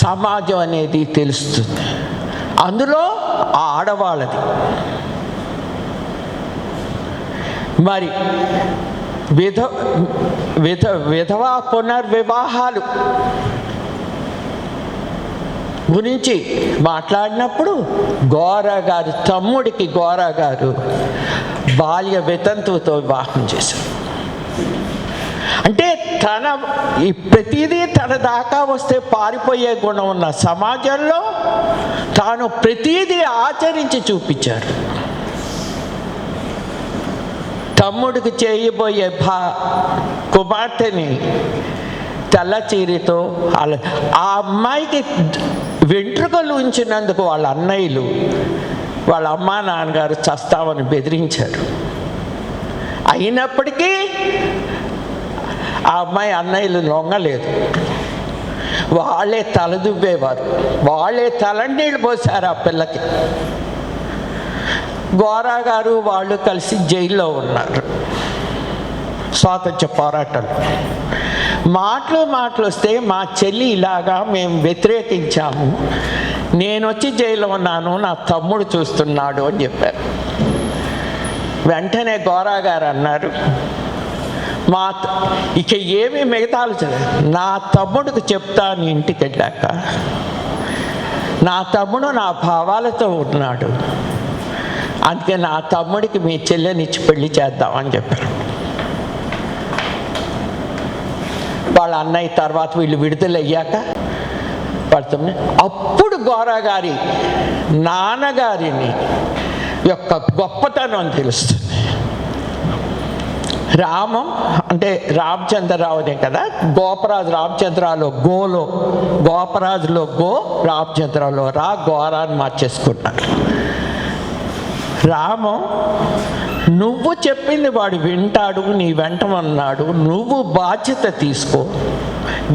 సమాజం అనేది తెలుస్తుంది. అందులో ఆడవాళ్ళది. మరి విధవా పునర్వివాహాలు గురించి మాట్లాడినప్పుడు గోరా గారు తమ్ముడికి గోరా గారు బాల్య వితంతువుతో వివాహం చేశారు. అంటే ప్రతిదీ తన దాకా వస్తే పారిపోయే గుణం ఉన్న సమాజంలో తాను ప్రతిదీ ఆచరించి చూపించారు. తమ్ముడికి చేయబోయే కుమార్తెని తెల్ల చీరతో ఆ అమ్మాయికి వెంట్రుకలు ఉంచినందుకు వాళ్ళ అన్నయ్యలు వాళ్ళ అమ్మా నాన్నగారు చస్తామని బెదిరించారు. అయినప్పటికీ ఆ అమ్మాయి అన్నయ్యలు లొంగలేదు. వాళ్ళే తలదువ్వేవారు, వాళ్ళే తలంనీళ్ళు పోసారు ఆ పిల్లకి. గోరా గారు వాళ్ళు కలిసి జైల్లో ఉన్నారు స్వాతంత్ర పోరాటాలు. మాటలు వస్తే మా చెల్లి ఇలాగా మేము వ్యతిరేకించాము, నేను వచ్చి జైల్లో ఉన్నాను, నా తమ్ముడు చూస్తున్నాడు అని చెప్పారు. వెంటనే గోరా గారు అన్నారు, ఇక ఏమీ మిగతాలు నా తమ్ముడికి చెప్తాను ఇంటికి వెళ్ళాక, నా తమ్ముడు నా భావాలతో ఉన్నాడు, అందుకే నా తమ్ముడికి మీ చెల్లెనిచ్చి పెళ్లి చేద్దామని చెప్పారు. వాళ్ళ అన్నయ్య తర్వాత వీళ్ళు విడుదలయ్యాక పడుతుంది. అప్పుడు గోరా గారి నాన్నగారిని యొక్క గొప్పతనం తెలుస్తుంది. రామం అంటే రామచంద్రరావునే కదా, గోపరాజు రామచంద్రరావులో గోపరాజులో రామచంద్రరావులో గోరాన్ని మార్చేసుకున్నారు. రామం నువ్వు చెప్పింది వాడు వింటాడు, నీ వెంటమన్నాడు, నువ్వు బాధ్యత తీసుకో,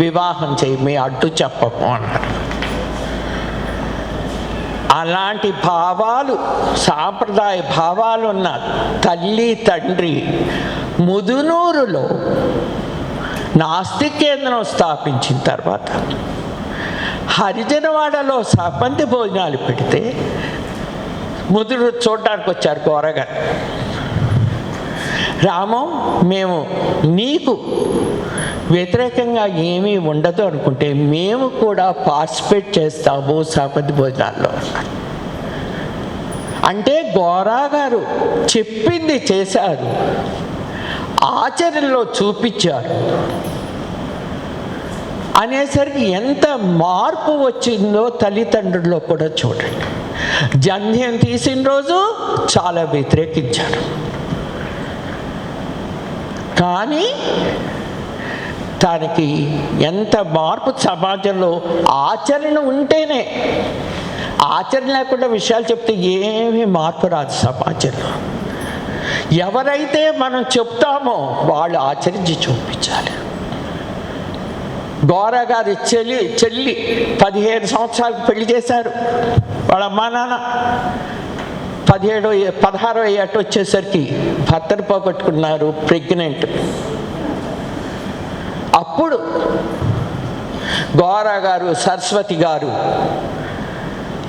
వివాహం చేయి, మీ అడ్డు చెప్పము అన్నాడు. అలాంటి భావాలు, సాంప్రదాయ భావాలు ఉన్న తల్లి తండ్రి ముదునూరులో నాస్తి కేంద్రం స్థాపించిన తర్వాత హరిజనవాడలో సపంతి భోజనాలు పెడితే ముదురు చూడడానికి వచ్చారు గోరగారు. రామం, మేము నీకు వ్యతిరేకంగా ఏమీ ఉండదు అనుకుంటే మేము కూడా పార్టిసిపేట్ చేస్తాము సపంతి భోజనాల్లో. అంటే గోరా గారు చెప్పింది చేశారు, ఆచరణలో చూపించారు అనేసరికి ఎంత మార్పు వచ్చిందో తల్లిదండ్రుల్లో కూడా చూడండి. జంధ్యం తీసిన రోజు చాలా వ్యతిరేకించారు, కానీ దానికి ఎంత మార్పు సమాజంలో ఆచరణ ఉంటేనే, ఆచరణ లేకుండా విషయాలు చెప్తే ఏమీ మార్పు రాదు సమాజంలో. ఎవరైతే మనం చెప్తామో వాళ్ళు ఆచరించి చూపించాలి. గోరా గారి చెల్లి 15 సంవత్సరాలకు పెళ్లి చేశారు. వాళ్ళ అమ్మా నాన్న 16 ఏట వచ్చేసరికి భర్తను పోగొట్టుకున్నారు, ప్రెగ్నెంట్. అప్పుడు గోరా గారు, సరస్వతి గారు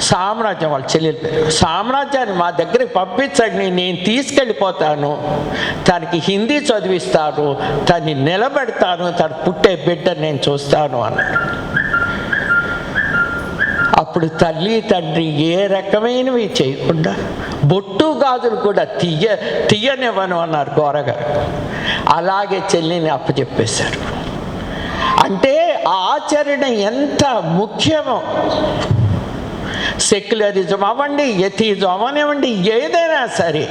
సామ్రాజ్యం వాళ్ళ చెల్లెలు పేరు. సామ్రాజ్యాన్ని మా దగ్గరికి పంపించండి, నేను తీసుకెళ్ళిపోతాను, తనకి హిందీ చదివిస్తాను, తన్ని నిలబెడతాను, తను పుట్టే బిడ్డని నేను చూస్తాను అన్నాడు. అప్పుడు తల్లి తండ్రి ఏ రకమైనవి చేయకుండా బొట్టు గాజులు కూడా తీయనివ్వను అన్నారు గోరగారు. అలాగే చెల్లిని అప్పచెప్పేశారు. అంటే ఆచరణ ఎంత ముఖ్యమో. సెక్యులరిజం అవ్వండి, ఎథిజం అవనివ్వండి, ఏదైనా సరే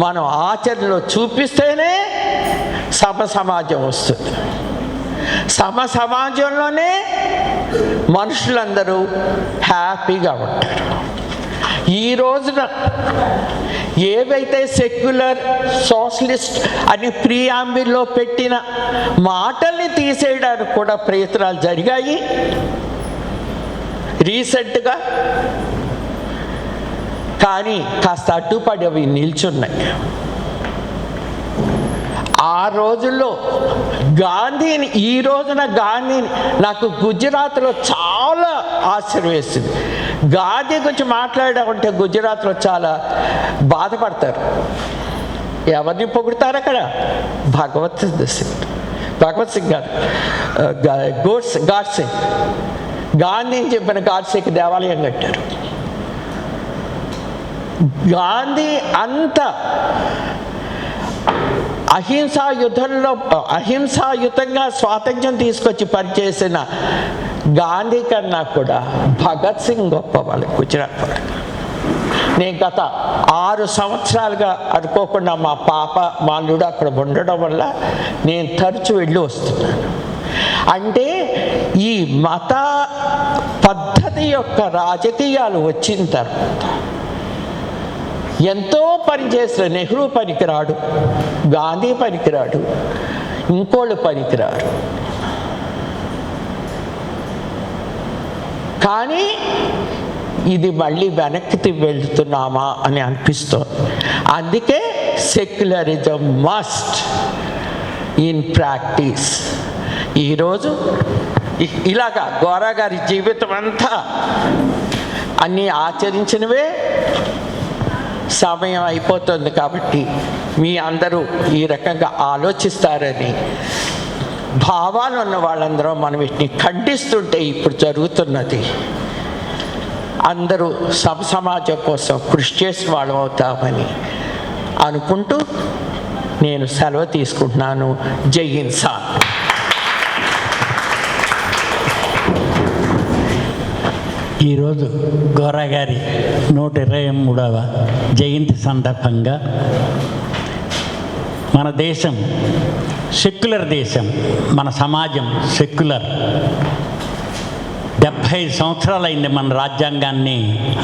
మనం ఆచరణలో చూపిస్తేనే సమాజం వస్తుంది. సమాజంలోనే మనుషులందరూ హ్యాపీగా ఉంటారు. ఈ రోజున ఏవైతే సెక్యులర్ సోషలిస్ట్ అని ప్రియాంబిల్లో పెట్టిన మాటల్ని తీసేయడానికి కూడా ప్రయత్నాలు జరిగాయి రీసెంట్గా. కానీ కాస్త అడ్డుపడి అవి నిల్చున్నాయి. ఆ రోజుల్లో గాంధీని, ఈ రోజున గాంధీని నాకు గుజరాత్లో చాలా ఆశ్చర్యం వేసింది. గాంధీ గురించి మాట్లాడామంటే గుజరాత్లో చాలా బాధపడతారు. ఎవరిని పొగుడతారు అక్కడ? భగత్ సింగ్ గారు, గాడ్సే. గాంధీని చెప్పిన గాడ్సేకి దేవాలయం కట్టారు. గాంధీ అంత అహింసాయుతంగా స్వాతంత్ర్యం తీసుకొచ్చి పనిచేసిన గాంధీ కన్నా కూడా భగత్ సింగ్ గొప్ప వాళ్ళు గుజరాత్ వాళ్ళు. నేను గత 6 సంవత్సరాలుగా అనుకోకుండా మా పాప మాల్యుడు అక్కడ ఉండడం వల్ల నేను తరచు వెళ్ళి వస్తున్నాను. అంటే ఈ మత పద్ధతి యొక్క రాజకీయాలు వచ్చిన తర్వాత ఎంతో పనిచేసిన నెహ్రూ పనికిరాడు, గాంధీ పనికిరాడు, ఇంకోళ్ళు పనికిరాడు. కానీ ఇది మళ్ళీ వెనక్కి వెళ్తున్నామా అని అనిపిస్తోంది. అందుకే సెక్యులరిజం మస్ట్ ఇన్ ప్రాక్టీస్. ఈరోజు ఇలాగా గోరా గారి జీవితం అంతా అన్నీ ఆచరించినవే. సమయం అయిపోతుంది కాబట్టి మీ అందరూ ఈ రకంగా ఆలోచిస్తారని, భావాలు ఉన్న వాళ్ళందరూ మనం వీటిని ఖండిస్తుంటే ఇప్పుడు జరుగుతున్నది అందరూ సమాజం కోసం కృషి చేసిన వాళ్ళు అవుతామని అనుకుంటూ నేను సెలవు తీసుకుంటున్నాను. జై ఇన్సాన్. ఈరోజు గోరా గారి 123వ జయంతి సందర్భంగా మన దేశం సెక్యులర్ దేశం, మన సమాజం సెక్యులర్. 75 సంవత్సరాలైంది మన రాజ్యాంగాన్ని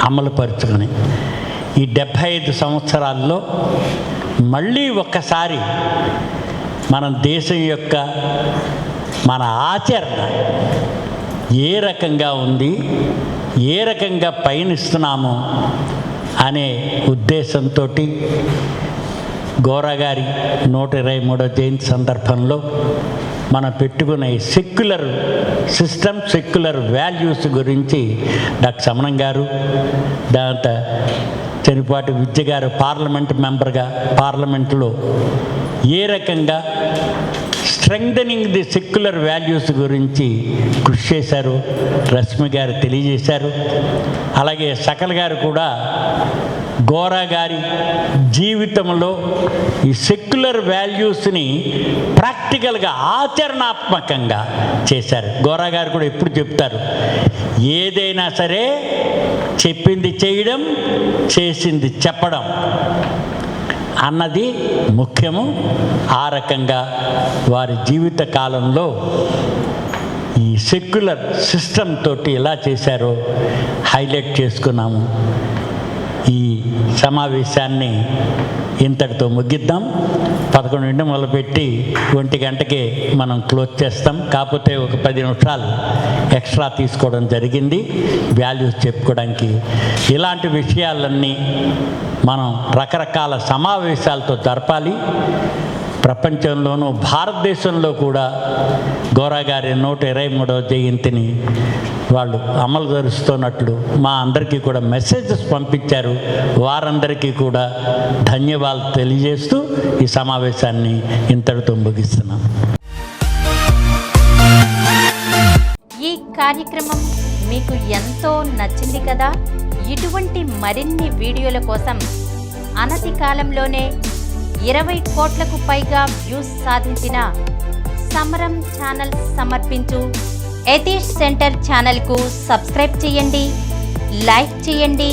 అమలుపరుచుకొని. ఈ 75 సంవత్సరాల్లో మళ్ళీ ఒక్కసారి మన దేశం యొక్క మన ఆచరణ ఏ రకంగా ఉంది, ఏ రకంగా పయనిస్తున్నాము అనే ఉద్దేశంతో గోరా గారి 123వ జయంతి సందర్భంలో మనం పెట్టుకున్న ఈ సెక్యులర్ సిస్టమ్, సెక్యులర్ వాల్యూస్ గురించి డాక్టర్ సమణం గారు, దాంతో చెనిపాటి విద్య గారు పార్లమెంట్ మెంబర్గా పార్లమెంటులో ఏ రకంగా స్ట్రెంగ్థనింగ్ ది సెక్యులర్ వాల్యూస్ గురించి కృషి చేశారు రశ్మి గారు తెలియజేశారు. అలాగే సకల్ గారు కూడా గోరా గారి జీవితంలో ఈ సెక్యులర్ వాల్యూస్ని ప్రాక్టికల్గా ఆచరణాత్మకంగా చేశారు. గోరా గారు కూడా ఎప్పుడు చెప్తారు, ఏదైనా సరే చెప్పింది చేయడం, చేసింది చెప్పడం అన్నది ముఖ్యము. ఆ రకంగా వారి జీవిత కాలంలో ఈ సెక్యులర్ సిస్టమ్ తోటి ఎలా చేశారో హైలైట్ చేసుకున్నాము. ఈ సమావేశాన్ని ఇంతటితో ముగిద్దాం. 11 మొదలుపెట్టి 1 గంటకే మనం క్లోజ్ చేస్తాం. కాకపోతే ఒక 10 నిమిషాలు ఎక్స్ట్రా తీసుకోవడం జరిగింది వాల్యూస్ చెప్పుకోవడానికి. ఇలాంటి విషయాలన్నీ మనం రకరకాల సమావేశాలతో జరపాలి. ప్రపంచంలోనూ భారతదేశంలో కూడా గోరా గారి 123వ జయంతిని వాళ్ళు అమలు జరుస్తున్నట్లు మా అందరికీ కూడా మెసేజెస్ పంపించారు. వారందరికీ కూడా ధన్యవాదాలు తెలియజేస్తూ ఈ సమావేశాన్ని ఇంతటితో ముగిస్తున్నాం. ఈ కార్యక్రమం మీకు ఎంతో నచ్చింది కదా. ఇటువంటి మరిన్ని వీడియోల కోసం అనతి కాలంలోనే 20 కోట్లకు పైగా వ్యూస్ సాధించిన సమరం ఛానల్ సమర్పించు యతీష్ సెంటర్ ఛానల్కు సబ్స్క్రైబ్ చేయండి, లైక్ చేయండి,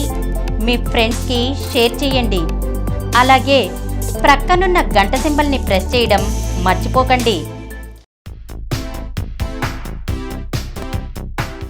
మీ ఫ్రెండ్స్కి షేర్ చేయండి. అలాగే ప్రక్కనున్న గంట సింబల్ని ప్రెస్ చేయడం మర్చిపోకండి.